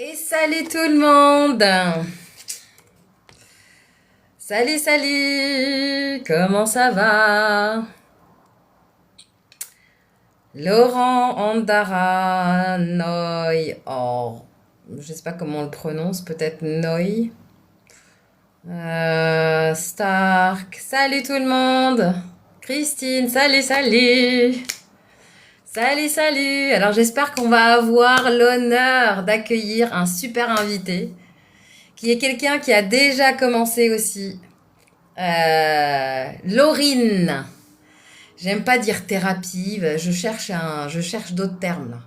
Et salut tout le monde! Salut, salut! Comment ça va? Laurent Andara Noy. Oh, je sais pas comment on le prononce, peut-être Noy. Stark. Salut tout le monde! Christine, salut, salut! Salut, salut! Alors j'espère qu'on va avoir l'honneur d'accueillir un super invité, qui est quelqu'un qui a déjà commencé aussi. Laurine. J'aime pas dire thérapie, je cherche d'autres termes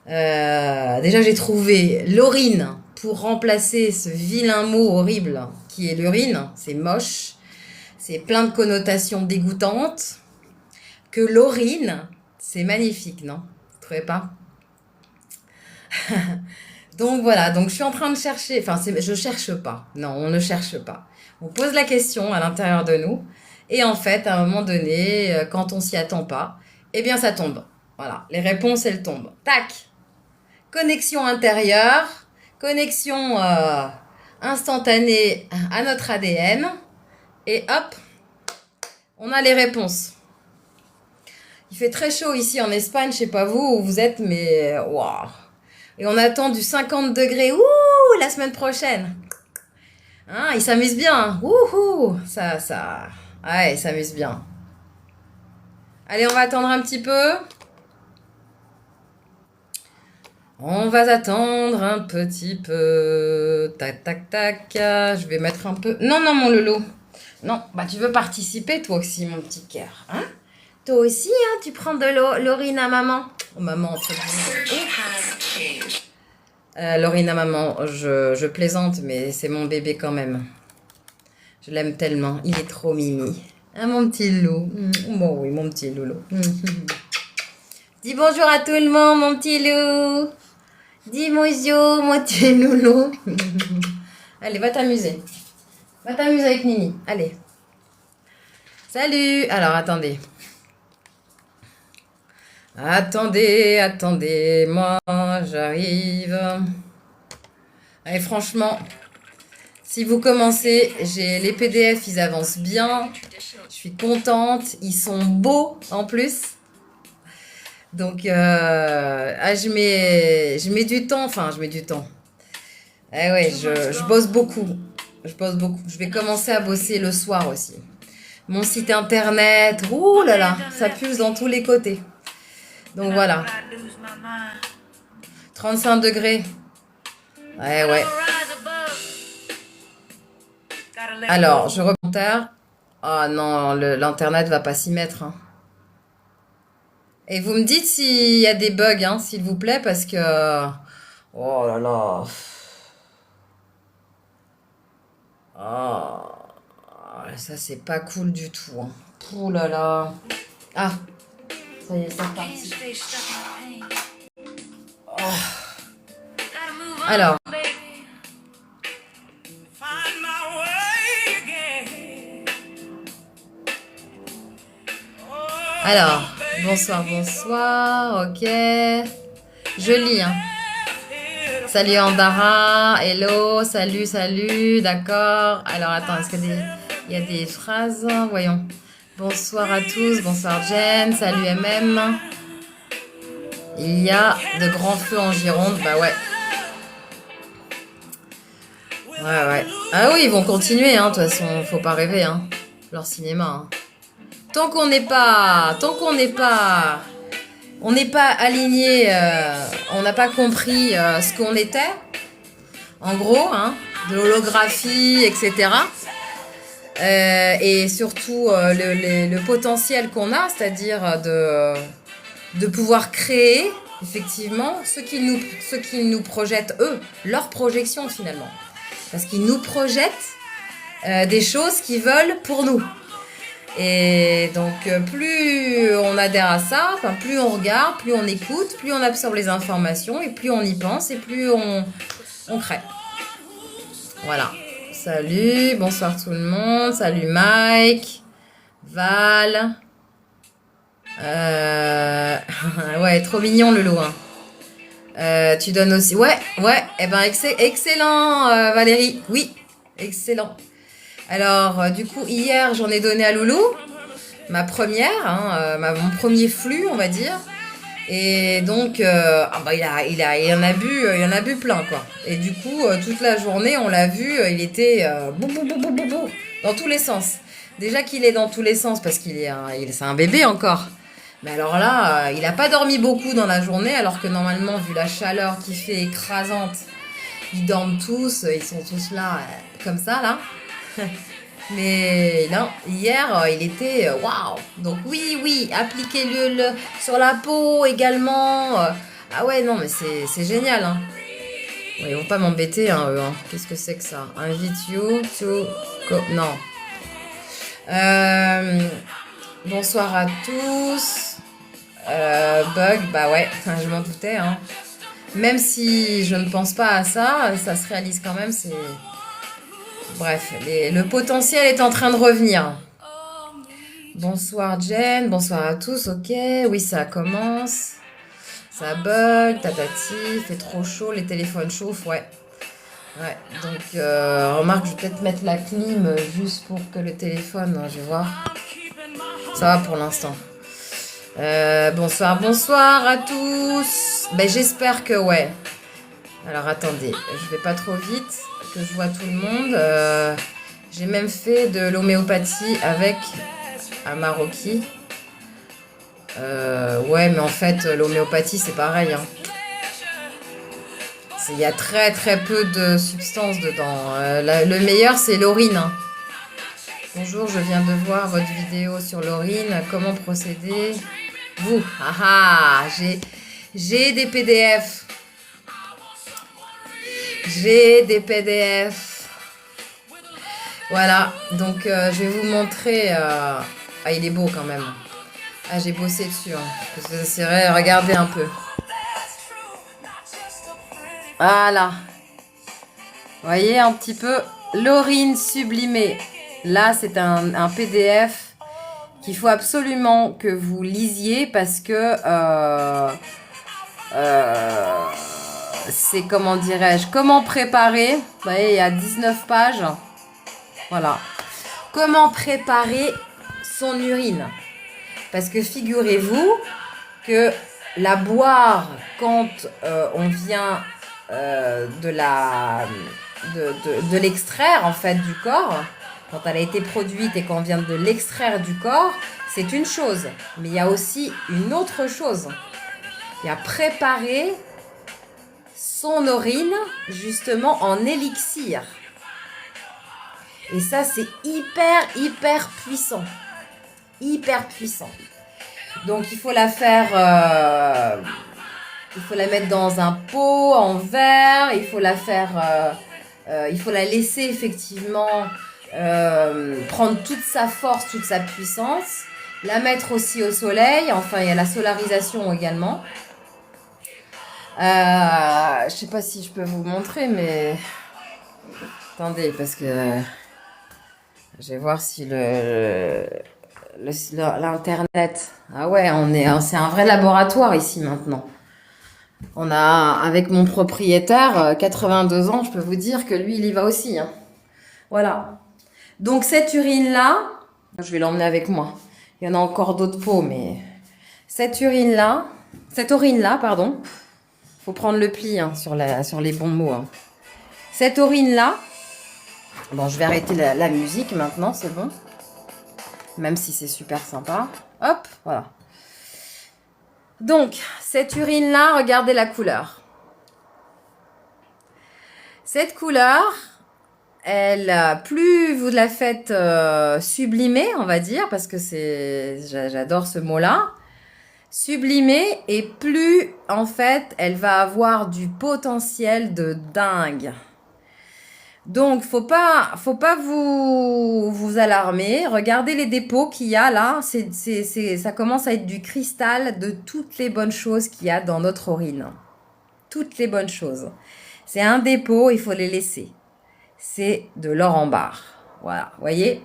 là. Déjà j'ai trouvé Laurine pour remplacer ce vilain mot horrible qui est l'urine. C'est moche, c'est plein de connotations dégoûtantes. Que Laurine, c'est magnifique, non? Vous trouvez pas? Donc voilà, donc je suis en train de chercher, je cherche pas, non, on ne cherche pas. On pose la question à l'intérieur de nous, et en fait, à un moment donné, quand on s'y attend pas, eh bien ça tombe. Voilà, les réponses, elles tombent. Tac! Connexion intérieure, connexion instantanée à notre ADN, et hop, on a les réponses. Il fait très chaud ici en Espagne, je sais pas vous où vous êtes, mais waouh! Et on attend du 50 degrés, ouh, la semaine prochaine. Hein, ils s'amusent bien. Wouhou, ouais, ils s'amusent bien. Allez, on va attendre un petit peu. On va attendre un petit peu. Tac, tac, tac. Je vais mettre un peu. Non, non, mon Lolo. Non, bah tu veux participer toi aussi, mon petit cœur. Hein? Toi aussi, hein, tu prends de l'urine à maman. Oh, maman, entre guillemets. Laurine à maman, je plaisante, mais c'est mon bébé quand même. Je l'aime tellement, il est trop mimi. Ah, mon petit loup. Bon, oui, mon petit loulou. Dis bonjour à tout le monde, mon petit loup. Dis bonjour, mon petit loulou. Allez, va t'amuser. Va t'amuser avec Nini. Allez. Salut. Alors, attendez. Attendez, moi, j'arrive. Allez, franchement, si vous commencez, j'ai les PDF, ils avancent bien. Je suis contente. Ils sont beaux en plus. Donc, je mets du temps. Enfin, je mets du temps. Eh ouais, je bosse beaucoup. Je bosse beaucoup. Je vais commencer à bosser le soir aussi. Mon site internet, ouh là là, ça pulse dans tous les côtés. Donc voilà. 35 degrés. Ouais, ouais. Alors, je remonte. Ah non, l'internet va pas s'y mettre. Hein. Et vous me dites s'il y a des bugs, hein, s'il vous plaît, parce que... Oh là là. Ah, ça c'est pas cool du tout. Hein. Ouh là là. Ah, ça y est, c'est reparti. Oh. Alors. Alors, bonsoir, bonsoir, ok. Je lis, hein. Salut Andara, hello, salut, salut, d'accord. Alors attends, est-ce qu'il y a des phrases? Voyons. Bonsoir à tous, bonsoir Jen, salut MM. Il y a de grands feux en Gironde, bah ouais. Ouais, ouais. Ah oui, ils vont continuer, hein, de toute façon, faut pas rêver, hein. Leur cinéma, hein. Tant qu'on n'est pas aligné, on n'a pas compris ce qu'on était, en gros, hein, de l'holographie, etc. Et surtout le potentiel qu'on a, c'est-à-dire de pouvoir créer, effectivement, ce qu'ils nous projettent, eux, leur projection finalement. Parce qu'ils nous projettent des choses qu'ils veulent pour nous. Et donc, plus on adhère à ça, enfin, plus on regarde, plus on écoute, plus on absorbe les informations, et plus on y pense, et plus on crée. Voilà. Salut, bonsoir tout le monde. Salut Mike, Val. Ouais, trop mignon le lot. Hein. Tu donnes aussi. Ouais, ouais. Eh ben, excellent, Valérie. Oui, excellent. Alors, du coup, hier, j'en ai donné à Loulou, ma première, hein, mon premier flux, on va dire. Et donc, ah bah, il en a bu plein, quoi. Et du coup, toute la journée, on l'a vu, il était bou, bou, bou, bou, bou, bou, dans tous les sens. Déjà qu'il est dans tous les sens parce c'est un bébé encore. Mais alors là, il n'a pas dormi beaucoup dans la journée, alors que normalement, vu la chaleur qui fait écrasante, ils dorment tous, ils sont tous là, comme ça, là. Mais non, hier, il était waouh. Donc oui, oui, appliquez-le sur la peau également. Ah ouais, non, mais c'est génial. Hein. Ouais, ils vont pas m'embêter, hein, eux. Hein. Qu'est-ce que c'est que ça? Invite you to non. Bonsoir à tous. Bug, bah ouais, je m'en doutais. Hein. Même si je ne pense pas à ça, ça se réalise quand même. C'est bref, le potentiel est en train de revenir. Bonsoir Jen, bonsoir à tous, ok, oui ça commence, ça bug, tatati, il fait trop chaud, les téléphones chauffent, ouais. Ouais, donc remarque, je vais peut-être mettre la clim juste pour que le téléphone, je vais voir, ça va pour l'instant. Bonsoir à tous, ben j'espère que ouais. Alors attendez, je vais pas trop vite, que je vois tout le monde. J'ai même fait de l'homéopathie avec Amaroki. Ouais, mais en fait, l'homéopathie, c'est pareil. Hein. Il y a très très peu de substances dedans. Le meilleur, c'est l'urine. Hein. Bonjour, je viens de voir votre vidéo sur l'urine. Comment procéder? Vous, j'ai des PDF. J'ai des PDF. Voilà, donc je vais vous montrer. Ah, il est beau quand même. Ah, j'ai bossé dessus. Hein, parce que c'est vrai, regardez un peu. Voilà. Vous voyez un petit peu l'urine sublimée. Là, c'est un PDF qu'il faut absolument que vous lisiez parce que c'est, comment dirais-je, comment préparer. Vous voyez, il y a 19 pages. Voilà. Comment préparer son urine. Parce que figurez-vous que la boire quand on vient de l'extraire en fait du corps, quand elle a été produite et qu'on vient de l'extraire du corps, c'est une chose. Mais il y a aussi une autre chose. Il y a préparer son urine justement en élixir. Et ça, c'est hyper puissant. Hyper puissant. Donc, il faut la faire... il faut la mettre dans un pot en verre. Il faut la faire... il faut la laisser effectivement prendre toute sa force, toute sa puissance. La mettre aussi au soleil. Enfin, il y a la solarisation également. Je sais pas si je peux vous montrer, mais... Attendez, parce que... je vais voir si l'internet... Ah ouais, c'est un vrai laboratoire ici maintenant. On a, avec mon propriétaire, 82 ans, je peux vous dire que lui, il y va aussi. Hein. Voilà. Donc cette urine-là, je vais l'emmener avec moi. Il y en a encore d'autres pots, mais... cette urine-là, pardon, faut prendre le pli hein, sur les bons mots. Hein. Cette urine-là, bon, je vais arrêter la musique maintenant, c'est bon. Même si c'est super sympa. Hop, voilà. Donc, cette urine-là, regardez la couleur. Cette couleur, plus vous la faites sublimer, on va dire, parce que j'adore ce mot-là, sublimer, et plus, en fait, elle va avoir du potentiel de dingue. Donc, faut pas vous alarmer. Regardez les dépôts qu'il y a là. Ça commence à être du cristal de toutes les bonnes choses qu'il y a dans notre urine. Toutes les bonnes choses. C'est un dépôt, il faut les laisser. C'est de l'or en barre. Voilà, vous voyez.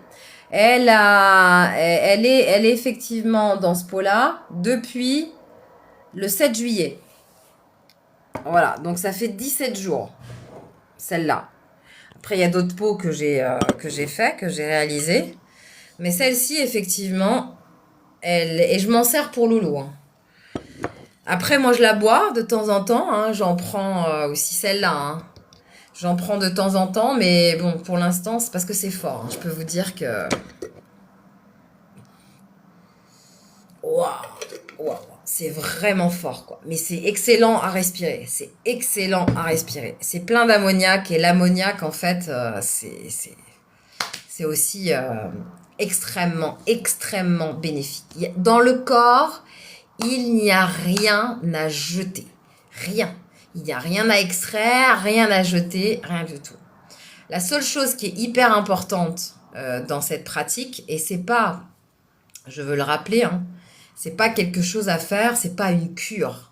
Elle est effectivement dans ce pot-là depuis le 7 juillet. Voilà, donc ça fait 17 jours, celle-là. Après, il y a d'autres pots que j'ai fait, que j'ai réalisé. Mais celle-ci, effectivement, et je m'en sers pour Loulou, hein. Après, moi, je la bois de temps en temps, hein. J'en prends aussi celle-là, hein. J'en prends de temps en temps, mais bon, pour l'instant, c'est parce que c'est fort, hein. Je peux vous dire que... Waouh, waouh, c'est vraiment fort, quoi. Mais c'est excellent à respirer. C'est excellent à respirer. C'est plein d'ammoniac, et l'ammoniac, en fait, c'est aussi extrêmement, extrêmement bénéfique. Dans le corps, il n'y a rien à jeter. Rien. Il n'y a rien à extraire, rien à jeter, rien du tout. La seule chose qui est hyper importante dans cette pratique, et c'est pas, je veux le rappeler, hein, c'est pas quelque chose à faire, c'est pas une cure.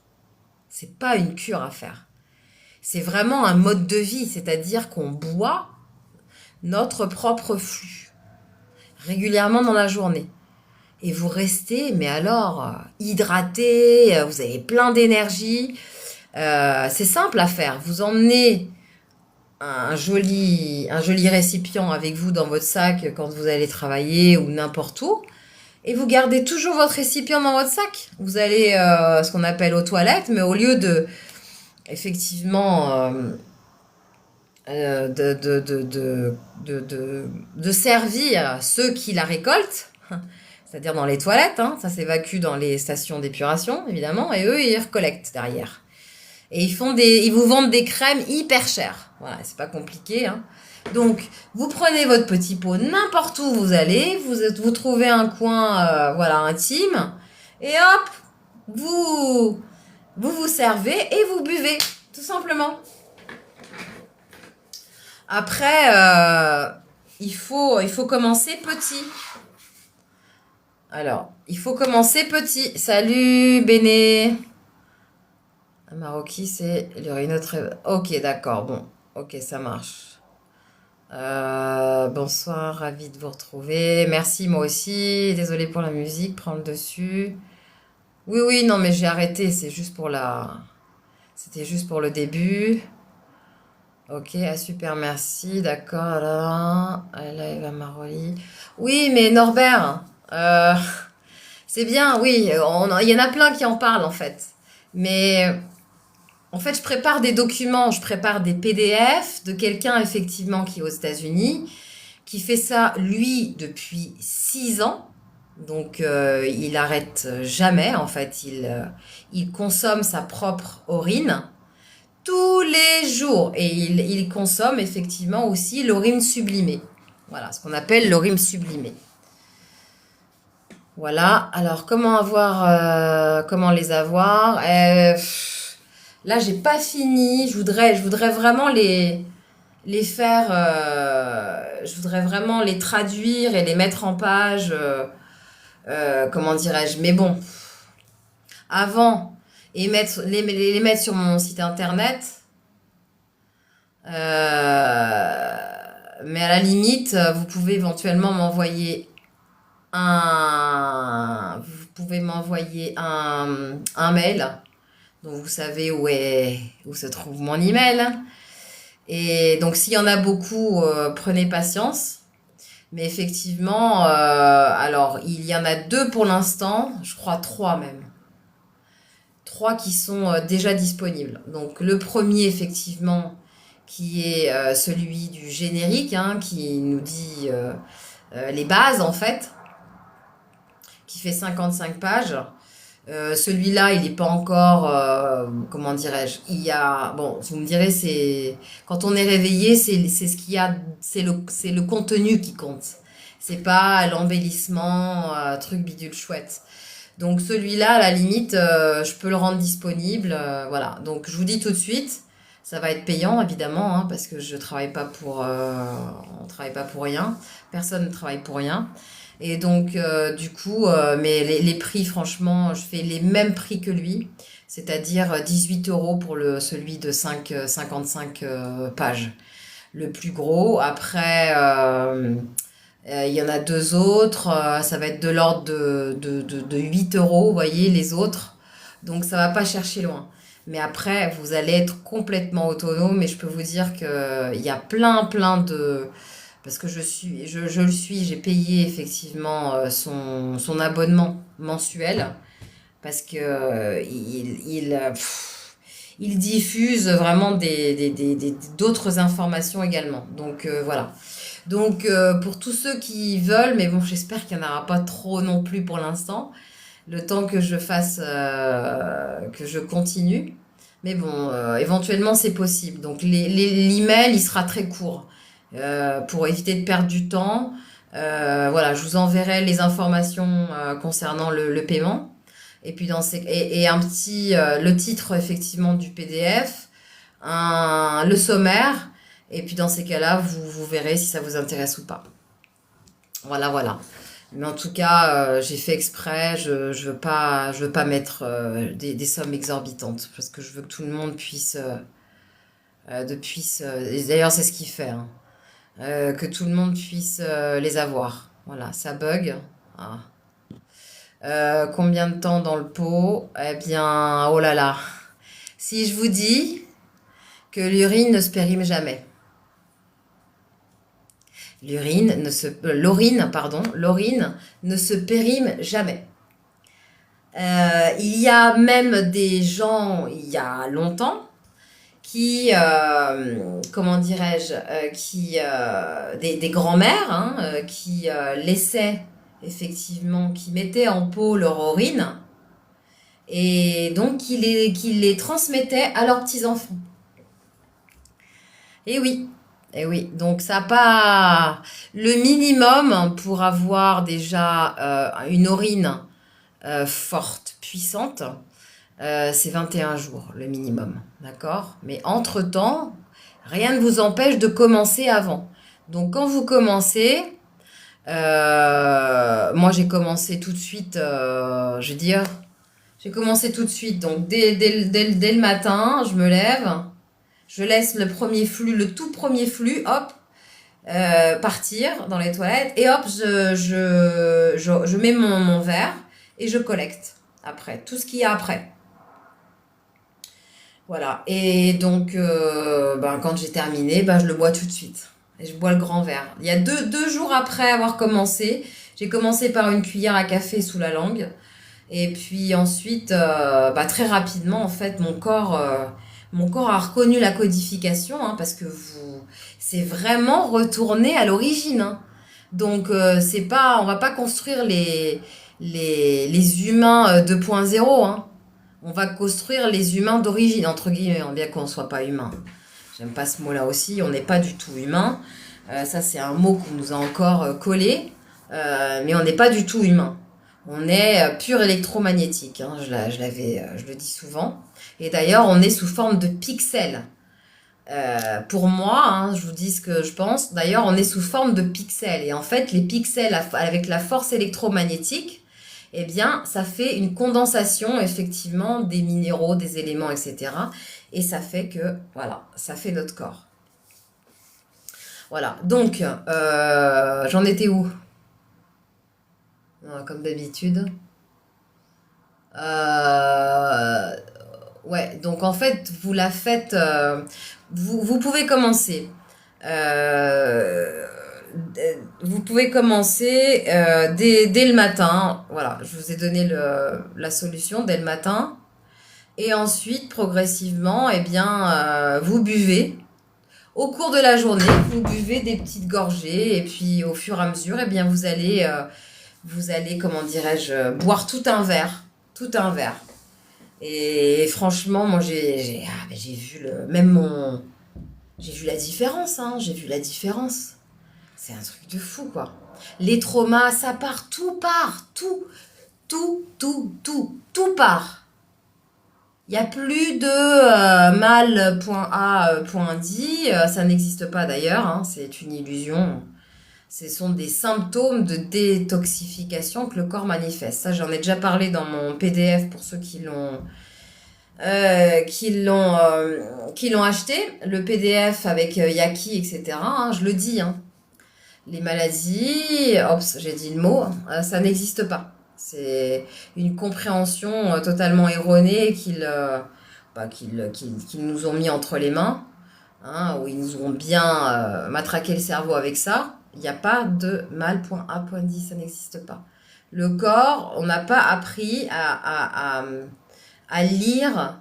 C'est pas une cure à faire. C'est vraiment un mode de vie, c'est-à-dire qu'on boit notre propre flux régulièrement dans la journée. Et vous restez, mais alors, hydraté, vous avez plein d'énergie. C'est simple à faire. Vous emmenez un joli récipient avec vous dans votre sac quand vous allez travailler ou n'importe où. Et vous gardez toujours votre récipient dans votre sac. Vous allez, ce qu'on appelle aux toilettes, mais au lieu de, effectivement, de servir ceux qui la récoltent, c'est-à-dire dans les toilettes, hein, ça s'évacue dans les stations d'épuration, évidemment, et eux, ils recollectent derrière. Et ils vous vendent des crèmes hyper chères. Voilà, c'est pas compliqué, hein. Donc, vous prenez votre petit pot n'importe où vous allez, vous trouvez un coin, voilà, intime, et hop, vous servez et vous buvez, tout simplement. Après, il faut commencer petit. Alors, il faut commencer petit. Salut, Béné. Maroki, c'est l'urinothérapie. Ok, d'accord, bon. Ok, ça marche. Bonsoir, ravi de vous retrouver. Merci, moi aussi. Désolée pour la musique, prends le dessus. Oui, oui, non, mais j'ai arrêté. C'était juste pour le début. Ok, ah, super, merci. D'accord, alors. Là, Eva Maroli. Oui, mais Norbert, c'est bien, oui. Il y en a plein qui en parlent, en fait. Mais en fait, je prépare des documents, je prépare des PDF de quelqu'un, effectivement, qui est aux États-Unis, qui fait ça, lui, depuis 6 ans. Donc, il arrête jamais, en fait. Il consomme sa propre urine tous les jours. Et il consomme, effectivement, aussi l'urine sublimée. Voilà, ce qu'on appelle l'urine sublimée. Voilà. Alors, comment les avoir? Là, j'ai pas fini. Je voudrais vraiment les faire. Je voudrais vraiment les traduire et les mettre en page. Comment dirais-je? Mais bon, avant et les mettre sur mon site internet. Mais à la limite, vous pouvez éventuellement m'envoyer vous pouvez m'envoyer un mail. Donc vous savez où se trouve mon email. Et donc s'il y en a beaucoup, prenez patience. Mais effectivement, alors il y en a 2 pour l'instant, je crois 3 même. 3 qui sont déjà disponibles. Donc le premier, effectivement, qui est celui du générique, hein, qui nous dit les bases en fait, qui fait 55 pages. Celui-là, il n'est pas encore, comment dirais-je, bon, vous me direz, quand on est réveillé, c'est ce qu'il y a, c'est le contenu qui compte. C'est pas l'embellissement, truc bidule chouette. Donc celui-là, à la limite, je peux le rendre disponible, voilà. Donc je vous dis tout de suite, ça va être payant évidemment, hein, parce que on travaille pas pour rien. Personne ne travaille pour rien. Et donc, du coup, mais les prix, franchement, je fais les mêmes prix que lui, c'est-à-dire 18 € pour celui de 55 pages, le plus gros. Après, il y en a 2 autres, ça va être de l'ordre de 8 €, vous voyez, les autres. Donc, ça va pas chercher loin. Mais après, vous allez être complètement autonome et je peux vous dire qu'il y a plein de... Parce que je le suis, j'ai payé effectivement son abonnement mensuel parce que il diffuse vraiment d'autres informations également. Donc voilà. Donc pour tous ceux qui veulent, mais bon, j'espère qu'il n'y en aura pas trop non plus pour l'instant, le temps que je fasse, que je continue. Mais bon, éventuellement c'est possible. Donc l'email, il sera très court pour éviter de perdre du temps. Voilà, je vous enverrai les informations concernant le paiement. Et puis et un petit le titre effectivement du PDF, le sommaire. Et puis dans ces cas-là, vous verrez si ça vous intéresse ou pas. Voilà, voilà. Mais en tout cas, j'ai fait exprès. Je veux pas mettre des sommes exorbitantes parce que je veux que tout le monde puisse. Et d'ailleurs, c'est ce qu'il fait. Hein, que tout le monde puisse les avoir. Voilà, ça bug. Ah. Combien de temps dans le pot? Eh bien, oh là là. Si je vous dis que l'urine ne se périme jamais. L'urine ne se périme jamais. Il y a même des gens, il y a longtemps, qui, comment dirais-je, des grands-mères hein, qui laissaient, effectivement, qui mettaient en pot leur urine et donc qui les transmettaient à leurs petits-enfants. Et oui, et oui, donc ça n'a pas... Le minimum pour avoir déjà une urine forte, puissante, c'est 21 jours, le minimum, d'accord? Mais entre-temps, rien ne vous empêche de commencer avant. Donc quand vous commencez, moi j'ai commencé tout de suite, je veux dire, j'ai commencé tout de suite. Donc dès le matin, je me lève, je laisse le tout premier flux, hop, partir dans les toilettes et hop, je mets mon verre et je collecte après, tout ce qu'il y a après. Voilà. Et donc, quand j'ai terminé, je le bois tout de suite. Et je bois le grand verre. Il y a deux jours après avoir commencé, j'ai commencé par une cuillère à café sous la langue. Et puis ensuite, très rapidement, en fait, mon corps a reconnu la codification, hein, parce que c'est vraiment retourné à l'origine. Hein. Donc, c'est pas, on va pas construire les humains 2.0, hein. On va construire les humains d'origine, entre guillemets, hein, bien qu'on ne soit pas humain. J'aime pas ce mot-là aussi, on n'est pas du tout humain. Ça, c'est un mot qu'on nous a encore collé, mais on n'est pas du tout humain. On est pur électromagnétique, hein, je le dis souvent. Et d'ailleurs, on est sous forme de pixels. Pour moi, hein, je vous dis ce que je pense. D'ailleurs, on est sous forme de pixels. Et en fait, les pixels, avec la force électromagnétique, eh bien, ça fait une condensation, effectivement, des minéraux, des éléments, etc. Et ça fait que, voilà, ça fait notre corps. Voilà, donc, j'en étais où? Comme d'habitude. Ouais, donc en fait, vous la faites... vous pouvez commencer. Euh, Vous pouvez commencer dès le matin. Voilà, je vous ai donné la solution dès le matin. Et ensuite, progressivement, eh bien, vous buvez. Au cours de la journée, vous buvez des petites gorgées. Et puis, au fur et à mesure, eh bien, vous allez, comment dirais-je, boire tout un verre. Tout un verre. Et franchement, moi, j'ai vu j'ai vu la différence, hein. J'ai vu la différence. C'est un truc de fou, quoi. Les traumas, ça part, tout part, tout part. Il n'y a plus de mal, point A, point dit. Ça n'existe pas d'ailleurs, hein, c'est une illusion. Ce sont des symptômes de détoxification que le corps manifeste. Ça, j'en ai déjà parlé dans mon PDF pour ceux qui l'ont acheté. Le PDF avec Yaki, etc. Hein, je le dis, hein. Les maladies, j'ai dit le mot, ça n'existe pas. C'est une compréhension totalement erronée qu'ils nous ont mis entre les mains, hein, où ils nous ont bien matraqué le cerveau avec ça. Il n'y a pas de mal.a.dit, ça n'existe pas. Le corps, on n'a pas appris à lire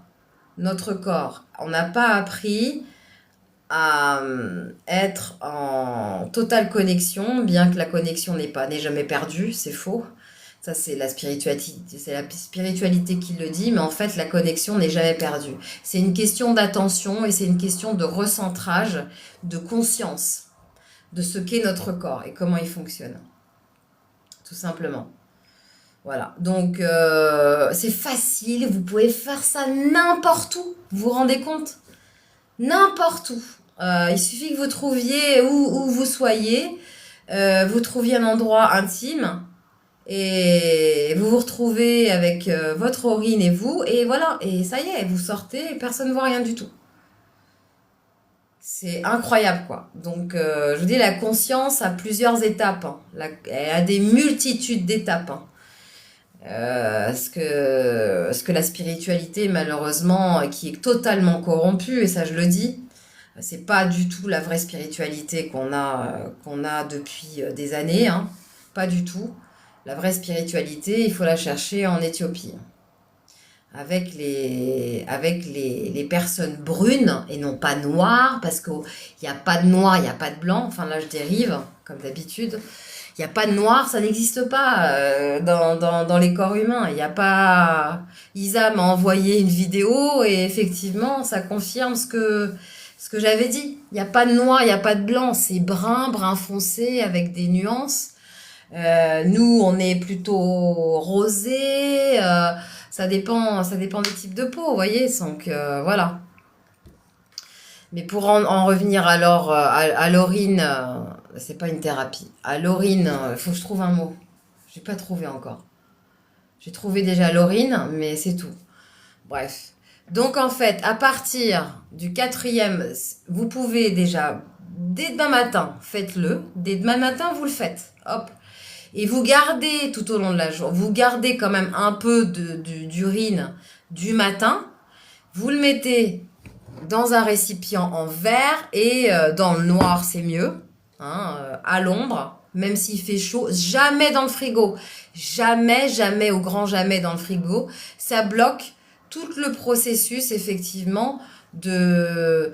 notre corps. On n'a pas appris à être en totale connexion, bien que la connexion n'est jamais perdue, c'est faux. Ça, c'est la spiritualité qui le dit, mais en fait, la connexion n'est jamais perdue. C'est une question d'attention et c'est une question de recentrage, de conscience de ce qu'est notre corps et comment il fonctionne. Tout simplement. Voilà. Donc, c'est facile, vous pouvez faire ça n'importe où. Vous vous rendez compte? N'importe où. Il suffit que vous trouviez où vous soyez, vous trouviez un endroit intime, et vous vous retrouvez avec votre urine et vous, et voilà, et ça y est, vous sortez et personne ne voit rien du tout. C'est incroyable, quoi. Donc, je vous dis, la conscience a plusieurs étapes, hein. Elle a des multitudes d'étapes, hein. Ce que la spiritualité, malheureusement, qui est totalement corrompue, et ça je le dis, c'est pas du tout la vraie spiritualité qu'on a depuis des années, hein. Pas du tout. La vraie spiritualité, il faut la chercher en Éthiopie, avec les personnes brunes et non pas noires, parce qu'il n'y a pas de noir, il n'y a pas de blanc. Enfin là, je dérive, comme d'habitude. Il n'y a pas de noir, ça n'existe pas dans les corps humains. Il n'y a pas... Isa m'a envoyé une vidéo et effectivement, ça confirme ce que j'avais dit. Il n'y a pas de noir, il n'y a pas de blanc. C'est brun foncé avec des nuances. Nous, on est plutôt rosé. Ça dépend des types de peau, vous voyez. Donc, voilà. Mais pour en revenir alors à l'urine, c'est pas une thérapie. À l'urine, il faut que je trouve un mot. J'ai pas trouvé encore. J'ai trouvé déjà l'urine, mais c'est tout. Bref. Donc en fait, à partir du 4e, vous pouvez déjà, dès demain matin, faites-le. Dès demain matin, vous le faites. Hop. Et vous gardez tout au long de la journée, vous gardez quand même un peu d'urine du matin. Vous le mettez dans un récipient en verre et dans le noir, c'est mieux, hein, à l'ombre, même s'il fait chaud, jamais dans le frigo, jamais, au grand jamais dans le frigo. Ça bloque tout le processus, effectivement, de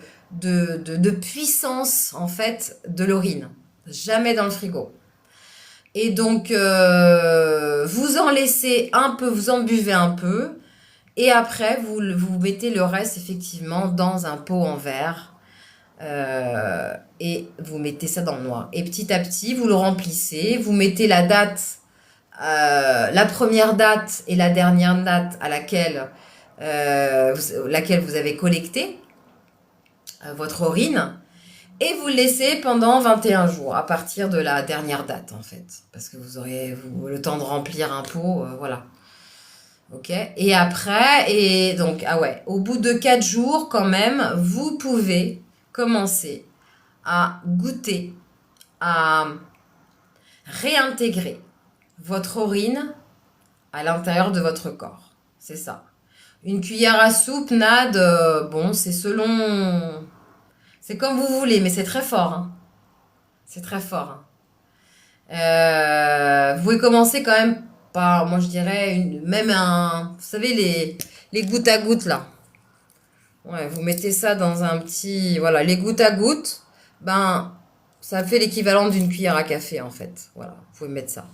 puissance, en fait, de l'urine. Jamais dans le frigo. Et donc, vous en laissez un peu, vous en buvez un peu. Et après, vous mettez le reste, effectivement, dans un pot en verre. Et vous mettez ça dans le noir. Et petit à petit, vous le remplissez. Vous mettez la date, la première date et la dernière date à laquelle vous avez collecté votre urine. Et vous le laissez pendant 21 jours, à partir de la dernière date, en fait. Parce que vous aurez le temps de remplir un pot, voilà. Ok. Et après, et donc, ah ouais, au bout de 4 jours, quand même, vous pouvez commencer à goûter, à réintégrer votre urine à l'intérieur de votre corps. C'est ça. Une cuillère à soupe, Nad, bon, c'est selon... C'est comme vous voulez, mais c'est très fort, hein. C'est très fort, hein. Vous pouvez commencer quand même par, moi je dirais, même un... Vous savez, les gouttes à gouttes, là. Ouais, vous mettez ça dans un petit... Voilà, les gouttes à gouttes, ben, ça fait l'équivalent d'une cuillère à café, en fait. Voilà, vous pouvez mettre ça.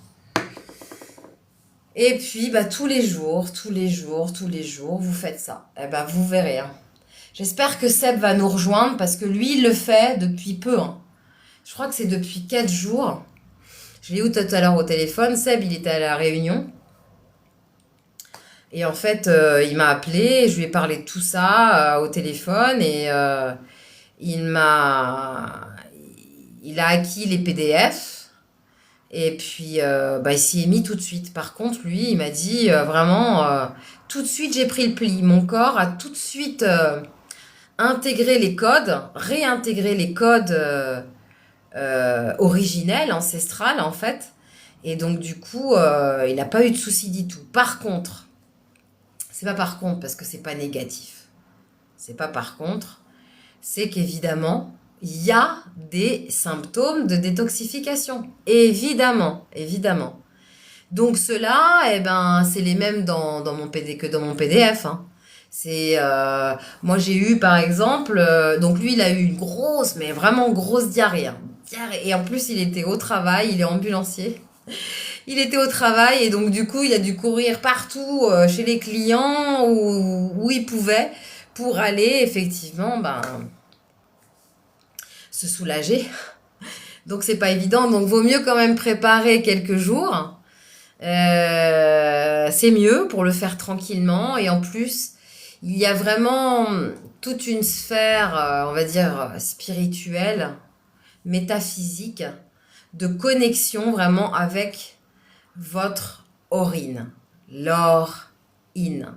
Et puis, bah, tous les jours, vous faites ça. Eh ben, vous verrez, hein. J'espère que Seb va nous rejoindre parce que lui, il le fait depuis peu, hein. Je crois que c'est depuis 4 jours. Je l'ai eu tout à l'heure au téléphone. Seb, il était à la Réunion. Et en fait, il m'a appelé. Je lui ai parlé de tout ça au téléphone. Et il a acquis les PDF. Et puis, il s'y est mis tout de suite. Par contre, lui, il m'a dit vraiment, tout de suite, j'ai pris le pli. Mon corps a tout de suite... intégrer les codes, réintégrer les codes originels, ancestrales en fait. Et donc du coup, il n'a pas eu de souci du tout. Par contre, c'est pas par contre parce que c'est pas négatif. c'est pas par contre, c'est qu'évidemment, il y a des symptômes de détoxification. Évidemment, évidemment. Donc ceux-là, eh ben, c'est les mêmes dans mon PD que dans mon PDF, hein. C'est moi j'ai eu par exemple, donc lui il a eu une grosse, mais vraiment grosse diarrhée, hein. Et en plus il était au travail, il est ambulancier. Il était au travail et donc du coup il a dû courir partout chez les clients où il pouvait pour aller effectivement se soulager. Donc c'est pas évident, donc vaut mieux quand même préparer quelques jours. C'est mieux pour le faire tranquillement et en plus il y a vraiment toute une sphère, on va dire spirituelle, métaphysique, de connexion vraiment avec votre orine, l'or-in,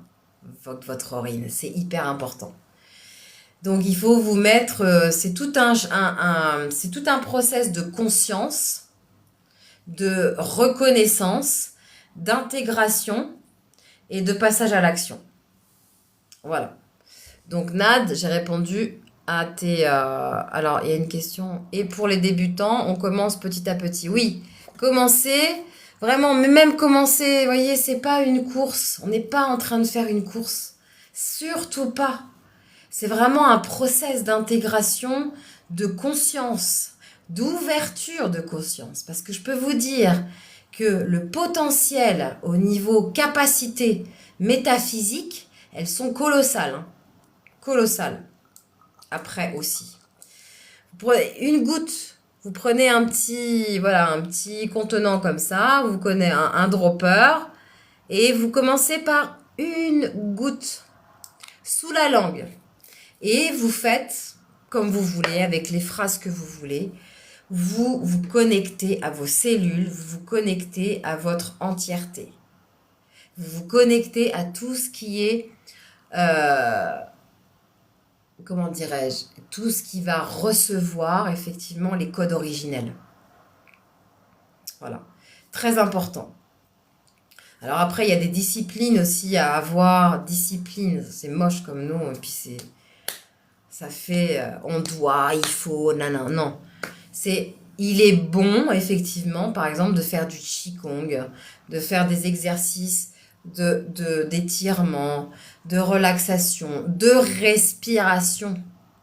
votre orine, c'est hyper important. Donc il faut vous mettre, c'est tout c'est tout un process de conscience, de reconnaissance, d'intégration et de passage à l'action. Voilà. Donc Nad, j'ai répondu à tes... alors, il y a une question. Et pour les débutants, on commence petit à petit. Oui, commencer, vraiment, mais même commencer, vous voyez, c'est pas une course. On n'est pas en train de faire une course. Surtout pas. C'est vraiment un process d'intégration, de conscience, d'ouverture de conscience. Parce que je peux vous dire que le potentiel au niveau capacité métaphysique, elles sont colossales. Hein. Colossales. Après aussi. Vous prenez une goutte, vous prenez un petit contenant comme ça, vous prenez un dropper et vous commencez par une goutte sous la langue. Et vous faites comme vous voulez, avec les phrases que vous voulez. Vous vous connectez à vos cellules, vous vous connectez à votre entièreté. Vous vous connectez à tout ce qui est, comment dirais-je, tout ce qui va recevoir effectivement les codes originels. Voilà, très important. Alors après, il y a des disciplines aussi à avoir. Discipline, c'est moche comme nom, et puis ça fait on doit, il faut, non, non. Il est bon, effectivement, par exemple, de faire du qigong, de faire des exercices d'étirement, de relaxation, de respiration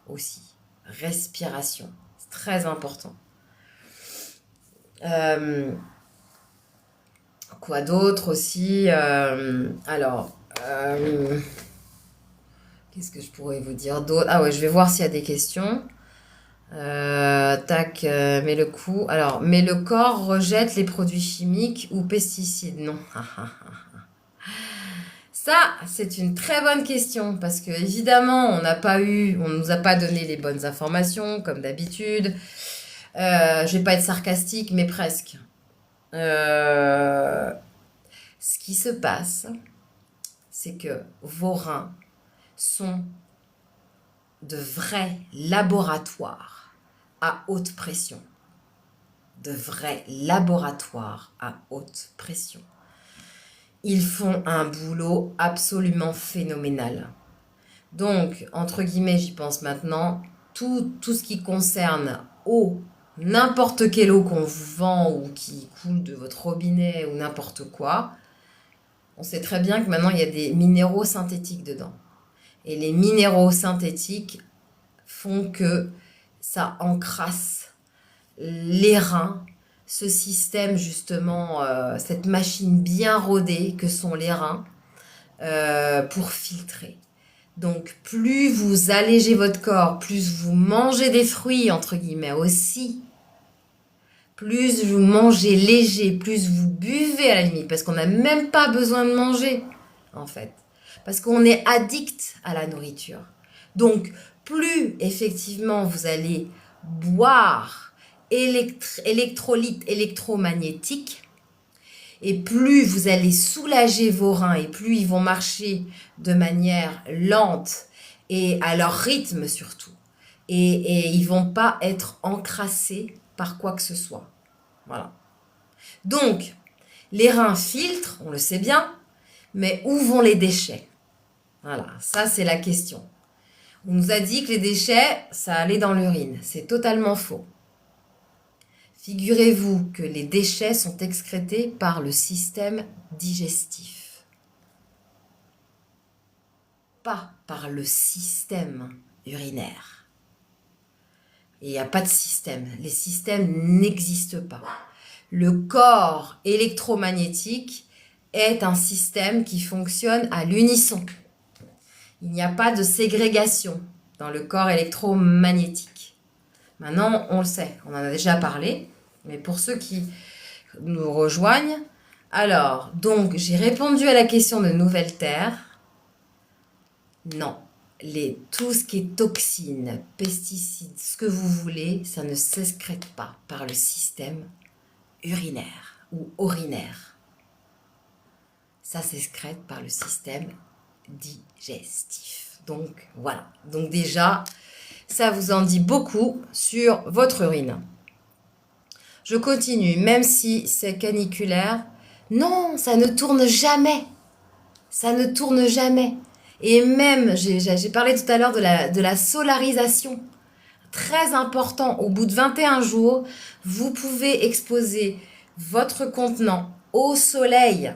aussi. Respiration, c'est très important. Quoi d'autre aussi qu'est-ce que je pourrais vous dire d'autre? Ah ouais, je vais voir s'il y a des questions. Mais le corps rejette les produits chimiques ou pesticides? Non. Ça, c'est une très bonne question parce que évidemment, on nous a pas donné les bonnes informations comme d'habitude. Je vais pas être sarcastique, mais presque. Ce qui se passe, c'est que vos reins sont de vrais laboratoires à haute pression. De vrais laboratoires à haute pression. Ils font un boulot absolument phénoménal. Donc, entre guillemets, j'y pense maintenant, tout ce qui concerne eau, n'importe quelle eau qu'on vous vend ou qui coule de votre robinet ou n'importe quoi, on sait très bien que maintenant il y a des minéraux synthétiques dedans. Et les minéraux synthétiques font que ça encrasse les reins, ce système justement, cette machine bien rodée que sont les reins pour filtrer. Donc plus vous allégez votre corps, plus vous mangez des fruits entre guillemets aussi, plus vous mangez léger, plus vous buvez à la limite, parce qu'on n'a même pas besoin de manger en fait, parce qu'on est addict à la nourriture. Donc plus effectivement vous allez boire électrolytes électromagnétiques, et plus vous allez soulager vos reins et plus ils vont marcher de manière lente et à leur rythme surtout. Et ils vont pas être encrassés par quoi que ce soit. Voilà. Donc, les reins filtrent, on le sait bien, mais où vont les déchets? Voilà, ça c'est la question. On nous a dit que les déchets, ça allait dans l'urine. C'est totalement faux. Figurez-vous que les déchets sont excrétés par le système digestif. Pas par le système urinaire. Et il n'y a pas de système. Les systèmes n'existent pas. Le corps électromagnétique est un système qui fonctionne à l'unisson. Il n'y a pas de ségrégation dans le corps électromagnétique. Maintenant, on le sait, on en a déjà parlé, mais pour ceux qui nous rejoignent, alors, donc, j'ai répondu à la question de Nouvelle Terre. Non, tout ce qui est toxines, pesticides, ce que vous voulez, ça ne s'excrète pas par le système urinaire ou urinaire. Ça s'excrète par le système digestif. Donc voilà. Donc déjà, ça vous en dit beaucoup sur votre urine. Je continue, même si c'est caniculaire. Non, ça ne tourne jamais. Ça ne tourne jamais. Et même, j'ai parlé tout à l'heure de la solarisation. Très important, au bout de 21 jours, vous pouvez exposer votre contenant au soleil.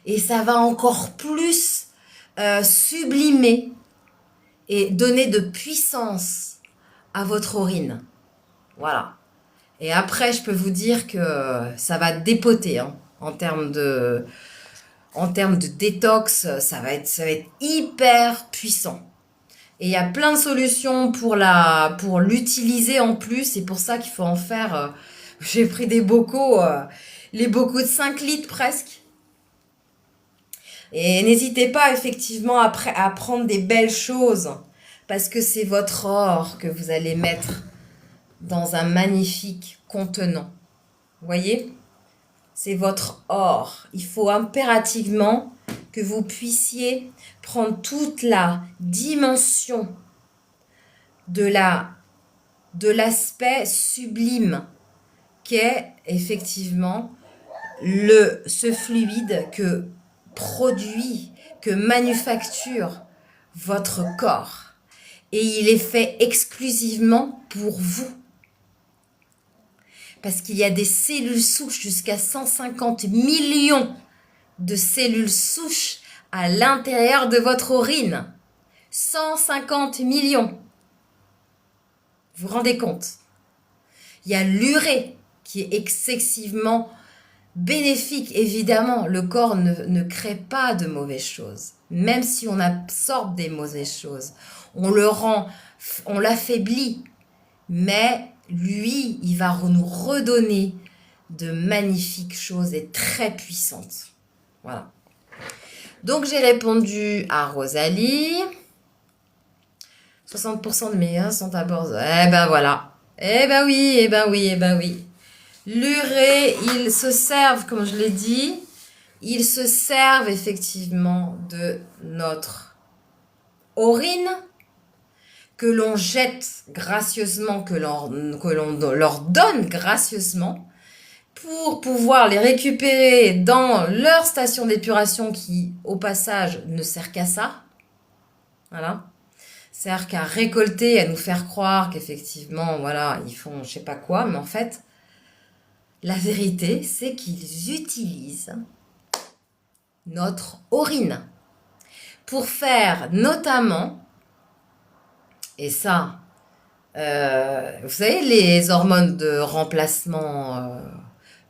Et ça va encore plus sublimer et donner de puissance à votre urine. Voilà. Et après, je peux vous dire que ça va dépoter hein, en termes de détox. Ça va être hyper puissant. Et il y a plein de solutions pour l'utiliser en plus. C'est pour ça qu'il faut en faire. J'ai pris des bocaux, les bocaux de 5 litres presque. Et n'hésitez pas effectivement à prendre des belles choses parce que c'est votre or que vous allez mettre dans un magnifique contenant. Vous voyez? C'est votre or. Il faut impérativement que vous puissiez prendre toute la dimension de l'aspect sublime qu'est effectivement ce fluide que produit, que manufacture votre corps. Et il est fait exclusivement pour vous. Parce qu'il y a des cellules souches, jusqu'à 150 millions de cellules souches à l'intérieur de votre urine. 150 millions. Vous vous rendez compte? Il y a l'urée qui est excessivement bénéfique. Évidemment, le corps ne crée pas de mauvaises choses. Même si on absorbe des mauvaises choses, on l'affaiblit. Mais lui, il va nous redonner de magnifiques choses et très puissantes. Voilà. Donc, j'ai répondu à Rosalie. 60% de mes sont à bord. Eh ben voilà. Eh ben oui, eh ben oui, eh ben oui. L'urée, ils se servent, comme je l'ai dit, ils se servent effectivement de notre urine que l'on jette gracieusement, que l'on leur donne gracieusement pour pouvoir les récupérer dans leur station d'épuration qui, au passage, ne sert qu'à ça. Voilà. Sert qu'à récolter, à nous faire croire qu'effectivement, voilà, ils font je sais pas quoi, mais en fait, la vérité, c'est qu'ils utilisent notre urine pour faire notamment, et ça, vous savez, les hormones de remplacement,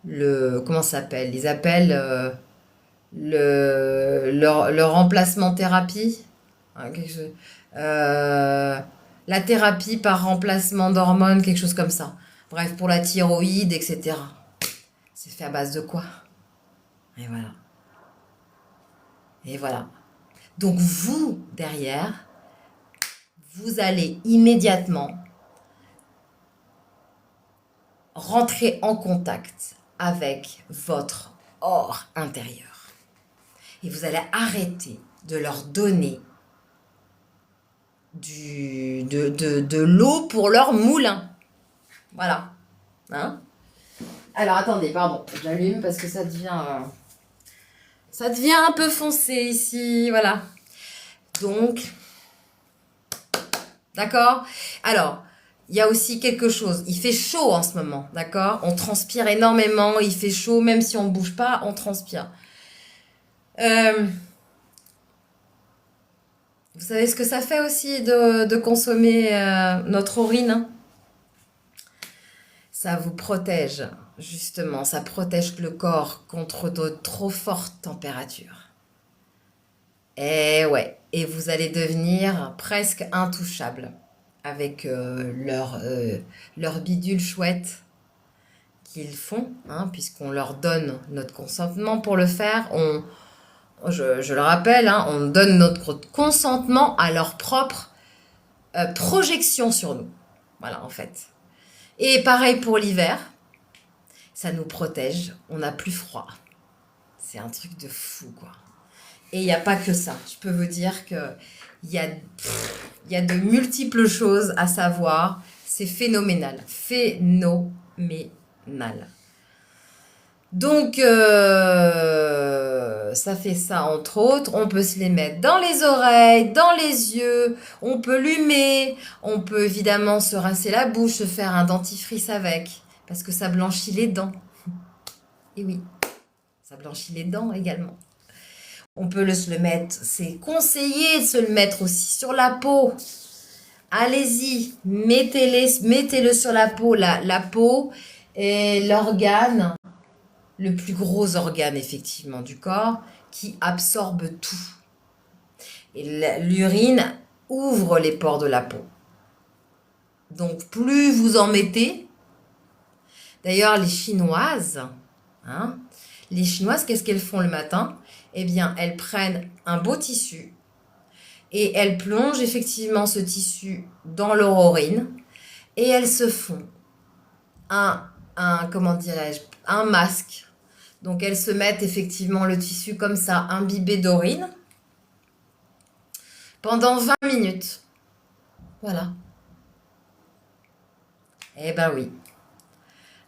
comment ça s'appelle? Ils appellent le remplacement thérapie. Hein, la thérapie par remplacement d'hormones, quelque chose comme ça. Bref, pour la thyroïde, etc. C'est fait à base de quoi? Et voilà. Et voilà. Donc vous, derrière, vous allez immédiatement rentrer en contact avec votre or intérieur. Et vous allez arrêter de leur donner de l'eau pour leur moulin. Voilà. Hein? Alors, attendez, pardon. J'allume parce que ça devient un peu foncé ici. Voilà. Donc, D'accord? Alors, il y a aussi quelque chose. Il fait chaud en ce moment, d'accord? On transpire énormément, il fait chaud, même si on ne bouge pas, on transpire. Euh, vous savez ce que ça fait aussi de consommer notre urine, hein? Ça vous protège, justement, ça protège le corps contre de trop fortes températures. Et ouais, et vous allez devenir presque intouchable avec leur bidule chouette qu'ils font, hein, puisqu'on leur donne notre consentement pour le faire. Je le rappelle, hein, on donne notre consentement à leur propre projection sur nous. Voilà, en fait. Et pareil pour l'hiver, ça nous protège, on n'a plus froid. C'est un truc de fou, quoi. Et il n'y a pas que ça. Je peux vous dire qu'il y a, y a de multiples choses à savoir. C'est phénoménal. Phénoménal. Donc, ça fait ça, entre autres. On peut se les mettre dans les oreilles, dans les yeux. On peut l'humer. On peut évidemment se rincer la bouche, se faire un dentifrice avec. Parce que ça blanchit les dents. Et oui, ça blanchit les dents également. On peut se le mettre, c'est conseillé de se le mettre aussi sur la peau. Allez-y, mettez-le sur la peau. La peau est l'organe, le plus gros organe effectivement du corps, qui absorbe tout. Et l'urine ouvre les pores de la peau. Donc plus vous en mettez, d'ailleurs les Chinoises, hein, qu'est-ce qu'elles font le matin? Eh bien, elles prennent un beau tissu et elles plongent effectivement ce tissu dans leur urine et elles se font comment dirais-je, un masque. Donc, elles se mettent effectivement le tissu comme ça, imbibé d'urine, pendant 20 minutes. Voilà. Eh ben oui.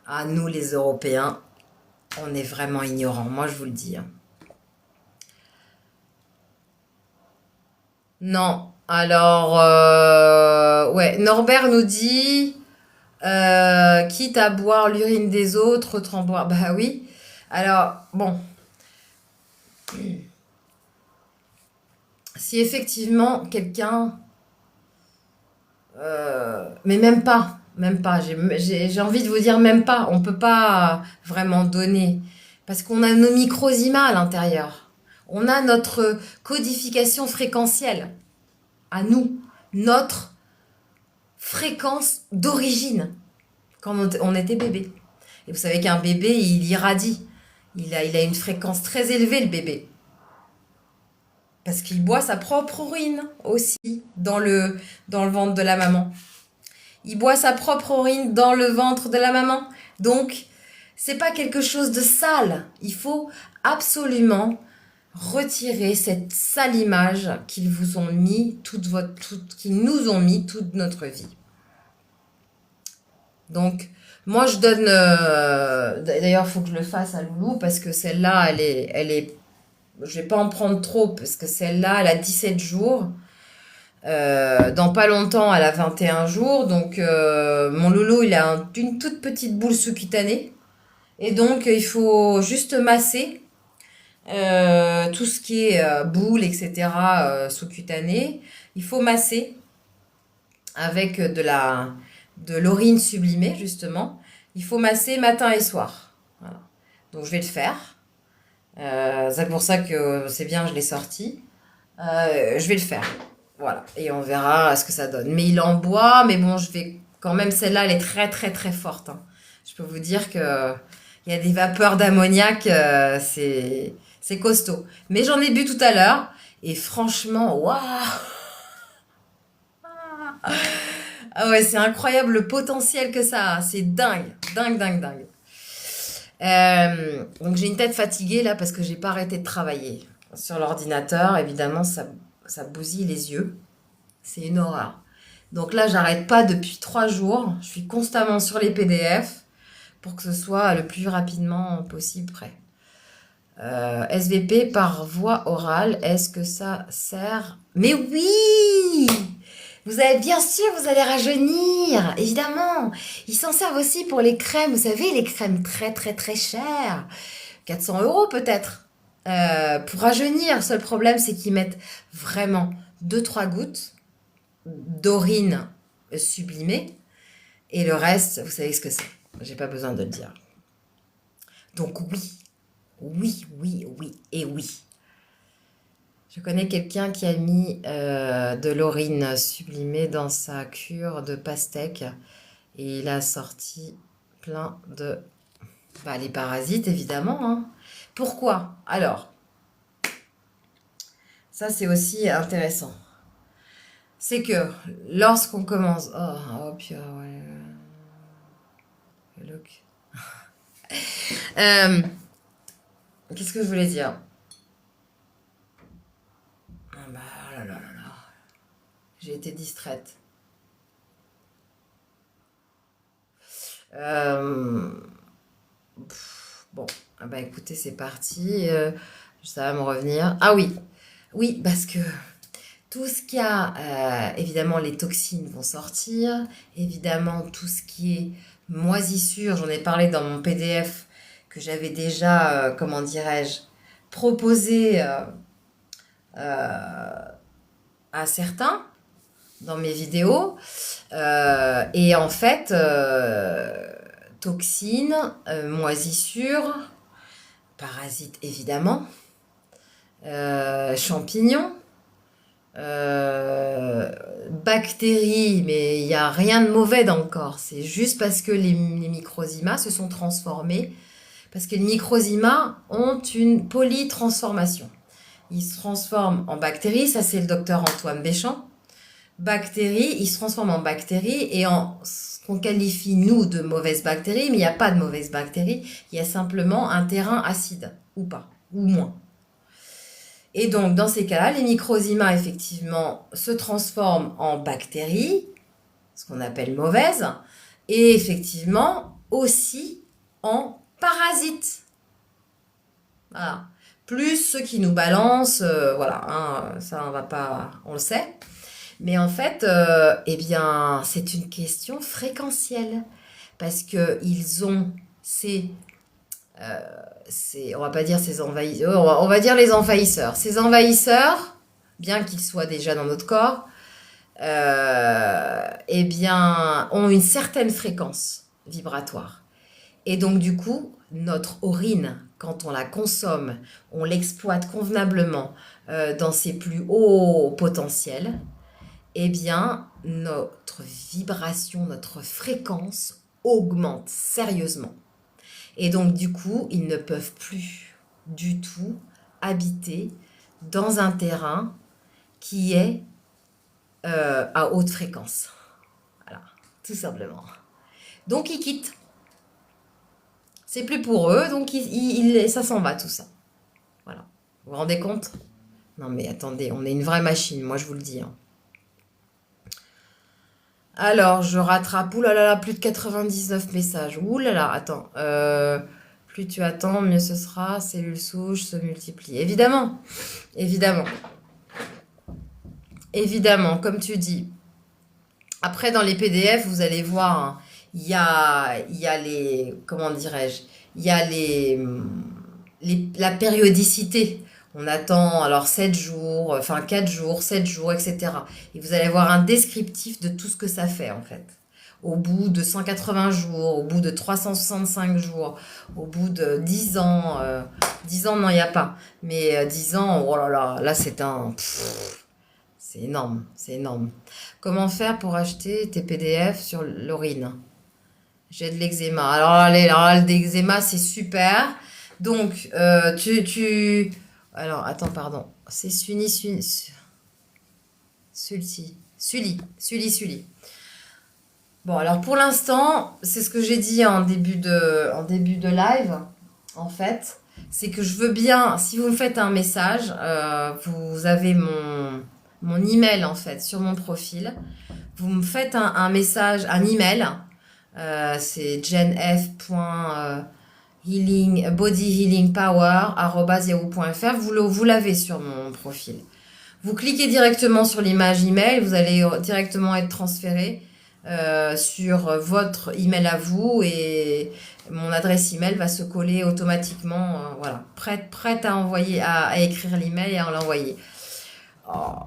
Ah, nous, les Européens, on est vraiment ignorants, moi je vous le dis, hein. Non. Alors, ouais, Norbert nous dit, quitte à boire l'urine des autres, autant boire. Bah oui. Alors, bon, si effectivement quelqu'un, mais même pas, j'ai envie de vous dire même pas, on peut pas vraiment donner, parce qu'on a nos microzymas à l'intérieur. On a notre codification fréquentielle à nous, notre fréquence d'origine, quand on était bébé. Et vous savez qu'un bébé, il irradie. Il a une fréquence très élevée, le bébé. Parce qu'il boit sa propre urine aussi dans le ventre de la maman. Il boit sa propre urine dans le ventre de la maman. Donc, c'est pas quelque chose de sale. Il faut absolument retirer cette sale image qu'ils vous ont mis qu'ils nous ont mis toute notre vie. Donc, moi, je donne. D'ailleurs, il faut que je le fasse à Loulou parce que celle-là, je vais pas en prendre trop parce que celle-là, elle a 17 jours. Dans pas longtemps, elle a 21 jours. Donc, mon Loulou, il a une toute petite boule sous-cutanée. Et donc, il faut juste masser tout ce qui est boule, etc., sous-cutanée. Il faut masser avec de l'urine sublimée, justement. Il faut masser matin et soir. Voilà. Donc, je vais le faire. C'est pour ça que c'est bien, je l'ai sorti. Je vais le faire. Voilà. Et on verra ce que ça donne. Mais il en boit, mais bon, je vais quand même, celle-là, elle est très, très, très forte, hein. Je peux vous dire que il y a des vapeurs d'ammoniac, c'est costaud. Mais j'en ai bu tout à l'heure. Et franchement, waouh! Ah ouais, c'est incroyable le potentiel que ça a. C'est dingue, dingue, dingue, dingue. Donc j'ai une tête fatiguée là parce que j'ai pas arrêté de travailler. Sur l'ordinateur, évidemment, ça bousille les yeux. C'est une horreur. Donc là, j'arrête pas depuis 3 jours. Je suis constamment sur les PDF pour que ce soit le plus rapidement possible prêt. SVP par voie orale, est-ce que ça sert? Mais oui! Vous allez, bien sûr, vous allez rajeunir, évidemment. Ils s'en servent aussi pour les crèmes, vous savez, les crèmes très très très chères. 400 € peut-être. Pour rajeunir, le seul problème, c'est qu'ils mettent vraiment deux trois gouttes d'urine sublimée. Et le reste, vous savez ce que c'est. J'ai pas besoin de le dire. Donc oui, oui, oui, oui et oui. Je connais quelqu'un qui a mis de l'urine sublimée dans sa cure de pastèque et il a sorti plein de... Bah, les parasites, évidemment. Hein. Pourquoi? Alors, ça c'est aussi intéressant. C'est que lorsqu'on commence... Oh, puis, ouais. Look. Qu'est-ce que je voulais dire? Ah bah, oh là là là là. J'ai été distraite. Bon, ah bah écoutez, c'est parti. Ça va me revenir. Ah oui, oui, parce que tout ce qui a, évidemment, les toxines vont sortir. Évidemment, tout ce qui est moisissure, j'en ai parlé dans mon PDF que j'avais déjà, comment dirais-je, proposé à certains dans mes vidéos. Et en fait, toxines, moisissures, parasites évidemment, champignons, bactéries, mais il n'y a rien de mauvais dans le corps. C'est juste parce que les microzymas se sont transformés, parce que les microzymas ont une polytransformation. Ils se transforment en bactéries, ça c'est le docteur Antoine Béchamp. Bactéries, ils se transforment en bactéries et en ce qu'on qualifie nous de mauvaises bactéries, mais il n'y a pas de mauvaises bactéries, il y a simplement un terrain acide, ou pas, ou moins. Et donc, dans ces cas-là, les microzymas, effectivement, se transforment en bactéries, ce qu'on appelle mauvaises, et effectivement, aussi en parasites. Voilà. Plus ceux qui nous balancent, voilà, hein, ça on va pas, on le sait. Mais en fait, eh bien, c'est une question fréquentielle. Parce qu'ils ont on va pas dire ces envahisseurs, on va dire les envahisseurs. Ces envahisseurs, bien qu'ils soient déjà dans notre corps, eh bien, ont une certaine fréquence vibratoire. Et donc, du coup, notre urine, quand on la consomme, on l'exploite convenablement dans ses plus hauts potentiels, eh bien, notre vibration, notre fréquence augmente sérieusement. Et donc, du coup, ils ne peuvent plus du tout habiter dans un terrain qui est à haute fréquence. Voilà, tout simplement. Donc, ils quittent. C'est plus pour eux, donc ça s'en va tout ça. Voilà. Vous vous rendez compte? Non mais attendez, on est une vraie machine, moi je vous le dis. Hein. Alors, je rattrape. Ouh là là, plus de 99 messages. Ouh là là, attends. Plus tu attends, mieux ce sera. Cellules souches se multiplient. Évidemment. Évidemment. Évidemment, comme tu dis. Après, dans les PDF, vous allez voir, hein, il y a les... Comment dirais-je? Il y a la périodicité. On attend alors 7 jours, enfin 4 jours, 7 jours, etc. Et vous allez avoir un descriptif de tout ce que ça fait en fait. Au bout de 180 jours, au bout de 365 jours, au bout de 10 ans, 10 ans non, il n'y a pas. Mais 10 ans, oh là là, là c'est un... c'est énorme, c'est énorme. Comment faire pour acheter tes PDF sur l'urine? J'ai de l'eczéma. Alors l'eczéma c'est super. Donc, alors, attends, pardon. C'est Sully. Bon, alors pour l'instant, c'est ce que j'ai dit en début de live, en fait. C'est que je veux bien, si vous me faites un message, vous avez mon email, en fait, sur mon profil. Vous me faites un message, un email. C'est bodyhealingpower@yahoo.fr. Vous l'avez sur mon profil. Vous cliquez directement sur l'image email, vous allez directement être transféré sur votre email à vous et mon adresse email va se coller automatiquement. Voilà, prête à envoyer, à écrire l'email et à l'envoyer. Oh.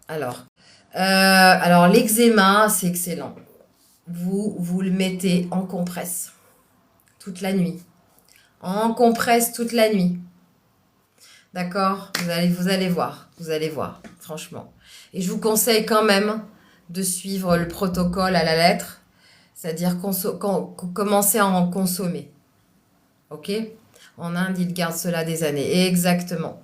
Alors l'eczéma, c'est excellent. Vous le mettez en compresse toute la nuit. En compresse toute la nuit. D'accord? Vous allez voir, franchement. Et je vous conseille quand même de suivre le protocole à la lettre, c'est-à-dire commencer à en consommer. Ok? En Inde, ils gardent cela des années. Exactement.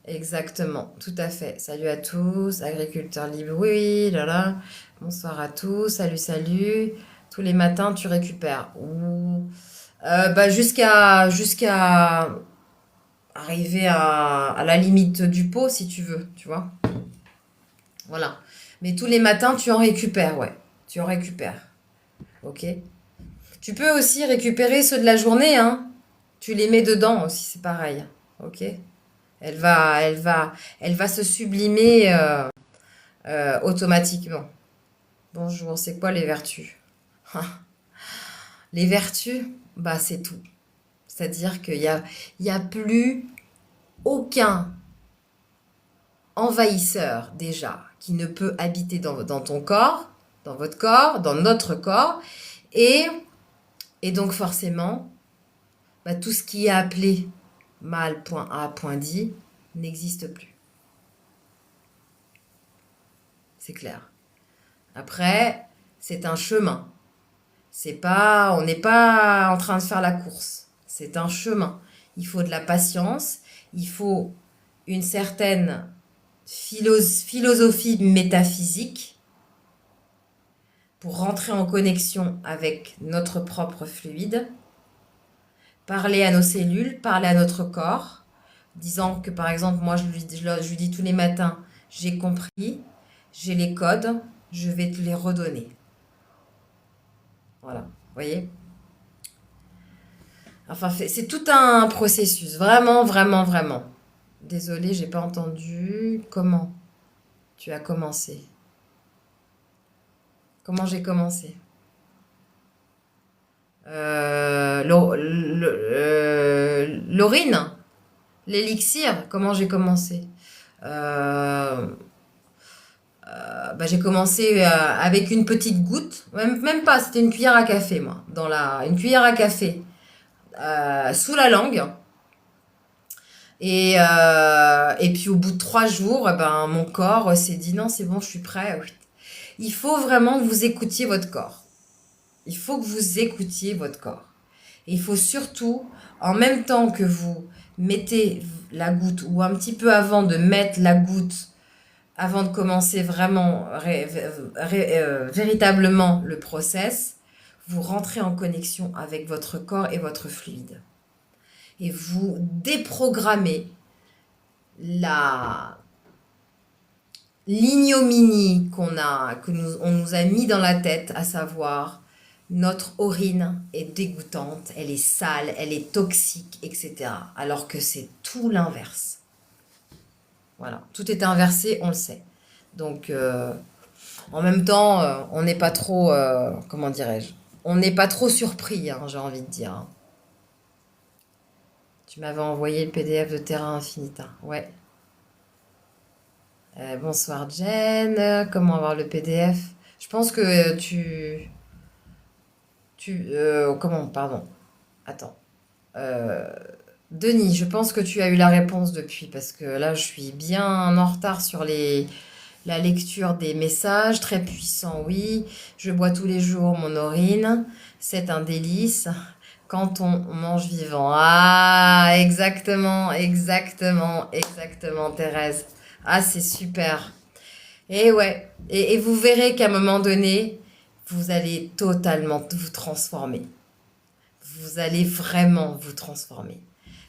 Exactement, tout à fait. Salut à tous, agriculteurs libres, oui, oui, là là. Bonsoir à tous, salut. Tous les matins, tu récupères. Ouh. Bah jusqu'à arriver à la limite du pot, si tu veux, tu vois. Voilà. Mais tous les matins, tu en récupères, ouais. Tu en récupères. Ok. Tu peux aussi récupérer ceux de la journée, hein. Tu les mets dedans aussi, c'est pareil. Ok. Elle va se sublimer automatiquement. Bonjour, c'est quoi les vertus? Les vertus, bah c'est tout. C'est-à-dire il y a plus aucun envahisseur déjà qui ne peut habiter dans ton corps, dans votre corps, dans notre corps. Et, et donc forcément, bah, tout ce qui est appelé mal, point A, point dit, n'existe plus. C'est clair. Après, c'est un chemin. On n'est pas en train de faire la course. C'est un chemin. Il faut de la patience. Il faut une certaine philosophie métaphysique pour rentrer en connexion avec notre propre fluide, parler à nos cellules, parler à notre corps, disant que par exemple, moi je lui dis tous les matins, j'ai compris, j'ai les codes, je vais te les redonner. Voilà, vous voyez? Enfin, c'est tout un processus, vraiment, vraiment, vraiment. Désolée, j'ai pas entendu. Comment tu as commencé? Comment j'ai commencé? Laurine, l'élixir, comment j'ai commencé? Euh, Bah, j'ai commencé avec une petite goutte, même pas, c'était une cuillère à café, moi, une cuillère à café sous la langue. Et puis au bout de 3 jours, ben, mon corps s'est dit non, c'est bon, je suis prêt. Il faut vraiment que vous écoutiez votre corps. Il faut que vous écoutiez votre corps. Et il faut surtout, en même temps que vous mettez la goutte, ou un petit peu avant de mettre la goutte, avant de commencer vraiment, véritablement le process, vous rentrez en connexion avec votre corps et votre fluide. Et vous déprogrammez l'ignominie on nous a mis dans la tête, à savoir notre urine est dégoûtante, elle est sale, elle est toxique, etc. Alors que c'est tout l'inverse. Voilà, tout est inversé, on le sait. Donc, en même temps, on n'est pas trop, comment dirais-je, on n'est pas trop surpris, hein, j'ai envie de dire. Hein. Tu m'avais envoyé le PDF de Terra Infinita. Ouais. Bonsoir Jen. Comment avoir le PDF? Je pense que comment? Pardon. Attends. Denis, je pense que tu as eu la réponse depuis parce que là, je suis bien en retard sur la lecture des messages. Très puissant, oui. Je bois tous les jours mon urine. C'est un délice. Quand on mange vivant. Ah, exactement, exactement, exactement, Thérèse. Ah, c'est super. Et ouais, et vous verrez qu'à un moment donné, vous allez totalement vous transformer. Vous allez vraiment vous transformer.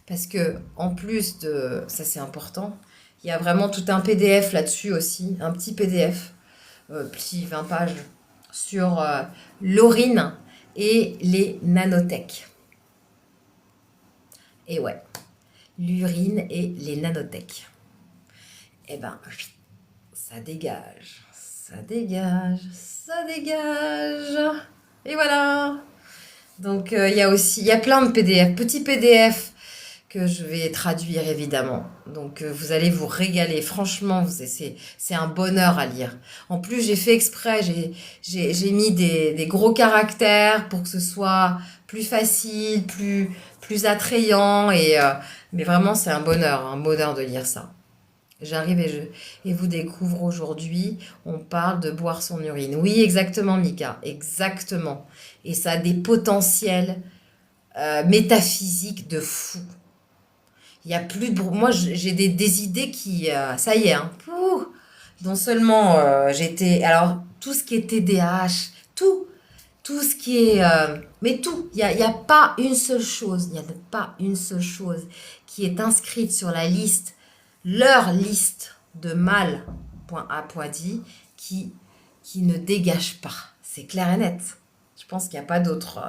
Parce que, en plus de, ça c'est important, il y a vraiment tout un PDF là-dessus aussi, un petit PDF, petit 20 pages, sur l'urine et les nanotech. Et ouais, l'urine et les nanotech. eh ben, ça dégage, ça dégage, ça dégage. Et voilà. Donc, il y a plein de PDF, petits PDF que je vais traduire évidemment. Donc, vous allez vous régaler. Franchement, c'est un bonheur à lire. En plus, j'ai fait exprès, j'ai mis des gros caractères pour que ce soit plus facile, plus attrayant. Mais vraiment, c'est un bonheur de lire ça. J'arrive et vous découvre aujourd'hui, on parle de boire son urine. Oui, exactement, Mika, exactement. Et ça a des potentiels métaphysiques de fou. Il y a plus de... Moi, j'ai des idées qui... ça y est, hein. Pouh. Non seulement j'étais... Alors, tout ce qui est TDAH, tout ce qui est... mais tout, il y a pas une seule chose, il n'y a pas une seule chose qui est inscrite sur la liste, leur liste de mal.a.dit qui ne dégage pas. C'est clair et net. Je pense qu'il n'y a pas d'autre...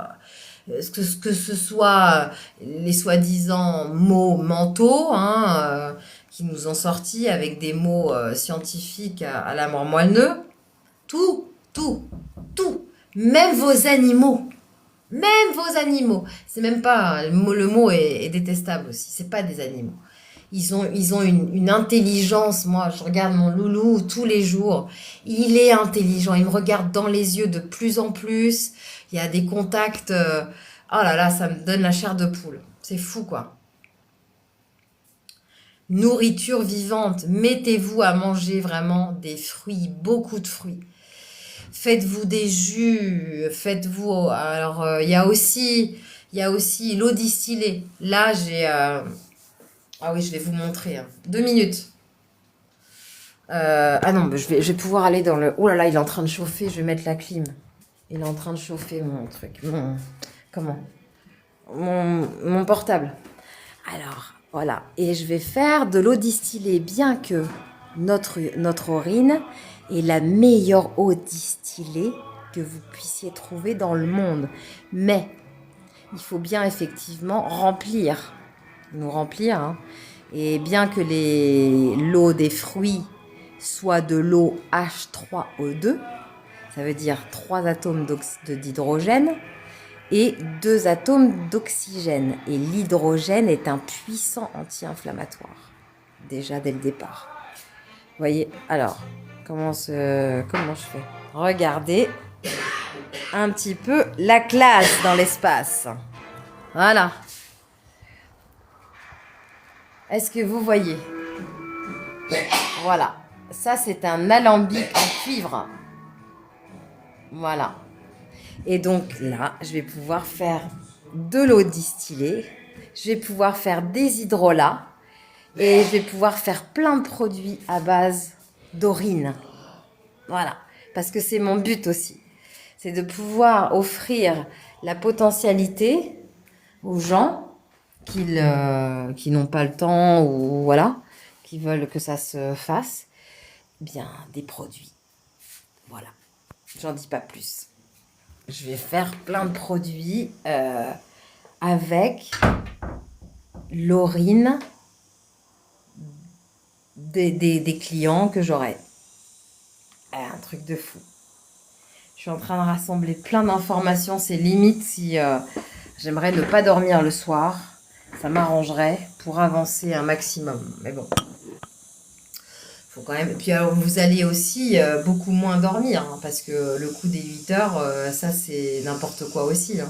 que ce soit les soi-disant mots mentaux, hein, qui nous ont sortis avec des mots scientifiques à la mort moelleux, tout, tout, tout, même vos animaux, c'est même pas, le mot est détestable aussi, c'est pas des animaux. Ils ont une intelligence. Moi, je regarde mon loulou tous les jours. Il est intelligent. Il me regarde dans les yeux de plus en plus. Il y a des contacts. Oh là là, ça me donne la chair de poule. C'est fou, quoi. Nourriture vivante. Mettez-vous à manger vraiment des fruits, beaucoup de fruits. Faites-vous des jus. Faites-vous. Alors, il y a aussi l'eau distillée. Là, j'ai. Ah oui, je vais vous montrer. 2 minutes. Ah non, je vais pouvoir aller dans le... Oh là là, il est en train de chauffer. Je vais mettre la clim. Il est en train de chauffer mon truc. Mon portable. Alors, voilà. Et je vais faire de l'eau distillée, bien que notre urine est la meilleure eau distillée que vous puissiez trouver dans le monde. Mais il faut bien effectivement nous remplir. Hein. Et bien que l'eau des fruits soit de l'eau H3O2, ça veut dire 3 atomes d'hydrogène et 2 atomes d'oxygène. Et l'hydrogène est un puissant anti-inflammatoire, déjà dès le départ. Vous voyez, alors, comment je fais? Regardez un petit peu la classe dans l'espace. Voilà. Est-ce que vous voyez? Voilà. Ça, c'est un alambic en cuivre. Voilà. Et donc là, je vais pouvoir faire de l'eau distillée. Je vais pouvoir faire des hydrolats. Et je vais pouvoir faire plein de produits à base d'urine. Voilà. Parce que c'est mon but aussi. C'est de pouvoir offrir la potentialité aux gens qui n'ont pas le temps ou voilà, qui veulent que ça se fasse, bien des produits. Voilà, j'en dis pas plus. Je vais faire plein de produits avec l'urine des clients que j'aurai. Un truc de fou. Je suis en train de rassembler plein d'informations. C'est limite si j'aimerais ne pas dormir le soir. Ça m'arrangerait pour avancer un maximum. Mais bon, faut quand même. Et puis alors, vous allez aussi beaucoup moins dormir, hein, parce que le coup des 8 heures, ça c'est n'importe quoi aussi. Hein.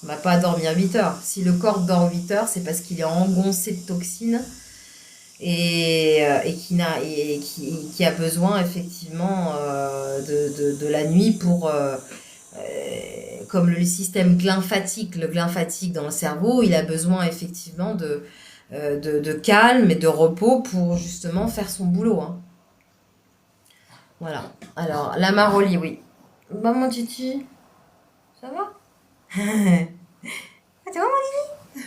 On n'a pas à dormir 8 heures. Si le corps dort 8 heures, c'est parce qu'il est engoncé de toxines et qui a besoin effectivement de la nuit pour... comme le système le glymphatique dans le cerveau, il a besoin effectivement de calme et de repos pour justement faire son boulot. Hein. Voilà. Alors, la maroli, oui. Bah, mon titi, ça va? Ça va, mon titi?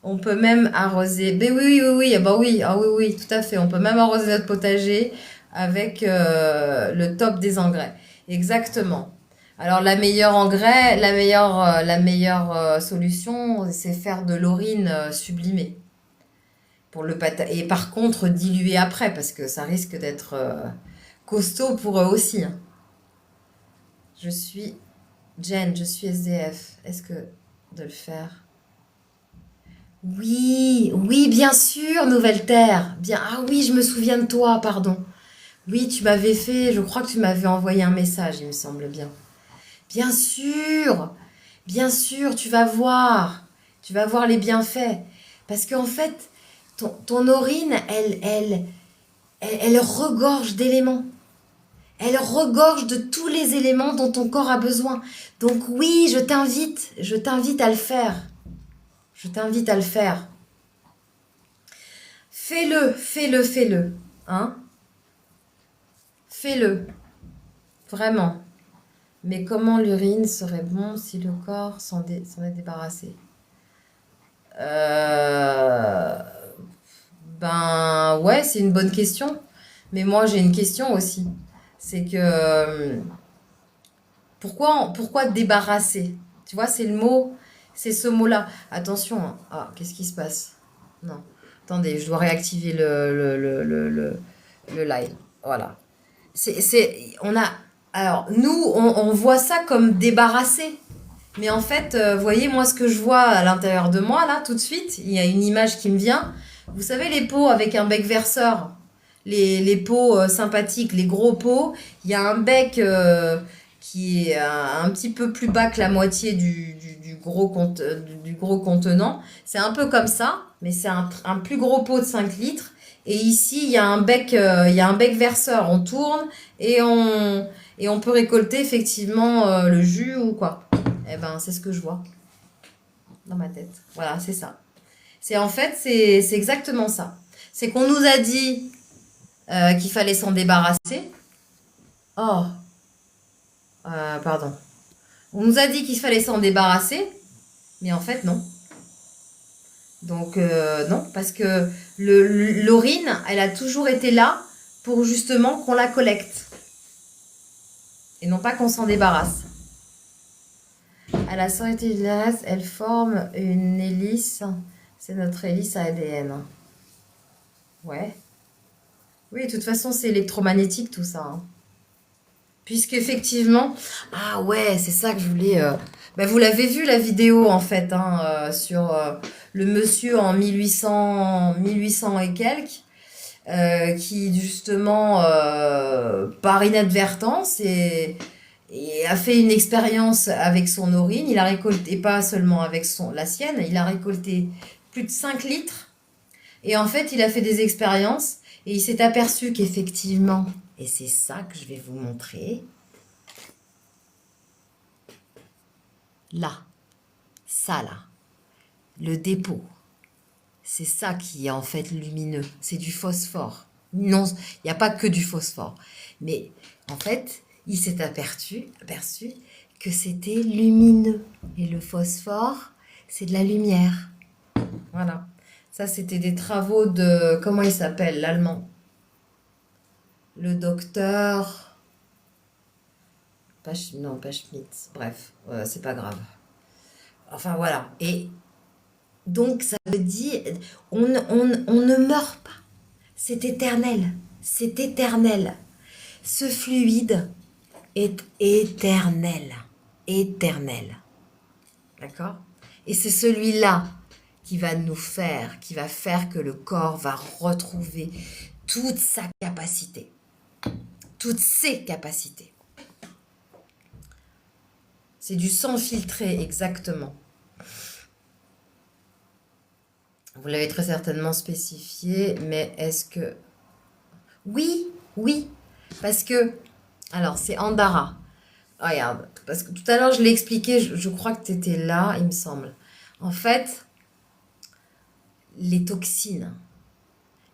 On peut même arroser. Ben oui. Bah oui, ah oui, tout à fait. On peut même arroser notre potager avec le top des engrais. Exactement. Alors la meilleure solution, c'est faire de l'urine sublimée. Et par contre, diluer après, parce que ça risque d'être costaud pour eux aussi, hein. Je suis Jen, je suis SDF. Est-ce que de le faire? Oui, oui, bien sûr, Nouvelle Terre. Bien, ah oui, je me souviens de toi, pardon. Oui, tu m'avais fait, je crois que tu m'avais envoyé un message, il me semble bien. Bien sûr, tu vas voir les bienfaits. Parce qu'en fait, ton urine, elle regorge d'éléments. Elle regorge de tous les éléments dont ton corps a besoin. Donc oui, je t'invite à le faire. Je t'invite à le faire. Fais-le. Hein? Fais-le. Vraiment. Mais comment l'urine serait bon si le corps s'en est débarrassé? Euh, Ben ouais, c'est une bonne question. Mais moi, j'ai une question aussi. C'est que pourquoi débarrasser? Tu vois, c'est le mot, c'est ce mot-là. Attention, hein. Ah, qu'est-ce qui se passe? Non. Attendez, je dois réactiver le live. Voilà. On a, alors, nous, on voit ça comme débarrasser. Mais en fait, vous voyez, moi, ce que je vois à l'intérieur de moi, là, tout de suite, il y a une image qui me vient. Vous savez, les pots avec un bec verseur, les pots sympathiques, les gros pots, il y a un bec qui est un petit peu plus bas que la moitié du gros contenant. C'est un peu comme ça, mais c'est un plus gros pot de 5 litres. Et ici, il y a un bec verseur. On tourne et on peut récolter effectivement le jus ou quoi. Eh ben, c'est ce que je vois dans ma tête. Voilà, c'est ça. C'est exactement ça. C'est qu'on nous a dit qu'il fallait s'en débarrasser. Oh, pardon. On nous a dit qu'il fallait s'en débarrasser, mais en fait, non. Donc, non, parce que l'urine, elle a toujours été là pour justement qu'on la collecte. Et non pas qu'on s'en débarrasse. À la sortie de l'AS, elle forme une hélice. C'est notre hélice à ADN. Ouais. Oui, de toute façon, c'est électromagnétique tout ça, hein. Puisqu'effectivement, ah ouais, c'est ça que je voulais. Bah, vous l'avez vu la vidéo en fait, hein, sur le monsieur en 1800 et quelques, qui justement, par inadvertance, et a fait une expérience avec son urine. Il a récolté, pas seulement avec la sienne, il a récolté plus de 5 litres. Et en fait, il a fait des expériences et il s'est aperçu qu'effectivement, et c'est ça que je vais vous montrer, là, ça là, le dépôt, c'est ça qui est en fait lumineux, c'est du phosphore. Non, il n'y a pas que du phosphore. Mais en fait, il s'est aperçu que c'était lumineux. Et le phosphore, c'est de la lumière. Voilà. Ça, c'était des travaux de... Comment il s'appelle, l'allemand? Le docteur... Non, pas Schmitz. Bref, c'est pas grave. Enfin, voilà. Et donc, ça veut dire... On ne meurt pas. C'est éternel. C'est éternel. Ce fluide est éternel. Éternel. D'accord? Et c'est celui-là qui va faire que le corps va retrouver toute sa capacité, toutes ses capacités. C'est du sang filtré, exactement. Vous l'avez très certainement spécifié, mais est-ce que... Oui, parce que... Alors, c'est Andara. Regarde, parce que tout à l'heure, je l'ai expliqué, je crois que tu étais là, il me semble. En fait, les toxines,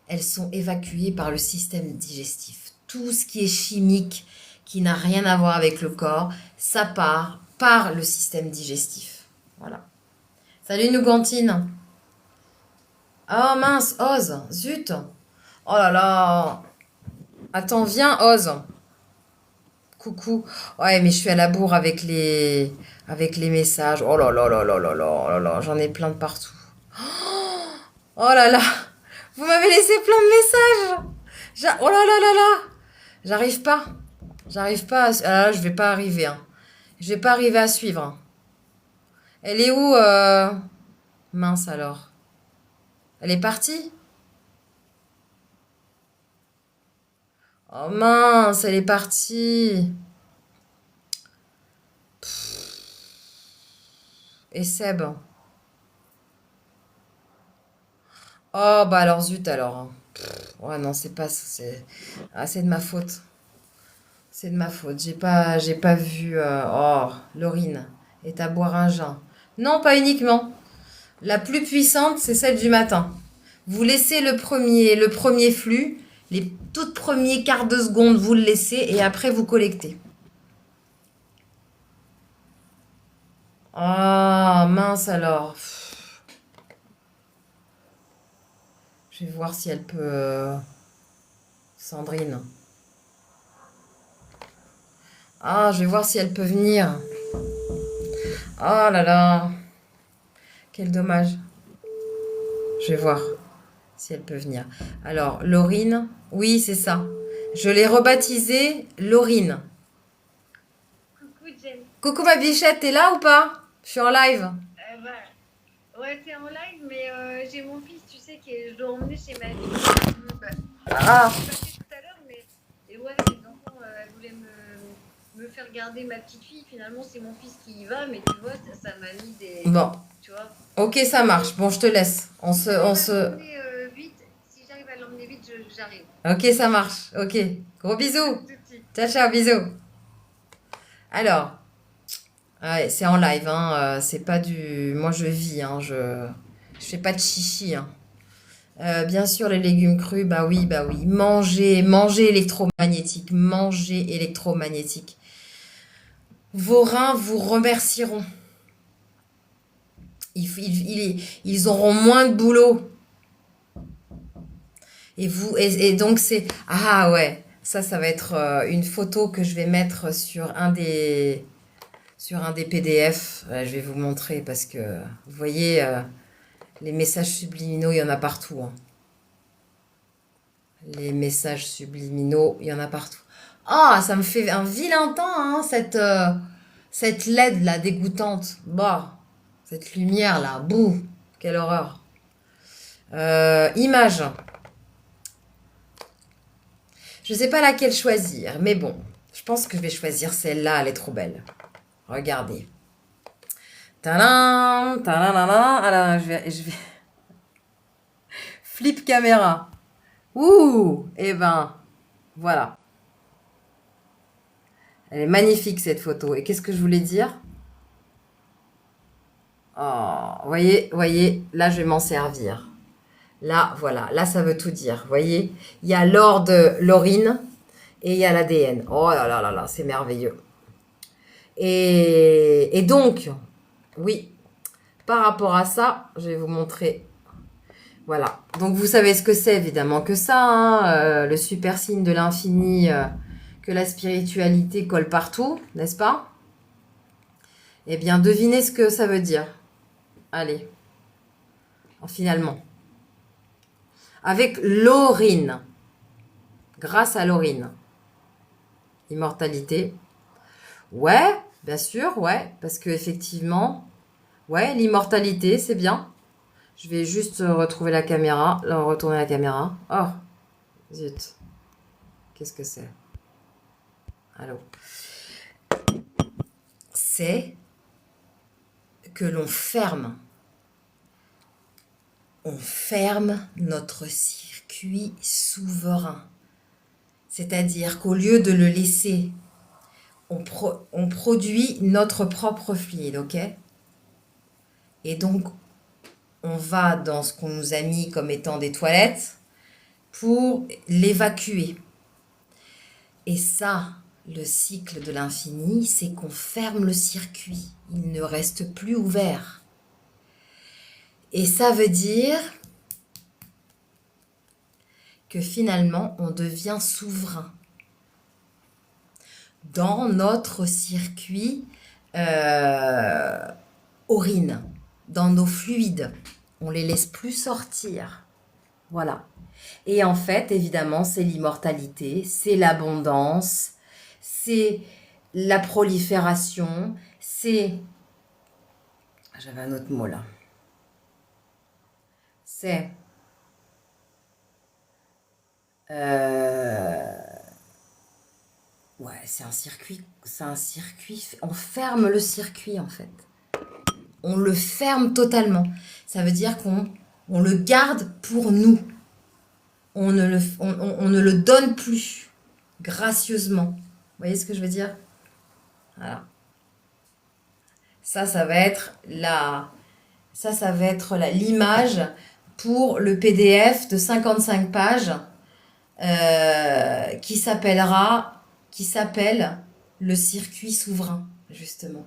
elles sont évacuées par le système digestif. Tout ce qui est chimique, qui n'a rien à voir avec le corps, ça part par le système digestif. Voilà. Salut Nougantine. Oh mince, Oz, zut. Oh là là. Attends, viens, Oz. Coucou. Ouais, mais je suis à la bourre avec les messages. Oh là là là là là là là là. J'en ai plein de partout. Oh là là. Vous m'avez laissé plein de messages. Oh là là là là. J'arrive pas. J'arrive pas à... Ah là, je vais pas arriver. Hein. Je vais pas arriver à suivre. Hein. Elle est où Mince alors. Elle est partie? Oh mince, elle est partie. Et Seb? Oh bah alors zut alors. Hein. Ouais non, c'est pas... c'est de ma faute. C'est de ma faute. J'ai pas vu... Oh, Laurine est à boire un gin. Non, pas uniquement. La plus puissante, c'est celle du matin. Vous laissez le premier flux, les toutes premiers quarts de seconde, vous le laissez et après vous collectez. Ah, mince alors. Je vais voir si elle peut... Sandrine. Ah, je vais voir si elle peut venir. Oh là là. Quel dommage. Je vais voir si elle peut venir. Alors, Laurine. Oui, c'est ça. Je l'ai rebaptisée Laurine. Coucou Jen. Coucou ma bichette, t'es là ou pas? Je suis en live. Ouais, t'es en live, mais j'ai mon fils, tu sais, je dois emmener chez ma fille. Ah, Je suis passée tout à l'heure, mais et ouais, les enfants, elles voulaient me faire garder ma petite fille. Finalement, c'est mon fils qui y va, mais tu vois, ça m'a mis des. bon. Tu vois. Ok, ça marche. Bon, je te laisse. On se... Vite, si j'arrive à l'emmener vite, j'arrive. Ok, ça marche. Ok. Gros À bisous. tout de suite. Ciao, ciao, bisous. Alors, ouais, c'est en live, hein. C'est pas du... Moi, je vis, hein. Je fais pas de chichi, hein. Bien sûr, les légumes crus, bah oui, bah oui. Manger électromagnétique. Manger électromagnétique. Vos reins vous remercieront. Ils auront moins de boulot. Et donc c'est... Ah ouais, ça va être une photo que je vais mettre sur sur un des PDF. Je vais vous montrer parce que, vous voyez, les messages subliminaux, il y en a partout. Hein. Les messages subliminaux, il y en a partout. Ah, ça me fait un vilain temps, hein, cette LED là, dégoûtante. Bah, cette lumière là, bouh, quelle horreur. Image. Je sais pas laquelle choisir, mais bon, je pense que je vais choisir celle-là, elle est trop belle. Regardez. Tadam, tadam, alors je vais... Flip caméra. Ouh, eh ben, voilà. Elle est magnifique cette photo. Et qu'est-ce que je voulais dire? Oh, voyez, là je vais m'en servir. Là, voilà, là ça veut tout dire. Voyez, il y a l'or de Laurine et il y a l'ADN. Oh là là là là, c'est merveilleux. Et donc, oui, par rapport à ça, je vais vous montrer. Voilà. Donc, vous savez ce que c'est, évidemment, que ça, hein, le super signe de l'infini, que la spiritualité colle partout, n'est-ce pas? Eh bien, devinez ce que ça veut dire. Allez, finalement. Avec Laurine, grâce à Laurine. Immortalité. Ouais, bien sûr, ouais, parce que effectivement, ouais, l'immortalité, c'est bien. Je vais juste retrouver la caméra, là, retourner la caméra. Oh, zut. Qu'est-ce que c'est? Allô? C'est que l'on ferme. On ferme notre circuit souverain. C'est-à-dire qu'au lieu de le laisser, on produit notre propre fluide, ok? Et donc, on va dans ce qu'on nous a mis comme étant des toilettes pour l'évacuer. Et ça, le cycle de l'infini, c'est qu'on ferme le circuit. Il ne reste plus ouvert. Et ça veut dire que finalement, on devient souverain dans notre circuit urine, dans nos fluides. On les laisse plus sortir. Voilà. Et en fait, évidemment, c'est l'immortalité, c'est l'abondance, c'est la prolifération, c'est... J'avais un autre mot là. C'est... euh, Ouais, c'est un circuit. C'est un circuit. On ferme le circuit en fait. On le ferme totalement. Ça veut dire qu'on le garde pour nous. On ne le donne plus gracieusement. Vous voyez ce que je veux dire? Voilà. Ça va être ça va être l'image pour le PDF de 55 pages qui s'appelle le circuit souverain, justement.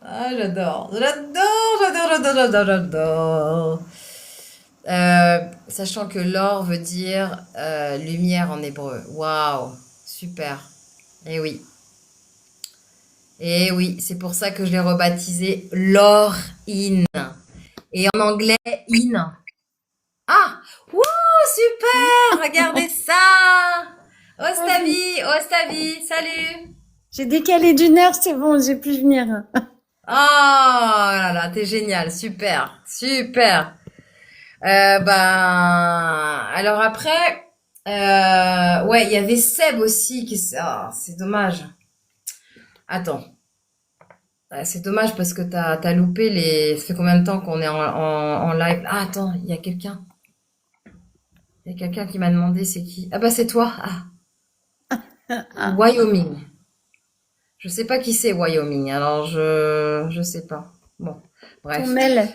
Ah, j'adore. Sachant que l'or veut dire lumière en hébreu. Waouh, super. Et oui. Et oui, c'est pour ça que je l'ai rebaptisé l'or in. Et en anglais, in. Ah, wouh, super, regardez ça. Ostavi, Ostavi, salut. J'ai décalé d'une heure, c'est bon, j'ai pu venir. Oh là là, t'es génial, super, super. Alors après, ouais, il y avait Seb aussi ah, c'est dommage. Attends, c'est dommage parce que t'as loupé les. Ça fait combien de temps qu'on est en live? Ah, attends, il y a quelqu'un. Il y a quelqu'un qui m'a demandé c'est qui. Ah bah c'est toi. Ah, Ah, Wyoming. Je sais pas qui c'est Wyoming, alors je sais pas. Bon, ton bref. mail.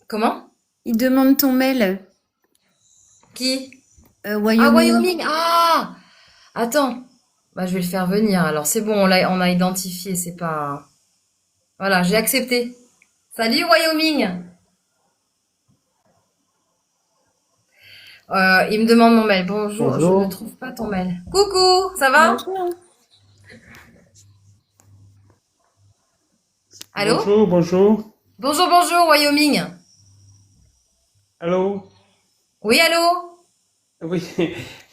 Comment? Il demande ton mail. Qui? Ah, Wyoming. Wyoming. Ah! Attends. Bah, je vais le faire venir. Alors, c'est bon, on a identifié, c'est pas... Voilà, j'ai accepté. Salut, Wyoming! Il me demande mon mail. Bonjour, je ne Bonjour. trouve pas ton mail. Coucou, ça va? Bonjour. Allô? Bonjour, bonjour. Bonjour, bonjour, Wyoming. Allô? Oui, allô? Oui.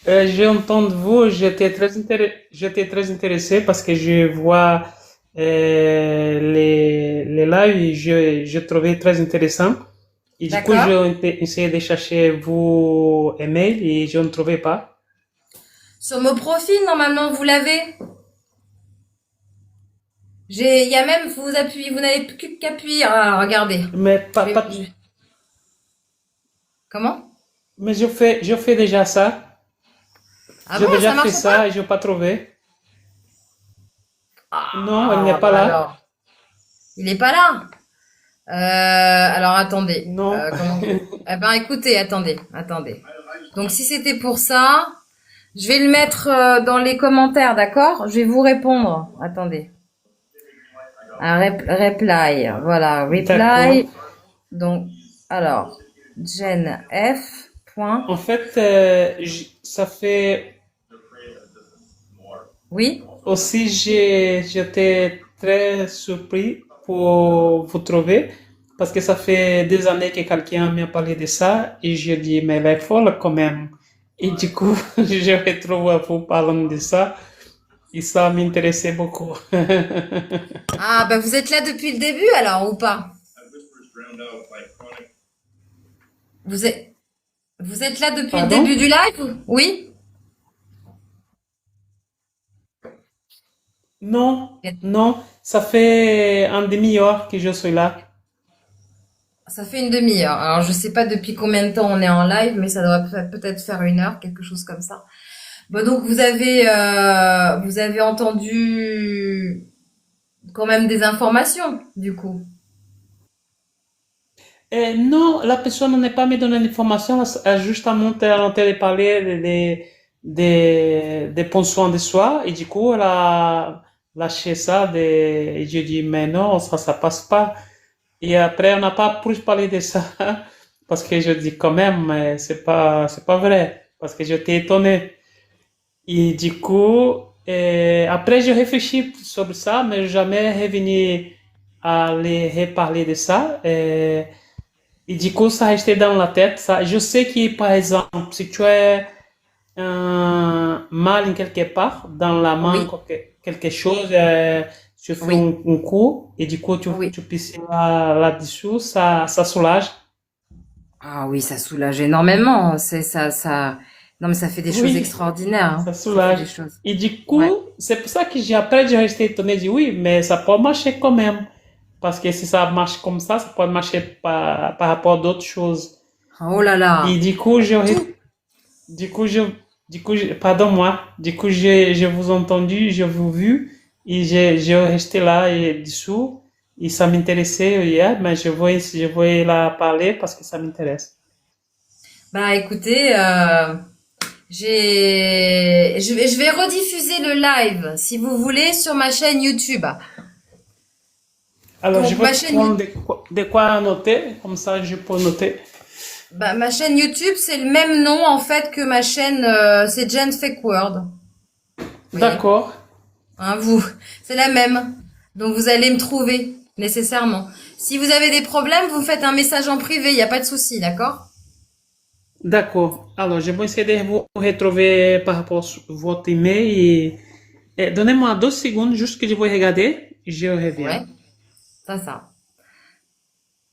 J'ai entendu vous, j'étais très intéressé parce que je vois les lives et je trouvais très intéressant. Et du coup, D'accord. j'ai essayé de chercher vos emails et je ne trouvais pas. Sur mon profil, normalement, vous l'avez. Il y a même, vous n'avez plus qu'appuyer. Ah, regardez. Mais Je pas, vais, pas, Comment? mais je fais déjà ça. Ah J'ai bon, déjà ça fait marche pas? ça et je n'ai pas trouvé. Non, elle n'est Ah, pas bah là. alors. Il est pas là. Alors attendez. Non. Eh ben écoutez, attendez. Donc si c'était pour ça, je vais le mettre dans les commentaires, d'accord? Je vais vous répondre. Attendez. Un reply. Voilà, D'accord. reply. Donc, alors, Jen F. Point. En fait, ça fait Oui? aussi, j'étais très surpris pour vous trouver parce que ça fait des années que quelqu'un m'a parlé de ça et je dis, mais elle est folle quand même. Et du coup, je retrouve vous parlant de ça et ça m'intéressait beaucoup. Ah, bah vous êtes là depuis le début alors ou pas? Vous êtes, vous êtes là depuis le début Pardon? du live? Oui? Non, non, ça fait un demi-heure que je suis là. Ça fait une demi-heure. Alors, je sais pas depuis combien de temps on est en live, mais ça doit peut-être faire une heure, quelque chose comme ça. Bon, donc vous avez entendu quand même des informations, du coup. Non, la personne n'est pas me donné l'information, elle a justement entendu parler des pensions de soi et du coup elle a lâché ça et j'ai dit mais non, ça passe pas. Et après on n'a pas plus parlé de ça parce que je dis quand même mais c'est pas vrai parce que j'étais étonné. Et du coup, après j'ai réfléchi sur ça mais jamais revenu à les reparler de ça. Et du coup, ça restait dans la tête. Ça. Je sais que, par exemple, si tu as un mal en quelque part, dans la main, Oui, quelque chose, tu fais oui, un coup et du coup, oui. tu pisses là-dessous, ça soulage. Ah oui, ça soulage énormément. Non, mais ça fait des choses Oui, extraordinaires, ça hein. Ça fait soulage. des choses. Et du Ouais. coup, c'est pour ça que après, j'ai resté étonné, j'ai dit oui, mais ça peut marcher quand même. Parce que si ça marche comme ça peut marcher par rapport à d'autres choses. Oh là Et là. du coup, Tout. du coup, pardon-moi, du coup, je vous entendu, je vous vu, et j'ai resté là et dessous, et ça m'intéressait hier, mais je vais la parler parce que ça m'intéresse. Bah écoutez, je vais rediffuser le live, si vous voulez, sur ma chaîne YouTube. Alors, je Donc vais ma chaîne, prendre de quoi noter, comme ça je peux noter. bah, ma chaîne YouTube, c'est le même nom en fait que ma chaîne, c'est Jen Fake World. Vous voyez, D'accord, hein, c'est la même. Donc vous allez me trouver nécessairement. Si vous avez des problèmes, vous me faites un message en privé, il n'y a pas de souci, d'accord? d'accord. Alors, je vais essayer de vous retrouver par rapport à votre email et donnez-moi 2 secondes, juste que je vais regarder, je reviens. Ouais, ça.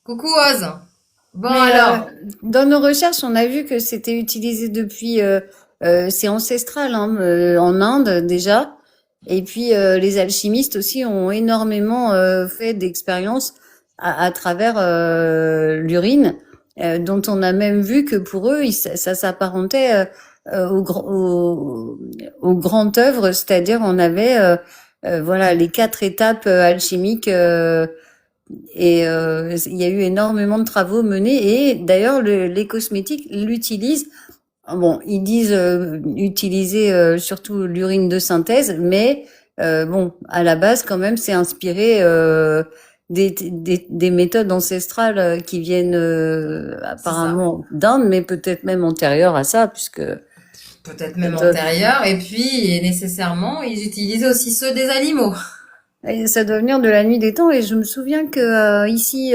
Coucou Oz. Bon Mais alors, dans nos recherches, on a vu que c'était utilisé depuis, c'est ancestral hein, en Inde déjà. Et puis les alchimistes aussi ont énormément fait d'expériences à travers l'urine, dont on a même vu que pour eux, ça s'apparentait au grand œuvre, c'est-à-dire on avait voilà les 4 étapes alchimiques. Et il y a eu énormément de travaux menés et d'ailleurs les cosmétiques l'utilisent. Bon, ils disent utiliser surtout l'urine de synthèse, mais bon, à la base quand même, c'est inspiré des méthodes ancestrales qui viennent c'est ça. apparemment d'Inde, mais peut-être même antérieures à ça, puisque Peut-être même antérieur. Et puis, et nécessairement, ils utilisent aussi ceux des animaux. ça doit venir de la nuit des temps. Et je me souviens que ici,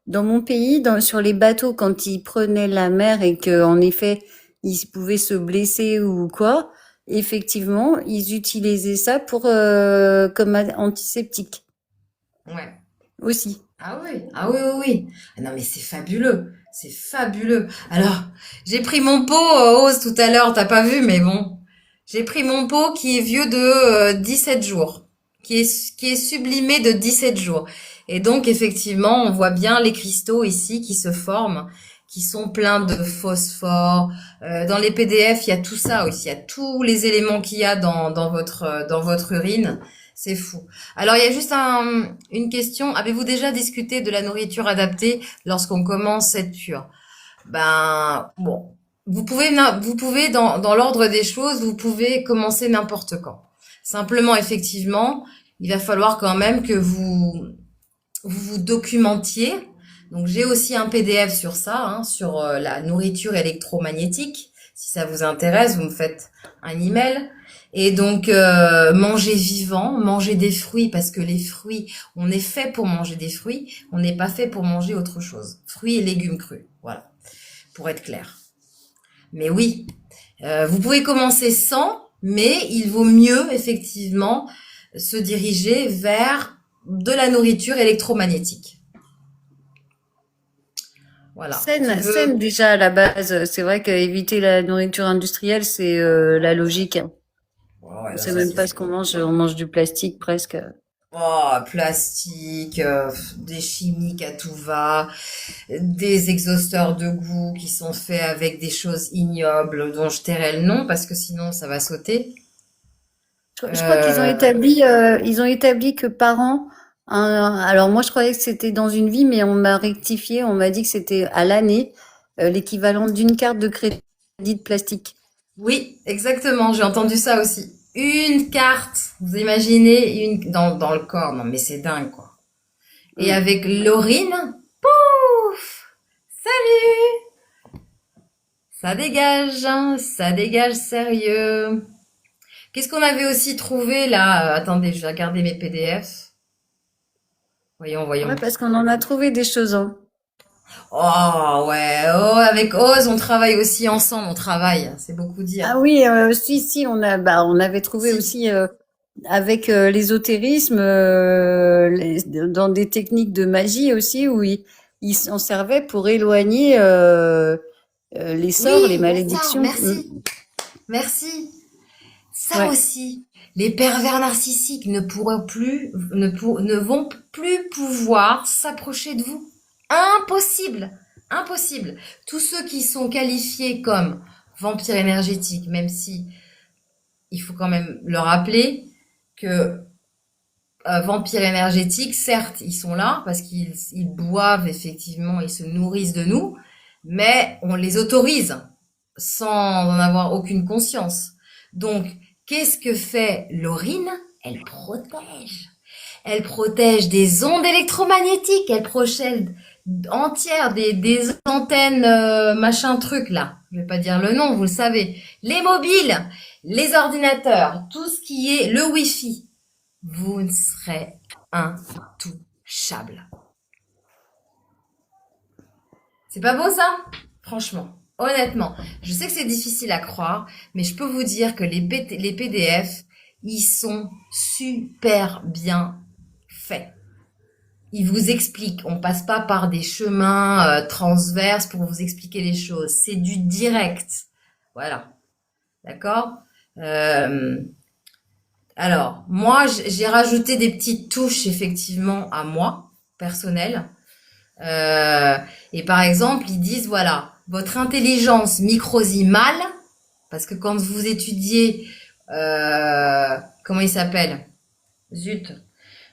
dans mon pays, sur les bateaux, quand ils prenaient la mer et que en effet, ils pouvaient se blesser ou quoi, effectivement, ils utilisaient ça pour comme antiseptique Ouais. aussi. Ah oui, oui, oui. Ah non, mais c'est fabuleux. C'est fabuleux. Alors, j'ai pris mon pot, Rose, tout à l'heure, t'as pas vu, mais bon. J'ai pris mon pot qui est vieux de 17 jours. Qui est sublimé de 17 jours. Et donc, effectivement, on voit bien les cristaux ici qui se forment, qui sont pleins de phosphore. Dans les PDF, il y a tout ça aussi. Il y a tous les éléments qu'il y a dans votre urine. C'est fou. Alors, il y a juste une question. Avez-vous déjà discuté de la nourriture adaptée lorsqu'on commence cette cure? Ben, bon. Vous pouvez dans l'ordre des choses, vous pouvez commencer n'importe quand. Simplement, effectivement, il va falloir quand même que vous documentiez. Donc, j'ai aussi un PDF sur ça, hein, sur la nourriture électromagnétique. Si ça vous intéresse, vous me faites un email. Et donc, manger vivant, manger des fruits, parce que les fruits, on est fait pour manger des fruits, on n'est pas fait pour manger autre chose. Fruits et légumes crus, voilà, pour être clair. Mais oui, vous pouvez commencer sans, mais il vaut mieux, effectivement, se diriger vers de la nourriture électromagnétique. Voilà. Qui Saine veut... déjà à la base. C'est vrai qu'éviter la nourriture industrielle, c'est la logique. Oh, ouais, On là, sait ça même c'est pas ce sûr. qu'on mange. On mange du plastique presque. Oh, plastique, des chimiques à tout va, des exhausteurs de goût qui sont faits avec des choses ignobles dont je tairai le nom parce que sinon ça va sauter. Je crois qu'ils Euh, ils ont établi que par an, alors moi je croyais que c'était dans une vie, mais on m'a rectifié, on m'a dit que c'était à l'année, l'équivalent d'une carte de crédit de plastique. oui, exactement, j'ai entendu ça aussi. Une carte, vous imaginez, dans le corps, non mais c'est dingue quoi. Et Mm. avec l'urine, pouf, salut, ça dégage sérieux. Qu'est-ce qu'on avait aussi trouvé là? Attendez, je vais regarder mes PDF. Ouais, Voyons. parce qu'on en a trouvé des choses, hein. Oh ouais, oh, avec Oz, on travaille aussi ensemble, on travaille, c'est beaucoup dire. Ah oui, si, on avait trouvé Si. aussi avec l'ésotérisme, dans des techniques de magie aussi, où ils s'en servaient pour éloigner les sorts, les Oui, il y a ça, malédictions. merci, merci. Ça Ouais. aussi, les pervers narcissiques ne vont plus pouvoir s'approcher de vous. Impossible, impossible. Tous ceux qui sont qualifiés comme vampires énergétiques, même si il faut quand même leur rappeler que vampires énergétiques, certes, ils sont là parce ils boivent effectivement, ils se nourrissent de nous, mais on les autorise sans en avoir aucune conscience. Donc, qu'est-ce que fait Laurine? Elle protège. Elle protège des ondes électromagnétiques. Elle protège entières des antennes machin truc là. Je vais pas dire le nom, vous le savez. Les mobiles, les ordinateurs, tout ce qui est le Wi-Fi. Vous ne serez intouchable. C'est pas beau ça? Franchement, honnêtement, je sais que c'est difficile à croire, mais je peux vous dire que les PDF, ils sont super bien faits. Ils vous expliquent, on passe pas par des chemins transverses pour vous expliquer les choses. C'est du direct. Voilà, d'accord? Euh, alors, moi, j'ai rajouté des petites touches effectivement à moi, personnelles. Euh, et par exemple, ils disent, voilà, votre intelligence microsimale, parce que quand vous étudiez, comment il s'appelle? Zut.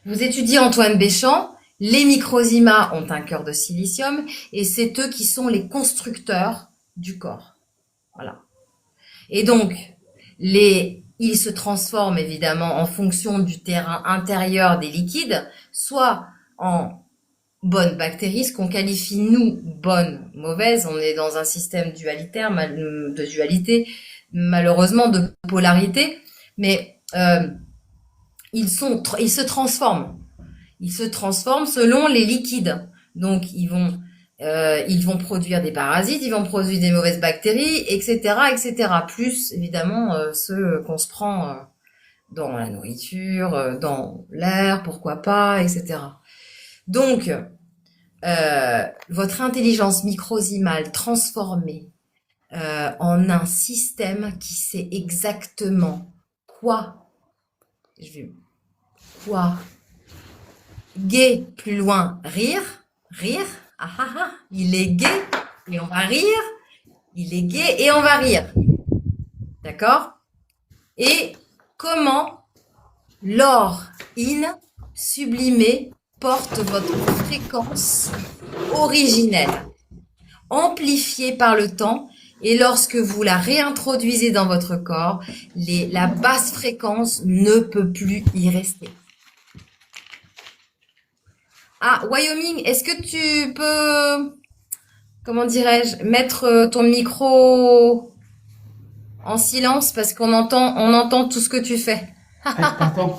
Vous étudiez Antoine Béchamp, les microsimas ont un cœur de silicium, et c'est eux qui sont les constructeurs du corps. Voilà. Et donc, ils se transforment évidemment en fonction du terrain intérieur des liquides, soit en bonnes bactéries, ce qu'on qualifie nous bonnes, mauvaises. On est dans un système dualitaire, de dualité, malheureusement de polarité, mais ils se transforment. Ils se transforment selon les liquides. Donc ils vont produire des parasites, ils vont produire des mauvaises bactéries, etc., etc. Plus évidemment ceux qu'on se prend dans la nourriture, dans l'air, pourquoi pas, etc. Donc votre intelligence microsimale transformée en un système qui sait exactement quoi, je vais, quoi, gai, plus loin, rire, rire, ah ah ah, il est gai et on va rire, il est gai et on va rire, d'accord? Et comment l'or in sublimé porte votre fréquence originelle, amplifiée par le temps, et lorsque vous la réintroduisez dans votre corps, la basse fréquence ne peut plus y rester. Ah, Wyoming, est-ce que tu peux, comment dirais-je, mettre ton micro en silence parce on entend tout ce que tu fais. Pardon,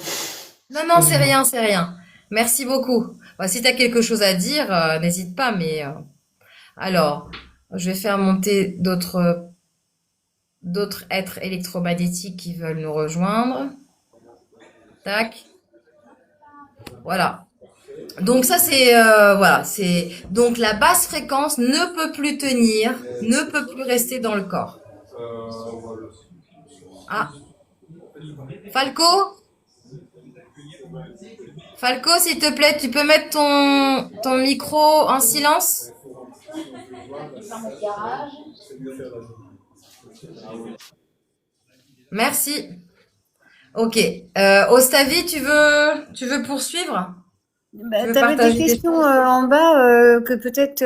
Non, non, c'est excusez-moi. rien, c'est rien. Merci beaucoup. Bah, si tu as quelque chose à dire, n'hésite pas, mais alors, je vais faire monter d'autres êtres électromagnétiques qui veulent nous rejoindre. Tac. Voilà. Donc ça c'est voilà, c'est donc la basse fréquence ne peut plus tenir, ne peut plus rester dans le corps. Ah, Falco, Falco, s'il te plaît, tu peux mettre ton micro en silence? Merci. Ok. Ostavi, tu veux poursuivre? Tu Bah, veux tu avais des partager tes questions choses? en bas que peut-être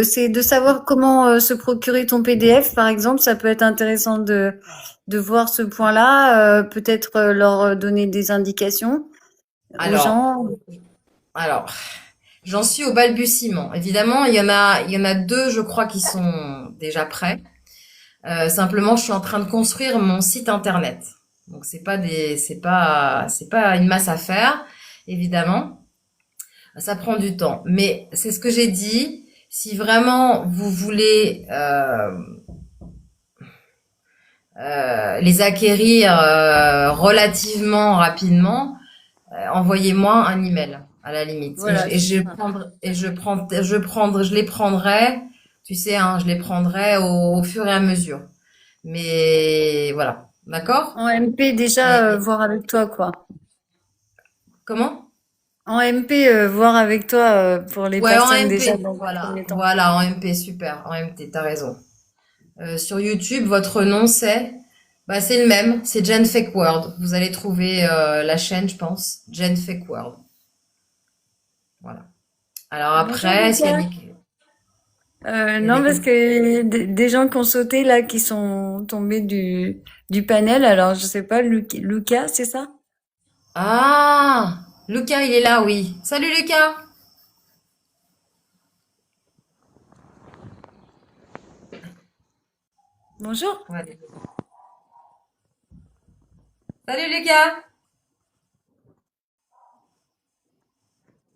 c'est de savoir comment se procurer ton PDF, par exemple. Ça peut être intéressant de voir ce point-là, peut-être leur donner des indications aux Alors, gens. alors, j'en suis au balbutiement. Évidemment, il y en a deux, je crois, qui sont déjà prêts. Simplement, je suis en train de construire mon site internet. Donc c'est pas une masse à faire, évidemment. Ça prend du temps. Mais c'est ce que j'ai dit. Si vraiment vous voulez les acquérir relativement rapidement, envoyez-moi un email à la limite. Voilà, c'est ça. Je les prendrai, tu sais, hein, je les prendrai au fur et à mesure. Mais voilà, d'accord? En MP, déjà, Et voir avec toi, quoi. comment? En MP, voir avec toi pour les Ouais, en personnes déjà MP. dans un Voilà, premier temps. voilà, en MP, super. En MT, t'as raison. Sur YouTube, votre nom c'est le même, c'est Jen Fake World. Vous allez trouver la chaîne, je pense, Jen Fake World. Voilà. Alors Bonjour après, est-ce qu'il y a Lucas. il y a Non, des parce questions? que des gens qui ont sauté là, qui sont tombés du panel. Alors, je sais pas, Lucas, c'est ça? Ah, Lucas, il est là, oui. Salut Lucas. Bonjour. On va aller. Salut Lucas.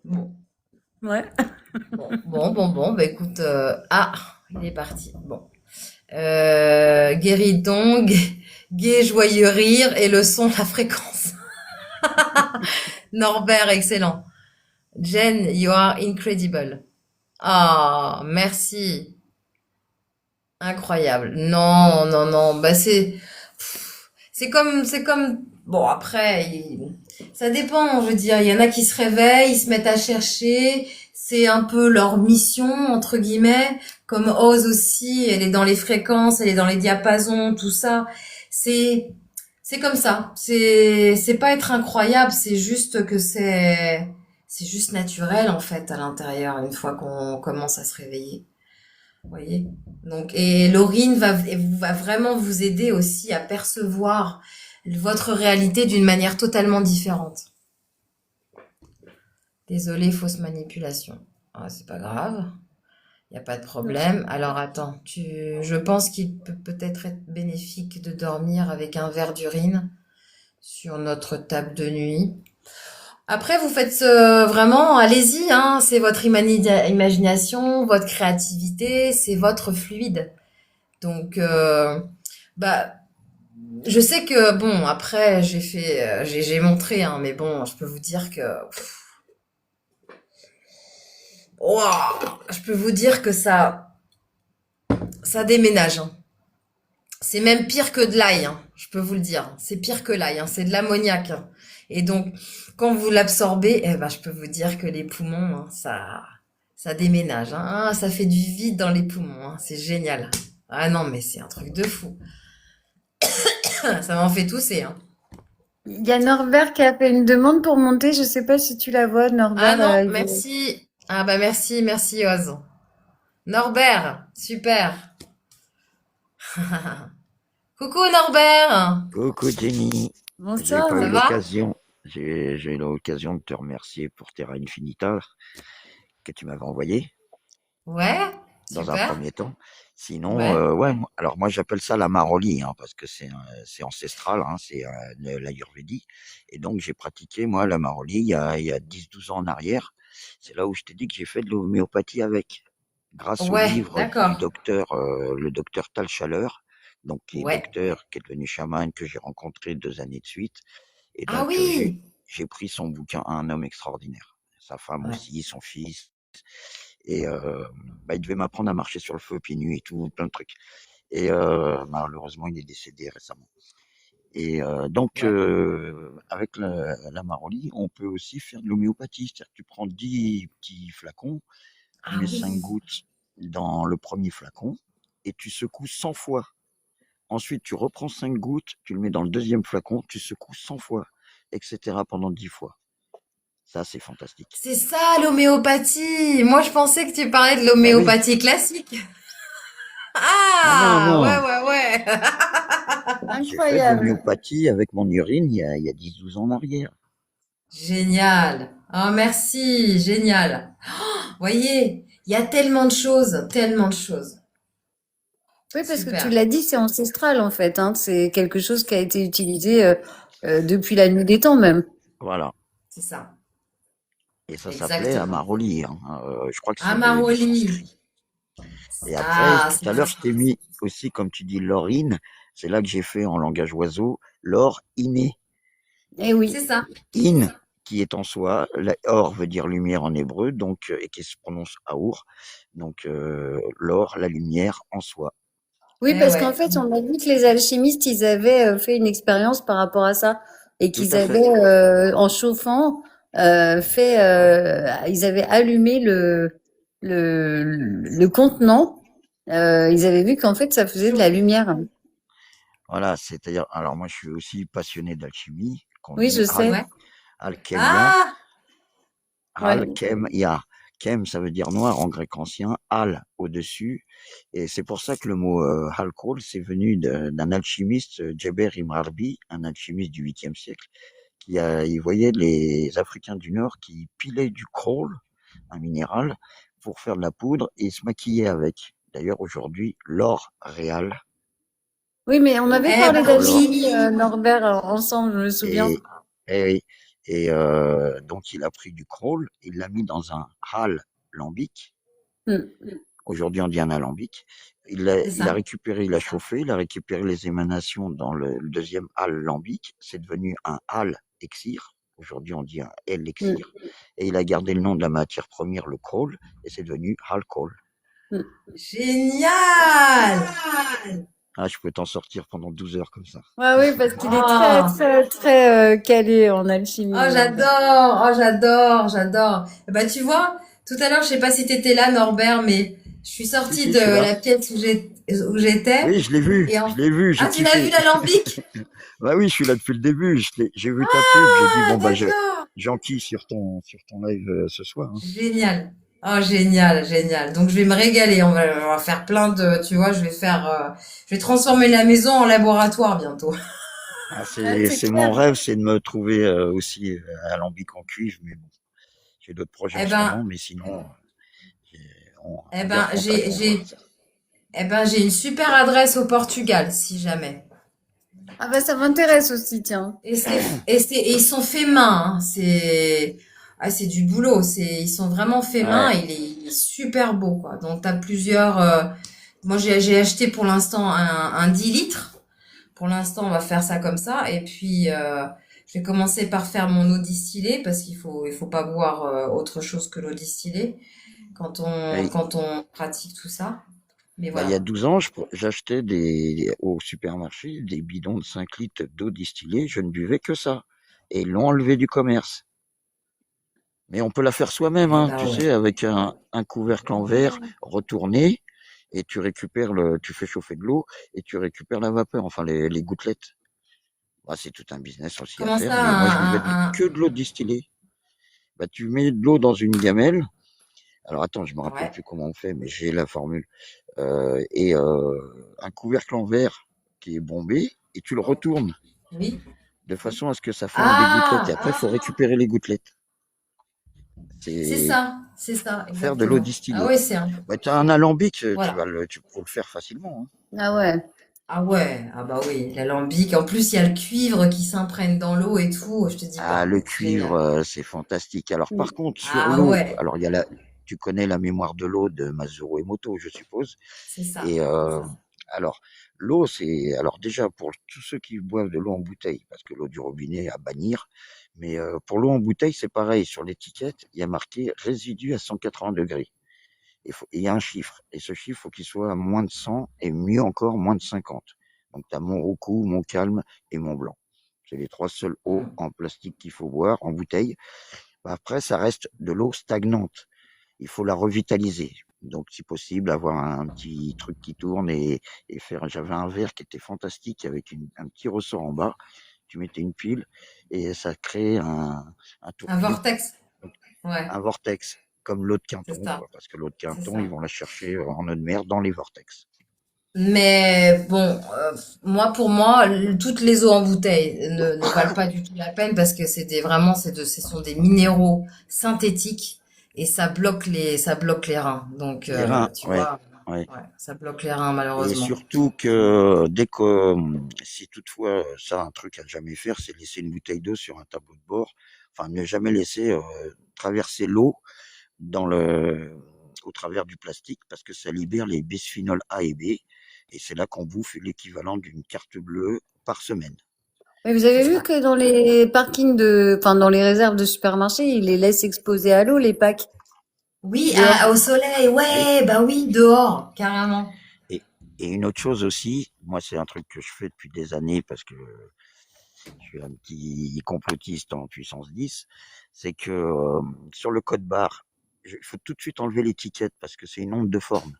Bon, Ouais. bon. Bah écoute, ah, il est parti. Bon. Guéridon, gai, joyeux rire et le son, la fréquence. Norbert, excellent. Jen, you are incredible. Ah, merci. Incroyable. Non. Bah c'est comme. Bon après, ça dépend. Je veux dire, il y en a qui se réveillent, ils se mettent à chercher. C'est un peu leur mission entre guillemets. Comme Oz aussi, elle est dans les fréquences, elle est dans les diapasons, tout ça. C'est c'est comme ça. C'est pas être incroyable, c'est juste que c'est juste naturel en fait à l'intérieur une fois qu'on commence à se réveiller. Vous voyez? Donc, et Laurine va vraiment vous aider aussi à percevoir votre réalité d'une manière totalement différente. Désolée, fausse manipulation. Ah, c'est pas grave, il n'y a pas de problème. Alors attends, je pense qu'il peut peut-être être bénéfique de dormir avec un verre d'urine sur notre table de nuit. Après, vous faites vraiment, allez-y, hein, c'est votre imagination, votre créativité, c'est votre fluide. Donc, bah, je sais que bon, après, j'ai montré, hein, mais bon, je peux vous dire que, ouah, je peux vous dire que ça déménage, hein. C'est même pire que de l'ail, hein, je peux vous le dire. C'est pire que l'ail, hein, c'est de l'ammoniac, hein. Et donc, quand vous l'absorbez, eh ben, je peux vous dire que les poumons, hein, ça déménage, hein. Ah, ça fait du vide dans les poumons, hein. C'est génial. Ah non, mais c'est un truc de fou. Ça m'en fait tousser, hein. Il y a Norbert qui a fait une demande pour monter. Je sais pas si tu la vois, Ah Norbert. non, Il veut- merci. Ah bah merci Oz. Norbert, super. Coucou Norbert. Coucou Jenny, j'ai pas Bonsoir. eu Ça va? l'occasion, j'ai eu l'occasion de te remercier pour Terra Infinita que tu m'avais envoyé Ouais, dans un super. premier temps. Sinon, Ouais. ouais, alors moi j'appelle ça la maroli, hein, parce que c'est ancestral, hein, c'est l'Ayurvédie. Et donc j'ai pratiqué moi la maroli il y a 10-12 ans en arrière. C'est là où je t'ai dit que j'ai fait de l'homéopathie avec, grâce au Ouais, livre du d'accord. docteur, le docteur Tal Chaleur, donc qui est Ouais. docteur, qui est devenu chaman, que j'ai rencontré 2 années de suite. Et Ah donc, oui. j'ai pris son bouquin Un homme extraordinaire. Sa femme Ouais. aussi, son fils. Et bah, il devait m'apprendre à marcher sur le feu pieds nus et tout, plein de trucs. Et malheureusement, il est décédé récemment. Et donc, Ouais. avec la maroli, on peut aussi faire de l'homéopathie. C'est-à-dire que tu prends 10 petits flacons, tu Ah mets 5 oui. gouttes dans le premier flacon et tu secoues 100 fois. Ensuite, tu reprends 5 gouttes, tu le mets dans le deuxième flacon, tu secoues 100 fois, etc. pendant 10 fois. Ça, c'est fantastique. C'est ça l'homéopathie. Moi je pensais que tu parlais de Ben oui. l'homéopathie classique. Ah non, Ah, non. ouais. J'ai fait de Incroyable. l'homéopathie avec mon urine il y a 10-12 ans en arrière. Génial. Oh, merci. Génial. Voyez, il y a tellement de choses, tellement de choses. Oui, parce que tu Super. l'as dit, c'est ancestral en fait, hein. C'est quelque chose qui a été utilisé depuis la nuit des temps même. Voilà. C'est ça. Et ça s'appelait Exactement. Amaroli, hein. Je crois que c'est de Amaroli. sanskrit. Et après, Ah, tout c'est à l'heure, je t'ai mis aussi, comme tu dis, l'orine. C'est là que j'ai fait en langage oiseau, l'or inné. Eh oui. c'est ça. In, qui est en soi. Or veut dire lumière en hébreu, donc, et qui se prononce aour. Donc, l'or, la lumière en soi. Oui, Eh parce qu'en ouais. fait, on a vu que les alchimistes, ils avaient fait une expérience par rapport à ça et Tout qu'ils à fait. avaient, en chauffant, ils avaient allumé le contenant. Ils avaient vu qu'en fait, ça faisait de la Chauffé. lumière. Voilà, c'est-à-dire, alors moi, je suis aussi passionné d'alchimie, qu'on Oui, dit je sais. Ouais. alchemia. Ah, Ouais. Alchemia. Chem, ça veut dire noir en grec ancien, al au-dessus. Et c'est pour ça que le mot alcool, c'est venu d'un alchimiste, Djeber Ibn Arbi, un alchimiste du 8e siècle, il voyait les Africains du Nord qui pilaient du kohl, un minéral, pour faire de la poudre et se maquillaient avec. D'ailleurs, aujourd'hui, l'or réal, Oui, mais on avait eh parlé ben l'or, d'alchimie, oui. Norbert, ensemble, je me souviens. et, oui. Et donc, il a pris du kohl, il l'a mis dans un hal lambic. Hmm. Aujourd'hui, on dit un alambic. C'est Il a ça. récupéré, il a chauffé, il a récupéré les émanations dans le deuxième hal lambic. C'est devenu un hal exir. Aujourd'hui, on dit un Hmm. elixir. Et il a gardé le nom de la matière première, le kohl, et c'est devenu alcool. Hmm. Génial. Ah, je peux t'en sortir pendant 12 heures comme ça. Ouais, oui, parce qu'il est très, Oh. très, très calé en Oh, alchimie, Norbert. j'adore, oh, j'adore, j'adore. Bah, tu vois, tout à l'heure, je sais pas si t'étais là, Norbert, mais je suis Si, sortie si, de je suis là. la pièce où j'étais, Oui, je l'ai vu, et je l'ai vu, j'ai ah, tu l'as vu kiffé. l'alambic? Bah oui, je suis là depuis le début. J'ai vu ta pub, j'ai dit Ah, bon bah d'accord. j'enquille sur ton live ce soir, hein. Génial. Oh, génial, génial. Donc, je vais me régaler. On va faire plein de, tu vois, je vais transformer la maison en laboratoire bientôt. Ah, Ah, c'est c'est mon clair. rêve, c'est de me trouver aussi un alambic en cuivre, mais bon, j'ai d'autres projets en Eh ce ben, moment, mais sinon, eh on ben, garde contact, on voit. j'ai une super adresse au Portugal, si jamais. Ah bah ça m'intéresse aussi, tiens. Et ils sont faits main, hein. C'est du boulot. Ils sont vraiment faits main. Ouais, Il est super beau, quoi. Donc, t'as plusieurs, moi, j'ai acheté pour l'instant un 10 litres. Pour l'instant, on va faire ça comme ça. Et puis, je vais commencer par faire mon eau distillée parce il faut pas boire autre chose que l'eau distillée et, quand on pratique tout ça. Mais bah, il y a voilà. 12 ans, j'achetais au supermarché des bidons de 5 litres d'eau distillée, je ne buvais que ça. Et ils l'ont enlevé du commerce. Mais on peut la faire soi-même, Eh hein, ben tu ouais. sais, avec un couvercle en verre retourné, et tu récupères tu fais chauffer de l'eau, et tu récupères la vapeur, enfin les gouttelettes. Bah, c'est tout un business aussi à Comment faire, ça, mais moi je buvais que de l'eau distillée. Bah, tu mets de l'eau dans une gamelle. Alors attends, je me rappelle ouais. plus comment on fait, mais j'ai la formule. Et un couvercle en verre qui est bombé, et tu le retournes Oui. de façon à ce que ça forme des gouttelettes. Et Ah, après, il faut récupérer les gouttelettes. C'est c'est ça, faire de l'eau exactement. Ah distillée. ouais, c'est un. Bah, tu as un alambic, Voilà. tu peux le faire facilement, hein. Ah ouais. Ah ouais, ah bah oui, l'alambic. En plus, il y a le cuivre qui s'imprègne dans l'eau et tout. Je te dis Ah, pas. le C'est cuivre, génial. c'est fantastique. Alors, Hmm. par contre, sur Ah l'eau, ouais, alors tu connais la mémoire de l'eau de Masaru Emoto, je suppose. c'est ça, Et c'est ça. alors, l'eau, alors déjà pour tous ceux qui boivent de l'eau en bouteille, parce que l'eau du robinet à bannir, mais pour l'eau en bouteille, c'est pareil. Sur l'étiquette, il y a marqué résidu à 180 degrés. Il y a un chiffre, et ce chiffre, faut qu'il soit à moins de 100, et mieux encore, moins de 50. Donc, tu as Mont Roku, Mont Calme et Mont Blanc. C'est les trois seules eaux Mm. en plastique qu'il faut boire, en bouteille. Après, ça reste de l'eau stagnante. Il faut la revitaliser. Donc, si possible, avoir un petit truc qui tourne et faire. J'avais un verre qui était fantastique avec un petit ressort en bas. Tu mettais une pile et ça crée un Un tourbillon, vortex. Ouais, un vortex, comme l'eau de c'est Quinton, ça, quoi. Parce que l'eau de c'est Quinton, ils ça. vont la chercher en eau de mer dans les vortex. Mais bon, pour moi, toutes les eaux en bouteille ne valent pas du tout la peine parce que ce sont des minéraux synthétiques et ça bloque les reins. Donc, Les reins, tu ouais, vois, ouais. ouais, ça bloque les reins Et malheureusement. surtout que si toutefois ça, un truc à ne jamais faire, c'est laisser une bouteille d'eau sur un tableau de bord. Enfin, ne jamais laisser traverser l'eau dans le au travers du plastique parce que ça libère les bisphénols A et B. Et c'est là qu'on bouffe l'équivalent d'une carte bleue par semaine. Mais vous C'est avez vu ça. que dans les parkings enfin, dans les réserves de supermarchés, ils les laissent exposer à l'eau, les packs, Oui, dehors. au soleil, Oui. ouais, bah oui, dehors, carrément. Et, et une autre chose aussi, moi c'est un truc que je fais depuis des années parce que je suis un petit complotiste en puissance 10, c'est que sur le code barre, il faut tout de suite enlever l'étiquette parce que c'est une onde de forme.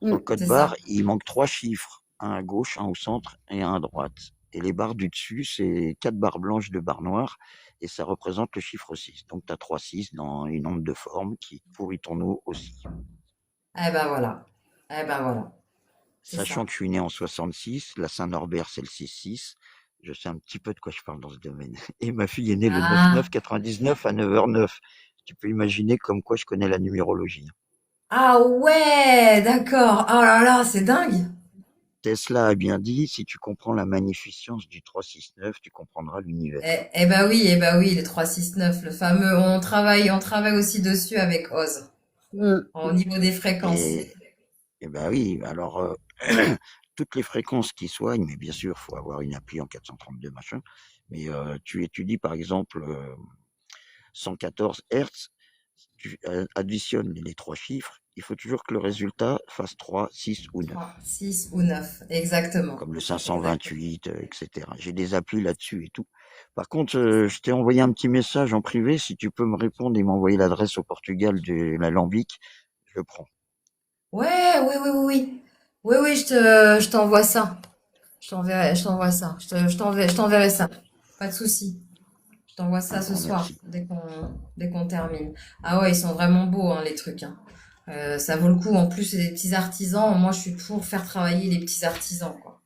Sur le Mm. code C'est barre, ça. il manque 3 chiffres, un à gauche, un au centre et un à droite. Et les barres du dessus, c'est 4 barres blanches, 2 barres noires, et ça représente le chiffre 6. Donc tu as 3 6 dans une onde de forme qui pourrit ton eau aussi. Eh ben voilà. Eh ben voilà. C'est Sachant ça. que je suis né en 66, la Saint-Norbert c'est le 6-6, je sais un petit peu de quoi je parle dans ce domaine. Et ma fille est née le 9-9 Ah. 99 à 9h09. Tu peux imaginer comme quoi je connais la numérologie. Ah ouais, d'accord. Oh là là, c'est dingue. Tesla a bien dit, si tu comprends la magnificence du 3-6-9, tu comprendras l'univers. Eh ben oui, le 369, le fameux. On travaille aussi dessus avec Oz, Mm. au niveau des fréquences. Et, et ben oui, alors toutes les fréquences qui soignent, mais bien sûr, faut avoir une appli en 432 machin. Mais tu étudies par exemple 114 Hertz, tu additionnes les 3 chiffres, il faut toujours que le résultat fasse 3, 6 ou 9, 3, 6 ou 9, exactement. comme le Exactement. 528, etc. J'ai des applis là-dessus et tout. Par contre, je t'ai envoyé un petit message en privé, si tu peux me répondre et m'envoyer l'adresse au Portugal de l'alambic, je le prends. Ouais, oui, oui, oui, oui. Oui, oui, je t'envoie ça. Je t'envoie ça. Je t'enverrai ça. Pas de souci. Je t'envoie Un ça ce grand soir, merci. dès qu'on termine. Ah ouais, ils sont vraiment beaux, hein, les trucs, hein. Ça vaut le coup. En plus, c'est des petits artisans. Moi, je suis pour faire travailler les petits artisans, quoi.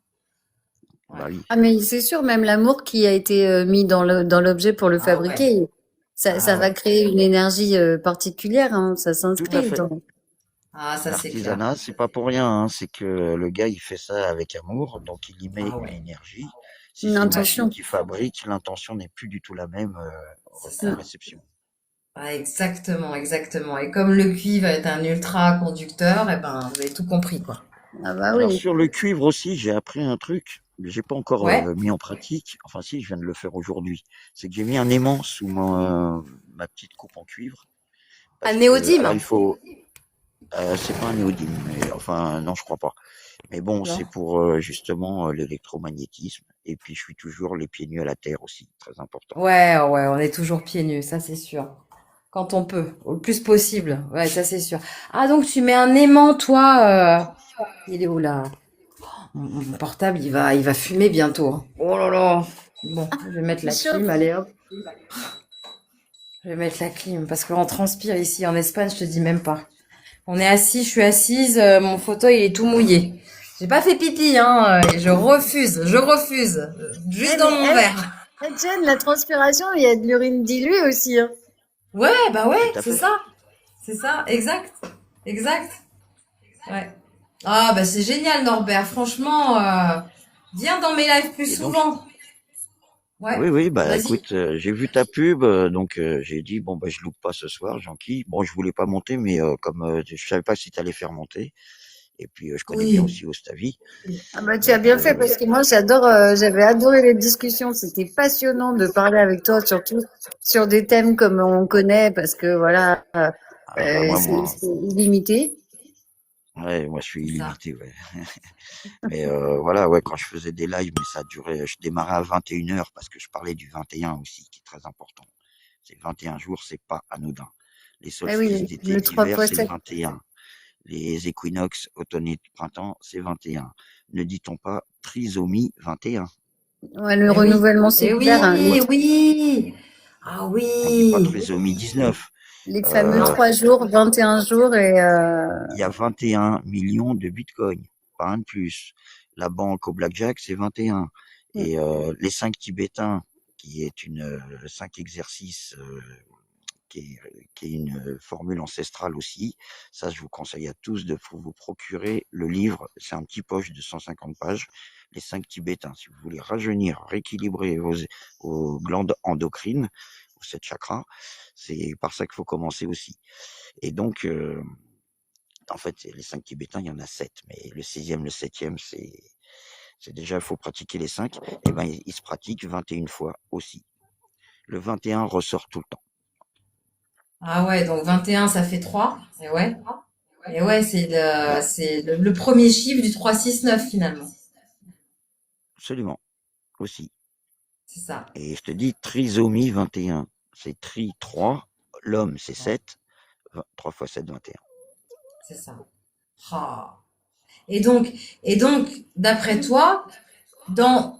Bah Ouais. oui, Ah, mais c'est sûr, même l'amour qui a été mis dans l'objet pour le Ah ouais. fabriquer, ça Ah va ouais. créer une énergie particulière, hein, ça tout à s'inscrit fait. dans. Ah, ça, c'est clair. L'artisanat, c'est pas pour rien, hein, c'est que le gars, il fait ça avec amour, donc il y met Ah une ouais. énergie. Si Une c'est une machine intention. qui fabrique, l'intention n'est plus du tout la même C'est en ça. Mm. réception. Ah, exactement, exactement. Et comme le cuivre est un ultra conducteur, eh ben, vous avez tout compris, quoi. Ah bah Alors oui. sur le cuivre aussi, j'ai appris un truc, mais j'ai pas encore Ouais. mis en pratique. Enfin si, je viens de le faire aujourd'hui. C'est que j'ai mis un aimant sous ma petite coupe en cuivre, Un parce que alors il néodyme. faut, c'est pas un néodyme, mais enfin non, je crois pas. Mais bon, Non. c'est pour justement l'électromagnétisme. Et puis je suis toujours les pieds nus à la terre aussi, très important. Ouais, ouais, on est toujours pieds nus, ça c'est sûr. Quand on peut, au plus possible. Ouais, ça c'est sûr. Ah, donc tu mets un aimant, toi. Il est où là? Mon portable, il va fumer bientôt, hein. Oh là là. Bon, je vais mettre Il la clim, chauffe. allez hop. Je vais mettre la clim parce qu'on transpire ici en Espagne, je te dis même pas. On est assis, je suis assise, mon fauteuil il est tout mouillé. J'ai pas fait pipi, hein. Et je refuse. Eh, Juste dans mais mon verre. Jen, la transpiration, il y a de l'urine diluée aussi, hein. Ouais, bah Tout ouais, à c'est fait. ça. C'est ça, exact. Exact. Ouais. Ah, bah c'est génial, Norbert. Franchement, viens dans mes lives plus Et donc, souvent. Ouais, oui, oui, bah vas-y. écoute, j'ai vu ta pub, donc j'ai dit bon bah je loupe pas ce soir, Jean-Qui. Bon, je voulais pas monter, mais comme je savais pas si t'allais faire monter, et puis je connais bien Oui. aussi Ostavi, Ah bah tu as donc bien fait parce que moi j'avais adoré les discussions, c'était passionnant de parler avec toi, surtout sur des thèmes comme on connaît parce que voilà, ah bah moi, c'est illimité. ouais, moi je suis C'est ça. illimité, ouais. Mais voilà, ouais, quand je faisais des lives, mais ça durait, je démarrais à 21h parce que je parlais du 21 aussi, qui est très important. C'est 21 jours, c'est pas anodin. Les Ah solstices oui, d'été, le 3 d'hiver, fois c'est le 7. 21. Les équinoxes automne et printemps, c'est 21. Ne dit-on pas trisomie 21? Ouais, le Eh oui. renouvellement Eh cellulaire, hein, oui, oui. Ah On dit pas oui. trisomie 19. les fameux Euh, 3 jours, 21 jours et Il y a 21 millions de bitcoins, pas un de plus. La banque au blackjack, c'est 21. Et les 5 Tibétains, qui est une 5 exercices qui est une formule ancestrale aussi. Ça, je vous conseille à tous de vous procurer le livre. C'est un petit poche de 150 pages. Les 5 Tibétains. Si vous voulez rajeunir, rééquilibrer vos glandes endocrines, vos 7 chakras, c'est par ça qu'il faut commencer aussi. Et donc, En fait, les 5 tibétains, il y en a 7, mais le 6e, le 7e, c'est déjà, il faut pratiquer les 5. Et ben, il se pratique 21 fois aussi. Le 21 ressort tout le temps. Ah ouais, donc 21, ça fait 3. Et ouais. Et ouais, c'est le premier chiffre du 3-6-9 finalement. Absolument, aussi. C'est ça. Et je te dis, trisomie 21, c'est tri 3, l'homme c'est Ouais, 7, 3 fois 7, 21. c'est ça. Ah. Et donc, et donc, d'après toi, dans,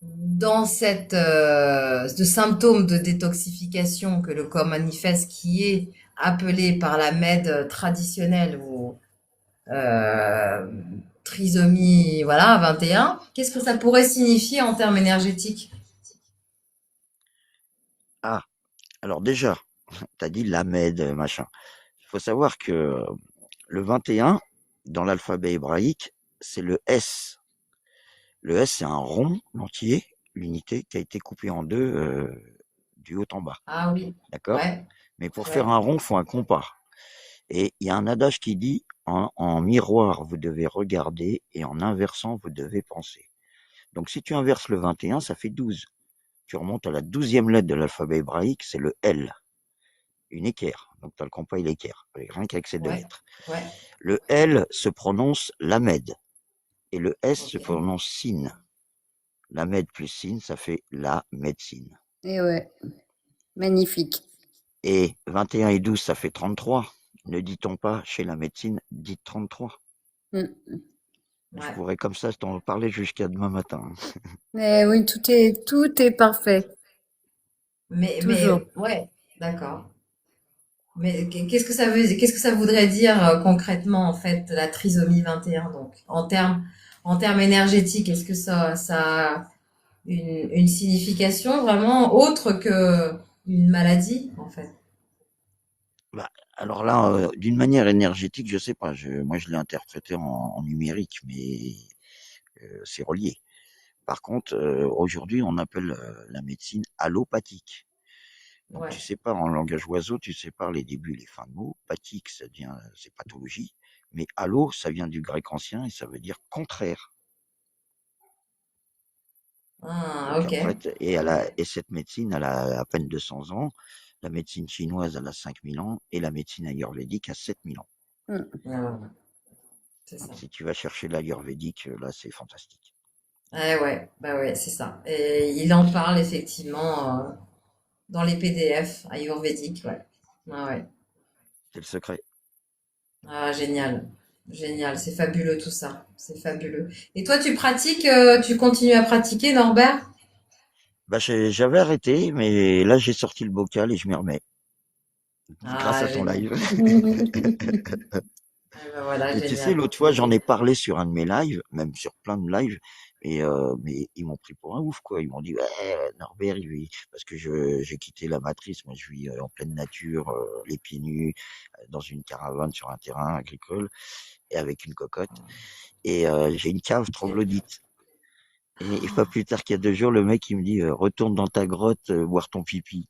dans ce symptôme de détoxification que le corps manifeste, qui est appelé par la MED traditionnelle ou euh, trisomie, voilà, 21, qu'est-ce que ça pourrait signifier en termes énergétiques? Ah, alors déjà, tu as dit l'Ahmed, machin. Il faut savoir que le 21, dans l'alphabet hébraïque, c'est le S. Le S, c'est un rond entier, l'unité, qui a été coupée en deux du haut en bas. Ah oui, D'accord? ouais, Mais pour faire ouais, un rond, il faut un compas. Et il y a un adage qui dit, en miroir, vous devez regarder, et en inversant, vous devez penser. Donc si tu inverses le 21, ça fait 12. Tu remontes à la 12e lettre de l'alphabet hébraïque, c'est le L, une équerre. Donc tu as le compas et l'équerre, rien qu'avec ces deux ouais, lettres. ouais, Le L se prononce Lamed, et le S se ok. prononce Sin. Lamed plus Sin, ça fait la médecine. Et ouais, magnifique. Et 21 et 12, ça fait 33. Ne dit-on pas chez la médecine, dites 33. Mm. Je Ouais. pourrais comme ça t'en parler jusqu'à demain matin. Mais oui, tout est parfait, toujours. Ouais, d'accord. Mais qu'est-ce que ça voudrait dire concrètement, en fait, la trisomie 21, donc, en termes énergétiques, est-ce que ça a une signification vraiment autre que une maladie, en fait? Bah, alors là, d'une manière énergétique, je sais pas. Moi, je l'ai interprété en numérique, mais c'est relié. Par contre, aujourd'hui, on appelle la médecine allopathique. Donc, tu Ouais. sépares en langage oiseau, tu sépares les débuts et les fins de mots. Pathique, c'est pathologie. Mais allo, ça vient du grec ancien et ça veut dire contraire. Ah, Donc ok. après, et cette médecine, elle a à peine 200 ans. La médecine chinoise, elle a 5000 ans et la médecine ayurvédique a 7000 ans. Mm. Ah, c'est Donc ça. si tu vas chercher l'ayurvédique, là, c'est fantastique. Ouais, bah ouais, c'est ça. Et il en parle effectivement dans les PDF ayurvédiques, ouais. Ah ouais. C'est le secret. Ah, génial. Génial, c'est fabuleux tout ça. C'est fabuleux. Et toi, tu continues à pratiquer, Norbert? Bah, j'avais arrêté, mais là, j'ai sorti le bocal et je m'y remets. Grâce Ah, à ton génial. live. Eh ben voilà, Et tu sais, génial. l'autre fois, j'en ai parlé sur un de mes lives, même sur plein de lives, mais ils m'ont pris pour un ouf, quoi. Ils m'ont dit, ouais, Norbert, parce que j'ai quitté la matrice. Moi, je vis en pleine nature, les pieds nus, dans une caravane sur un terrain agricole et avec une cocotte. Et j'ai une cave troglodyte. Et pas plus tard qu'il y a 2 jours, le mec, il me dit, retourne dans ta grotte, boire ton pipi.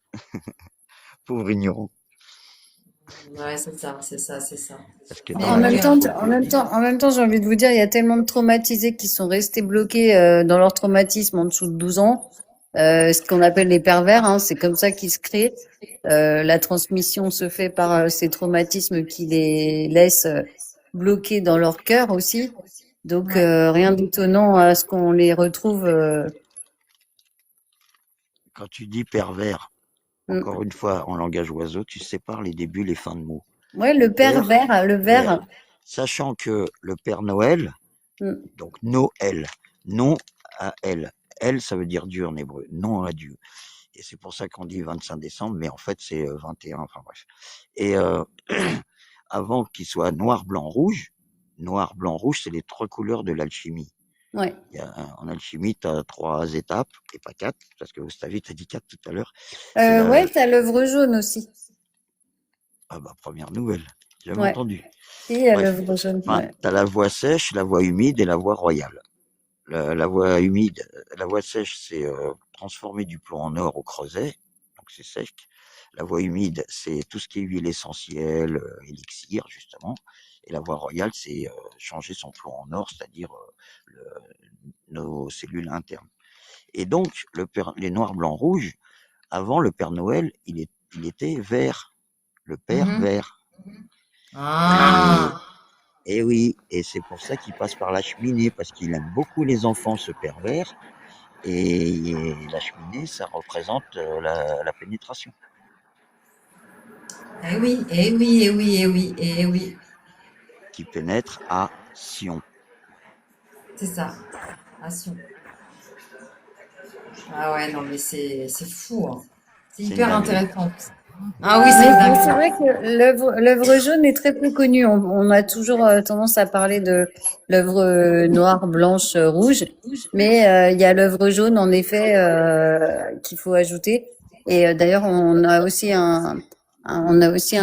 Pauvre ignorant. Ouais, c'est ça, c'est ça, c'est ça. Parce que dans Mais En la même bon, cave temps, en même temps, j'ai envie de vous dire, il y a tellement de traumatisés qui sont restés bloqués dans leur traumatisme en dessous de 12 ans, ce qu'on appelle les pervers, hein, c'est comme ça qu'ils se créent. La transmission se fait par ces traumatismes qui les laissent bloqués dans leur cœur aussi. Donc, ouais, rien d'étonnant à ce qu'on les retrouve. quand tu dis pervers, Mm. encore une fois, en langage oiseau, tu sépares les débuts, les fins de mots. Ouais, le Père, pervers, le vert. vert. Sachant que le Père Noël, Mm. donc Noël, non à elle. Elle, ça veut dire Dieu en hébreu, non à Dieu. Et c'est pour ça qu'on dit 25 décembre, mais en fait c'est 21, enfin bref. Et avant qu'il soit noir, blanc, rouge, c'est les 3 couleurs de l'alchimie. Ouais. En alchimie, tu as 3 étapes, et pas 4, parce que Gustavi t'a dit 4 tout à l'heure. C'est Ouais, t'as l'œuvre jaune aussi. Ah bah, première nouvelle, jamais Ouais. entendu. Si, il y a Bref, l'œuvre jaune. enfin, Ouais. tu as la voie sèche, la voie humide et la voie royale. La voie humide, la voie sèche, c'est transformer du plomb en or au creuset. Donc donc c'est sec. La voie humide, c'est tout ce qui est huile essentielle, élixir, justement. Et la voie royale, c'est changer son plomb en or, c'est-à-dire nos cellules internes. Et donc, les noirs, blancs, rouges, avant, le Père Noël, il était vert. Le Père Mhm. vert. Ah, Et oui, et c'est pour ça qu'il passe par la cheminée, parce qu'il aime beaucoup les enfants, ce Père vert. Et la cheminée, ça représente la pénétration. eh oui, eh oui, eh oui, eh oui, eh oui. Qui pénètre à Sion. C'est ça. Ah, si. Ah ouais, non, mais c'est fou, hein. C'est C'est une hyper dinguerie. intéressant. Ah oui, c'est Mais dingue. c'est vrai que l'œuvre jaune est très peu connue. On a toujours tendance à parler de l'œuvre noire, blanche, rouge, mais il y a l'œuvre jaune en effet qu'il faut ajouter. Et d'ailleurs, on a aussi un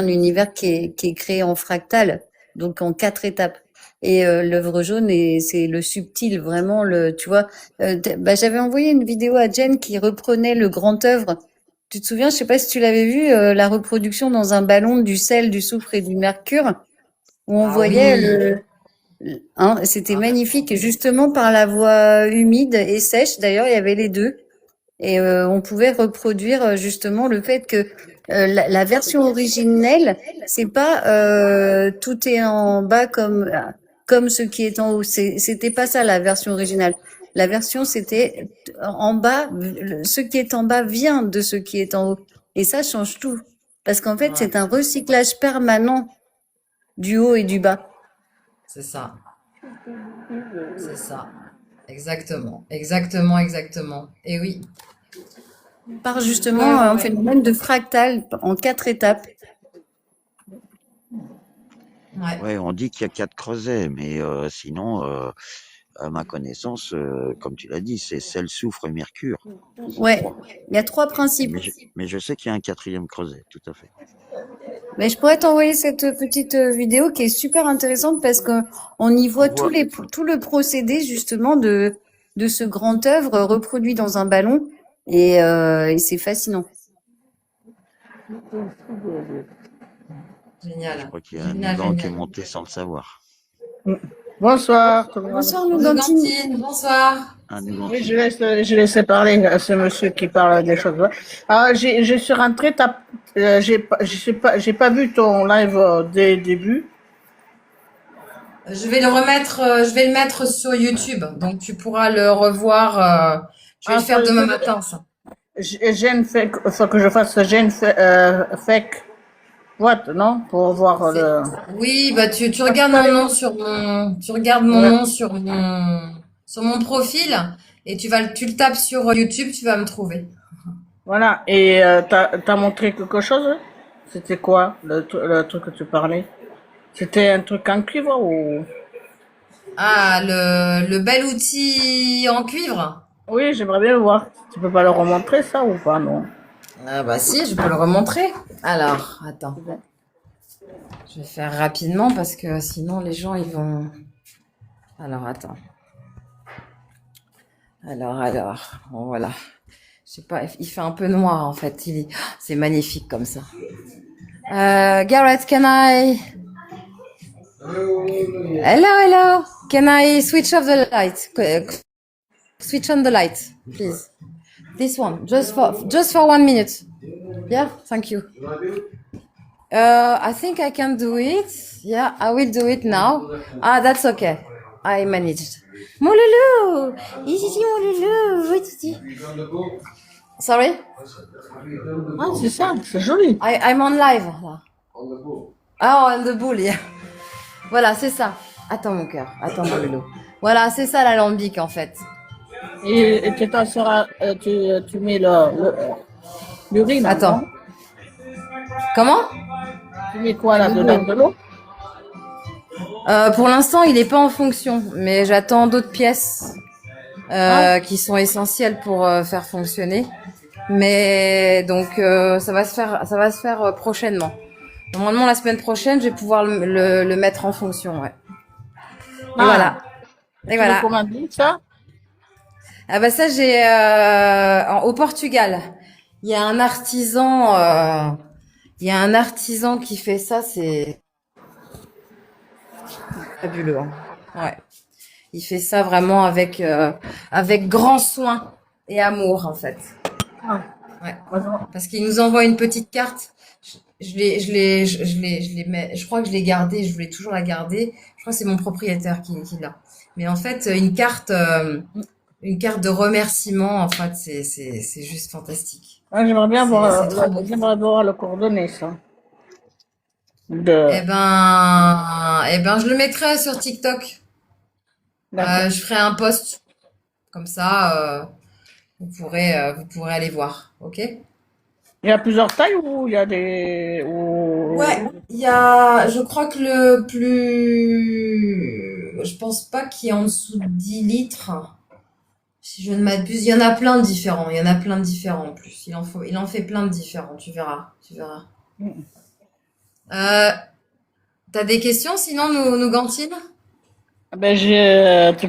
univers qui est créé en fractal, donc en 4 étapes. Et l'œuvre jaune, c'est le subtil, vraiment tu vois. J'avais envoyé une vidéo à Jen qui reprenait le grand œuvre. Tu te souviens, je sais pas si tu l'avais vu, la reproduction dans un ballon du sel, du soufre et du mercure, où on Ah voyait oui. hein, c'était Ah, magnifique, justement par la voie humide et sèche. D'ailleurs, il y avait les deux, et on pouvait reproduire justement le fait que la version originelle, c'est pas tout est en bas comme ce qui est en haut. C'était pas ça la version originale. La version c'était en bas, ce qui est en bas vient de ce qui est en haut, et ça change tout parce qu'en fait ouais, c'est un recyclage permanent du haut et du bas. c'est ça. C'est ça. Exactement. Exactement, exactement. Et oui. Par Ouais, justement ouais, un ouais. phénomène de fractal en 4 étapes. Ouais. Ouais, on dit qu'il y a 4 creusets, mais sinon, à ma connaissance, comme tu l'as dit, c'est sel, soufre et mercure, je Ouais, crois. il y a 3 principes. Mais je sais qu'il y a un quatrième creuset, tout à fait. Mais je pourrais t'envoyer cette petite vidéo qui est super intéressante parce que on y On voit voit, tout le procédé justement de ce grand œuvre reproduit dans un ballon, et c'est fascinant. je Génial. crois qu'il y a un Génial, Nougat qui est génial. monté sans le savoir. Bonsoir tout le monde. Bonsoir Bonjour Nougantine. Gantine, bonsoir. Un Oui, Nougantine. je laisse parler à ce monsieur qui parle des choses. Ah, je suis rentré, j'ai pas vu ton live dès le début. Je vais le mettre sur YouTube, donc tu pourras le revoir. Je vais Ah, le faire demain matin, ça. Gêne fait, faut que je fasse gêne fake, what, non? Pour voir C'est- le. Oui, bah tu regardes mon nom tu regardes mon Voilà. nom sur mon profil et tu le tapes sur YouTube, tu vas me trouver. Voilà. Et t'as montré quelque chose? C'était quoi le truc que tu parlais? C'était un truc en cuivre ou? Ah, le bel outil en cuivre. Oui, j'aimerais bien le voir. Tu peux pas le remontrer ça ou pas, non? Ah bah si, je peux le remontrer. Alors, attends. Je vais faire rapidement parce que sinon les gens ils vont. Alors attends. Bon, voilà. Je sais pas, il fait un peu noir en fait. C'est magnifique comme ça. Garrett, can I? Hello, hello. Can I switch off the light? Switch on the light, please. This one, just for 1 minute. Yeah, thank you. I think I can do it. Yeah, I will do it now. Ah, that's okay. I managed. Mon loulou! Ici, mon loulou! Oui, Titi. Sorry? Ah, c'est ça, c'est joli. I'm on live. Là. Ah, on the bull, yeah. Voilà, c'est ça. Attends, mon cœur. Attends, mon loulou. Voilà, c'est ça l'alambic, en fait. Et tu t'en seras, tu mets l'urine. Attends. Non? Comment? Tu mets quoi là-dedans? De l'eau? Pour l'instant, il n'est pas en fonction, mais j'attends d'autres pièces qui sont essentielles pour faire fonctionner. Mais donc ça va se faire prochainement. Normalement la semaine prochaine, je vais pouvoir le mettre en fonction, ouais. Et voilà. Et Tu voilà. le commandes ça? Ah bah ça j'ai au Portugal. il y a un artisan, il y a un artisan qui fait ça, c'est fabuleux, hein. Ouais. Il fait ça vraiment avec grand soin et amour, en fait. Ah, Ouais. vraiment. Parce qu'il nous envoie une petite carte. Je crois que je l'ai gardée. Je voulais toujours la garder. Je crois que c'est mon propriétaire qui l'a. Mais en fait, une carte de remerciement. En fait, c'est juste fantastique. Ah, C'est trop beau. j'aimerais voir le coordonnées, ça. Eh De, ben, je le mettrai sur TikTok. d'accord. Je ferai un post comme ça. Vous pourrez aller voir. Ok? Il y a plusieurs tailles ou il y a des, Ouais, ou, je crois que je pense pas qu'il y ait en dessous de 10 litres. Si je ne m'abuse, il y en a plein de différents. Il y en a plein de différents en plus. Il en fait plein de différents. Tu verras. Euh, T'as des questions sinon nous Gantine? ben, tu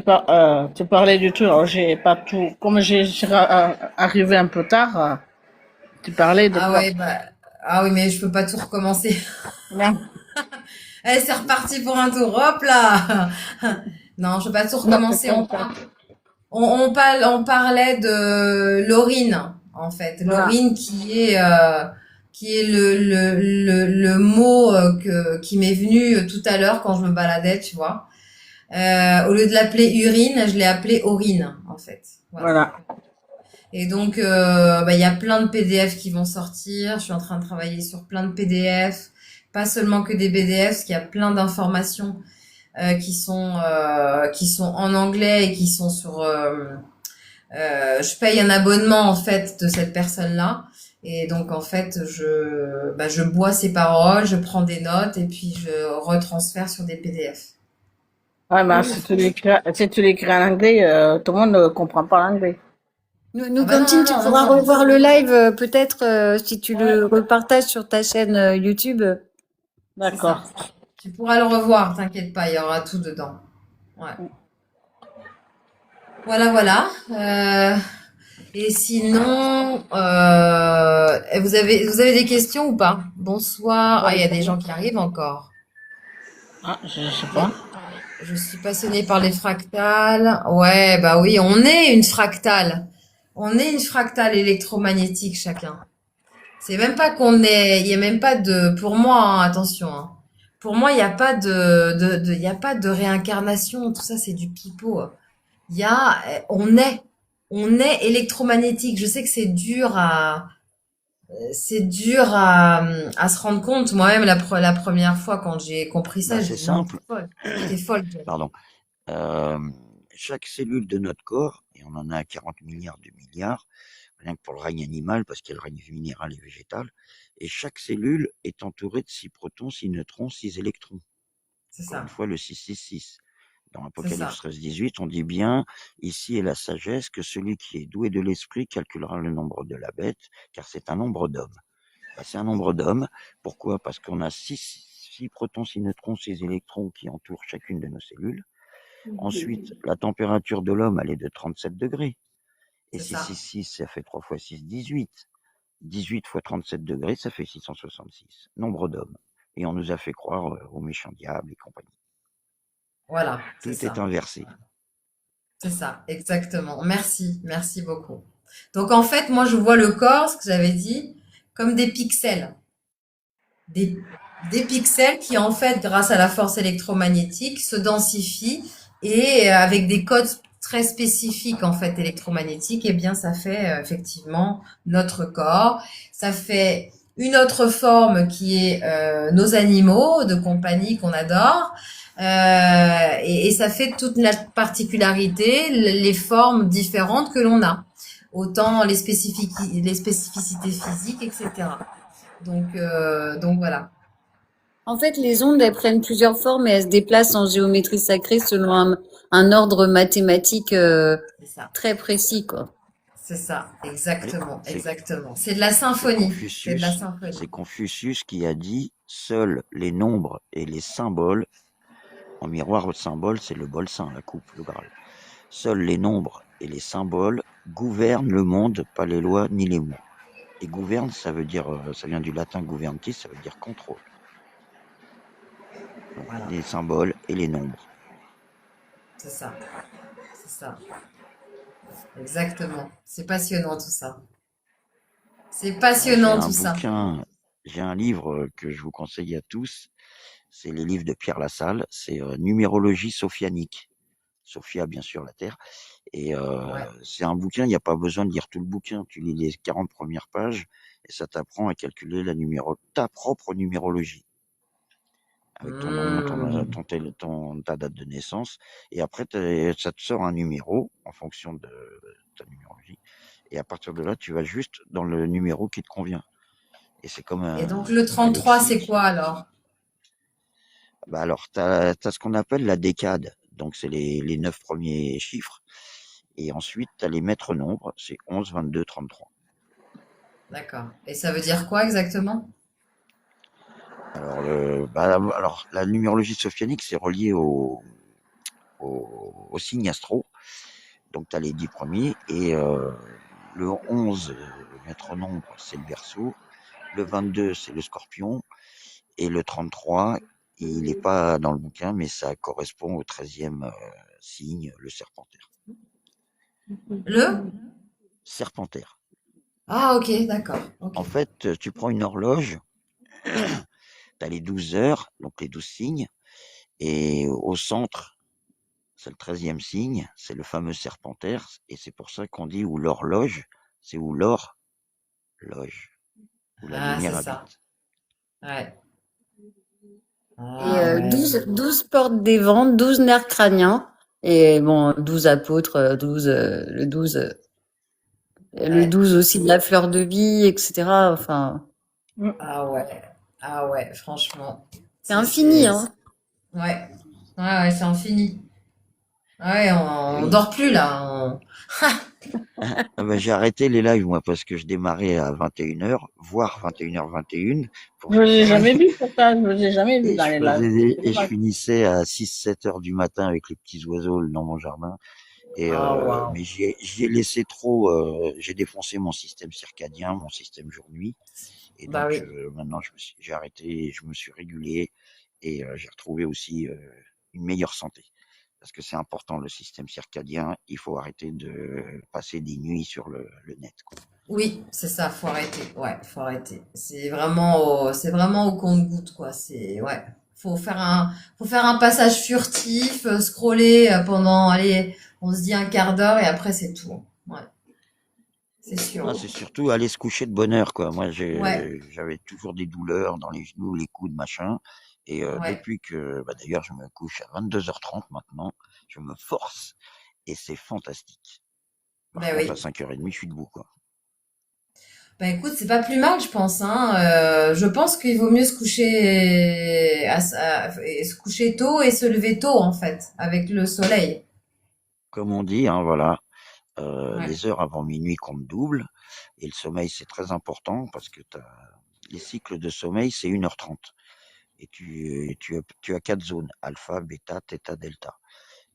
parlais du truc, alors j'ai pas tout, comme arrivé un peu tard, tu parlais de Ah quoi? ouais, bah, ah oui, mais je peux pas tout recommencer. Non, Eh, c'est reparti pour un tour. Hop là! Non, je peux pas tout non, c'est recommencer. comme ça. On parlait de Laurine, en fait. Voilà. Laurine qui est le mot qui m'est venu tout à l'heure quand je me baladais, tu vois. Au lieu de l'appeler urine, je l'ai appelé Aurine, en fait. Voilà. Voilà. Et donc, il y a plein de PDF qui vont sortir. Je suis en train de travailler sur plein de PDF. Pas seulement que des PDF, parce qu'il y a plein d'informations qui sont en anglais et qui sont sur je paye un abonnement en fait de cette personne-là et donc en fait je bois ses paroles, je prends des notes et puis je retransfère sur des PDF. Ouais, mais si tu l'écris en anglais, tout le monde ne comprend pas l'anglais. Ah bah Quentin, tu pourras non. revoir le live peut-être si tu le repartages sur ta chaîne YouTube. C'est D'accord. ça. Tu pourras le revoir, t'inquiète pas, il y aura tout dedans. Ouais. Voilà. Et sinon, vous avez des questions ou pas? Bonsoir. Ah, il y a des gens qui arrivent encore. Ah, je sais Il y a- pas. Je suis passionnée par les fractales. Ouais, bah oui, on est une fractale. On est une fractale électromagnétique chacun. C'est même pas il y a même pas pour moi, hein, attention, hein. Pour moi, il n'y a pas il y a pas de réincarnation. Tout ça, c'est du pipeau. Il y a, on est électromagnétique. Je sais que c'est dur à se rendre compte. Moi-même, la première fois quand j'ai compris ça, Bah, j'ai c'est dit non, simple. t'es folle, Jen. Pardon. Euh, Chaque cellule de notre corps, et on en a 40 milliards de milliards, rien que pour le règne animal, parce qu'il y a le règne minéral et végétal, et chaque cellule est entourée de 6 protons, 6 neutrons, 6 électrons. C'est Encore une ça, fois, le 666. Dans c'est Apocalypse ça, 13-18, on dit bien, ici est la sagesse, que celui qui est doué de l'esprit calculera le nombre de la bête, car c'est un nombre d'hommes. Bah, c'est un nombre d'hommes. Pourquoi? Parce qu'on a 6 protons, 6 neutrons, 6 électrons qui entourent chacune de nos cellules. Ensuite, la température de l'homme, elle est de 37 degrés. Et c'est ça. 666, ça fait 3 fois 6, 18. 18 fois 37 degrés, ça fait 666. Nombre d'hommes. Et on nous a fait croire aux méchants diables et compagnie. Voilà, c'est Tout est ça. inversé. C'est ça, exactement. Merci beaucoup. Donc en fait, moi je vois le corps, ce que j'avais dit, comme des pixels. Des, des pixels qui en fait, grâce à la force électromagnétique, se densifient et avec des codes très spécifiques en fait électromagnétiques, eh bien ça fait effectivement notre corps. Ça fait une autre forme qui est nos animaux de compagnie qu'on adore. Et ça fait toute la particularité, les formes différentes que l'on a, autant les spécificités physiques, etc. Donc voilà, En fait, les ondes, elles prennent plusieurs formes et elles se déplacent en géométrie sacrée selon un ordre mathématique c'est ça, très précis, quoi. c'est ça, Oui, exactement. C'est de la c'est symphonie, c'est de la Confucius, symphonie. c'est Confucius qui a dit seuls les nombres et les symboles, en miroir au symbole, c'est le bol saint, la coupe, le Graal. Seuls les nombres et les symboles gouvernent le monde, pas les lois ni les mots. Et gouverne, ça veut dire, ça vient du latin gouvernis, ça veut dire contrôle. Donc, Voilà, les symboles et les nombres. c'est ça, c'est ça. Exactement. C'est passionnant tout ça. C'est J'ai passionnant un tout ça. bouquin, j'ai un livre que je vous conseille à tous. C'est les livres de Pierre Lassalle. C'est Numérologie sophianique. Sophia, bien sûr, la Terre. Et Ouais. c'est un bouquin, il n'y a pas besoin de lire tout le bouquin. Tu lis les 40 premières pages et ça t'apprend à calculer ta propre numérologie avec ton nom, Hmm. ta date de naissance. Et après, ça te sort un numéro en fonction de ta numérologie. Et à partir de là, tu vas juste dans le numéro qui te convient. Et c'est comme Et donc le un 33, c'est lexique. quoi alors? Bah alors, t'as ce qu'on appelle la décade. Donc, c'est les 9 premiers chiffres. Et ensuite, tu as les maîtres nombres. C'est 11, 22, 33. D'accord. Et ça veut dire quoi exactement? Alors, la numérologie sophianique, c'est relié au signe astro. Donc, tu as les 10 premiers. Et le 11, maître nombre, c'est le Verseau. Le 22, c'est le Scorpion. Et le 33, il n'est pas dans le bouquin, mais ça correspond au 13e signe, le Serpentaire. Le? Serpentaire. Ah, ok, d'accord. Ok. En fait, tu prends une horloge, tu as les 12 heures, donc les 12 signes, et au centre, c'est le 13e signe, c'est le fameux Serpentaire, et c'est pour ça qu'on dit où l'horloge, c'est où l'or loge, où la Ah, c'est lumière ça. habite. Ouais. Et Ah ouais. 12 portes des vents, 12 nerfs crâniens. Et bon, 12 apôtres, 12, le Ouais. 12 aussi de la fleur de vie, etc. Enfin, Mm. Ah ouais. Ah ouais, franchement. c'est infini, C'est... hein. Ouais. Ouais, ouais, c'est infini. Ouais, Et on oui. dort plus là. Ah ben, j'ai arrêté les lives, moi, parce que je démarrais à 21h, voire 21h, 21, pour Je vous ai finir. jamais vu pour ça, je vous ai jamais vu Et dans je les lives. et je finissais à 6, 7 heures du matin avec les petits oiseaux dans mon jardin. Et Ah waouh. mais j'y ai laissé trop. J'ai défoncé mon système circadien, mon système jour-nuit. Et Bah donc oui. maintenant, j'ai arrêté, et je me suis régulé et j'ai retrouvé aussi une meilleure santé. Parce que c'est important le système circadien. Il faut arrêter de passer des nuits sur le net, quoi. Oui, c'est ça, faut arrêter. Ouais, faut arrêter. C'est vraiment au compte-goutte, quoi. Ouais. Faut faire un passage furtif, scroller pendant, allez, on se dit un quart d'heure et après c'est tout. Ouais, c'est sûr. Ah, c'est surtout aller se coucher de bonne heure, quoi. Moi, Ouais, j'avais toujours des douleurs dans les genoux, les coudes, machin. Et ouais. depuis que, bah, d'ailleurs, je me couche à 22h30 maintenant, je me force et c'est fantastique. Par Ben contre, à oui. 5h30, je suis debout, quoi. Ben écoute, c'est pas plus mal, je pense, hein. Je pense qu'il vaut mieux se coucher tôt et se lever tôt, en fait, avec le soleil. Comme on dit, hein, voilà, Ouais, les heures avant minuit comptent double. Et le sommeil, c'est très important parce que les cycles de sommeil, c'est 1h30. Et tu as 4 zones, alpha, bêta, theta, delta.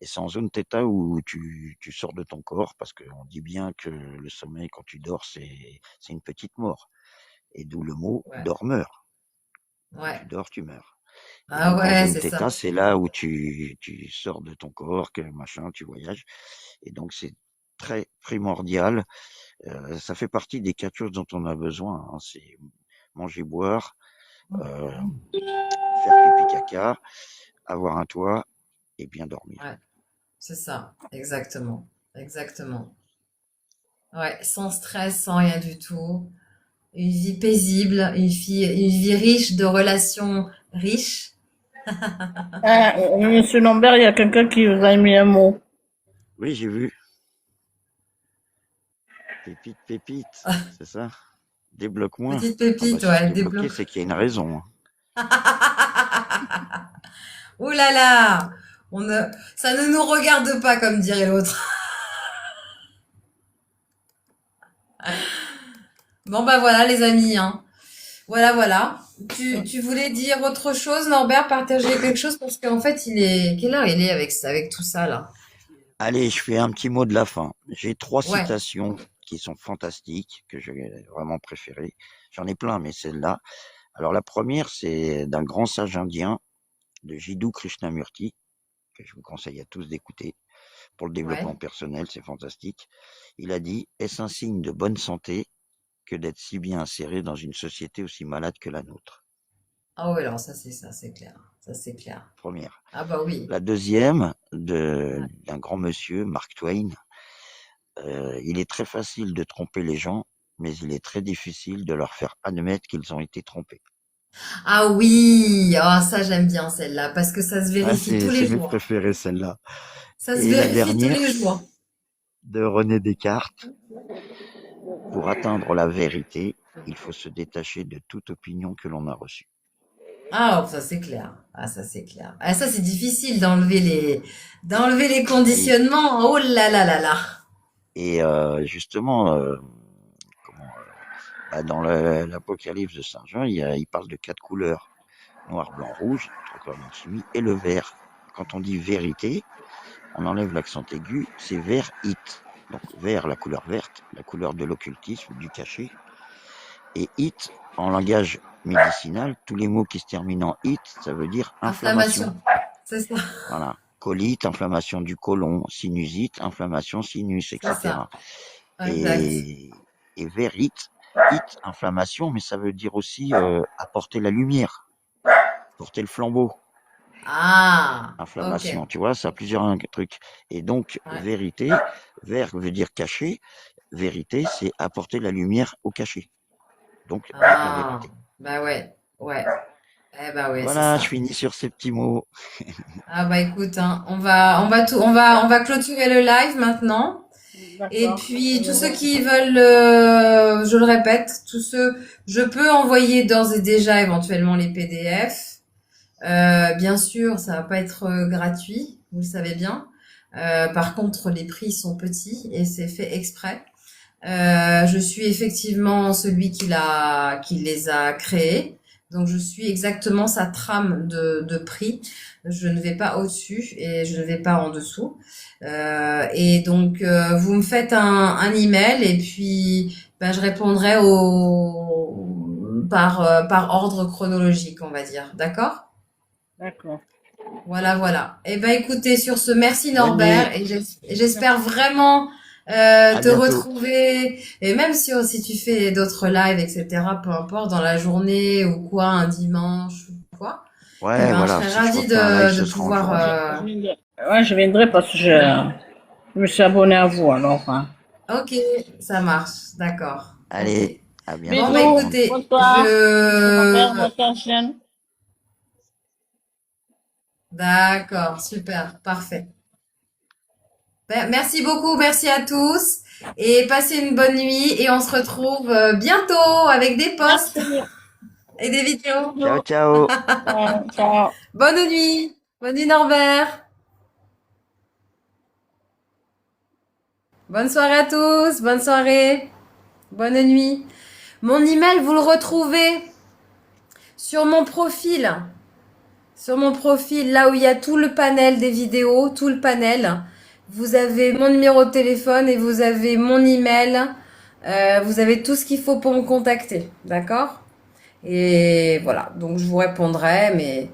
Et c'est en zone θ où tu sors de ton corps, parce qu'on dit bien que le sommeil, quand tu dors, c'est une petite mort. Et d'où le mot ouais, dormeur. Quand ouais. tu dors, tu meurs. Et Ah donc en ouais, zone c'est ça. θ, c'est là où tu sors de ton corps, que machin, tu voyages. Et donc c'est très primordial. Ça fait partie des 4 choses dont on a besoin, hein. C'est manger, boire, euh, faire pipi caca, avoir un toit et bien dormir. Ouais, c'est ça. Exactement. Exactement. Ouais, sans stress, sans rien du tout. Une vie paisible, une vie riche de relations riches. Ah, Monsieur Lambert, il y a quelqu'un qui vous a mis un mot. Oui, j'ai vu. Pépite, pépite, c'est ça? Débloque-moi. Petite Ah bah pépite, si je ouais, t'ai des bloqué, blocs. c'est qu'il y a une raison, hein. Ouh là là! Ça ne nous regarde pas, comme dirait l'autre. Bon bah voilà les amis, hein. Voilà, voilà. Tu voulais dire autre chose, Norbert, partager quelque chose parce qu'en fait, quelle heure il est avec tout ça là? Allez, je fais un petit mot de la fin. J'ai 3 Ouais, citations qui sont fantastiques, que j'ai vraiment préférées. J'en ai plein, mais celle-là. Alors la première, c'est d'un grand sage indien, de Jiddu Krishnamurti, que je vous conseille à tous d'écouter. Pour le développement Ouais. personnel, c'est fantastique. Il a dit: Est-ce un signe de bonne santé que d'être si bien inséré dans une société aussi malade que la nôtre? Ah oui, alors ça, c'est clair. Ça, c'est clair. Première. Ah bah oui. La deuxième, Ouais. d'un grand monsieur, Mark Twain. Il est très facile de tromper les gens, mais il est très difficile de leur faire admettre qu'ils ont été trompés. Ah oui, ah ça j'aime bien celle-là parce que ça se Ah, vérifie tous c'est les mes jours. préférées, celle-là. Ça se Et la vérifie tous dernière, les jours. de René Descartes: Pour atteindre la vérité, il faut se détacher de toute opinion que l'on a reçue. Ah, oh, ça c'est clair. Ah, ça c'est clair. Ah, ça c'est difficile d'enlever les Oui. conditionnements. Oh là là là là. Et justement, comment, dans l'Apocalypse de Saint Jean, il parle de 4 couleurs: noir, blanc, rouge, 3 couleurs d'alchimie, et le vert. Quand on dit vérité, on enlève l'accent aigu, c'est vert it. Donc vert, la couleur verte, la couleur de l'occultisme, du cachet. Et it, en langage médicinal, tous les mots qui se terminent en it, ça veut dire inflammation. Inflammation. C'est ça. Voilà. Colite, inflammation du côlon; sinusite, inflammation sinus, C'est etc. ça. Exact. Et verite, it, inflammation, mais ça veut dire aussi apporter la lumière, porter le flambeau. Ah, Inflammation, ok. tu vois, ça a plusieurs trucs. Et donc, Ouais. vérité, vert veut dire caché, vérité, c'est apporter la lumière au cachet. Donc, la Ah, vérité. bah ouais. Ouais. Eh bah ouais, c'est Voilà, je ça. finis sur ces petits mots. Ah bah écoute, hein, on va clôturer le live maintenant. Et D'accord. puis tous ceux qui veulent, je le répète, tous ceux, je peux envoyer d'ores et déjà éventuellement les PDF. Bien sûr, ça va pas être gratuit, vous le savez bien. Par contre, les prix sont petits et c'est fait exprès. Je suis effectivement celui qui les a créés. Donc, je suis exactement sa trame de prix. Je ne vais pas au-dessus et je ne vais pas en dessous. Et donc, vous me faites un email et puis ben, je répondrai par ordre chronologique, on va dire. D'accord? D'accord. Voilà, voilà. Eh ben, écoutez, sur ce, merci Bonne Norbert, nuit, et j'espère vraiment à te bientôt. retrouver. Et même si tu fais d'autres lives, etc., peu importe, dans la journée ou quoi, un dimanche ou quoi, eh Ouais, ben, je voilà, serais si je ravie refais un live, de ce sera en pouvoir. journée. Ouais, je viendrai parce que je me suis abonné à vous alors, hein. Ok, ça marche, d'accord. Ok. Allez, à Bon, bah bientôt. Bisous, écoutez, bonsoir, monsieur Lambert, bonsoir, Jeanne. d'accord, super, parfait. Ben, merci beaucoup, merci à tous, et passez une bonne nuit, et on se retrouve bientôt avec des posts Merci, et des vidéos. Ciao, bisous. ciao. Ciao. Bonne nuit Norbert, bonne soirée à tous, bonne soirée, bonne nuit. Mon email, vous le retrouvez sur mon profil, là où il y a tout le panel des vidéos, tout le panel. Vous avez mon numéro de téléphone et vous avez mon email. Vous avez tout ce qu'il faut pour me contacter, d'accord? Et voilà, donc je vous répondrai, mais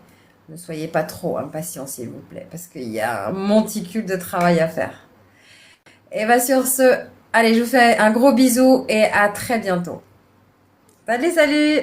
ne soyez pas trop impatients, s'il vous plaît, parce qu'il y a un monticule de travail à faire. Et bien sur ce, allez, je vous fais un gros bisou et à très bientôt. Salut, salut!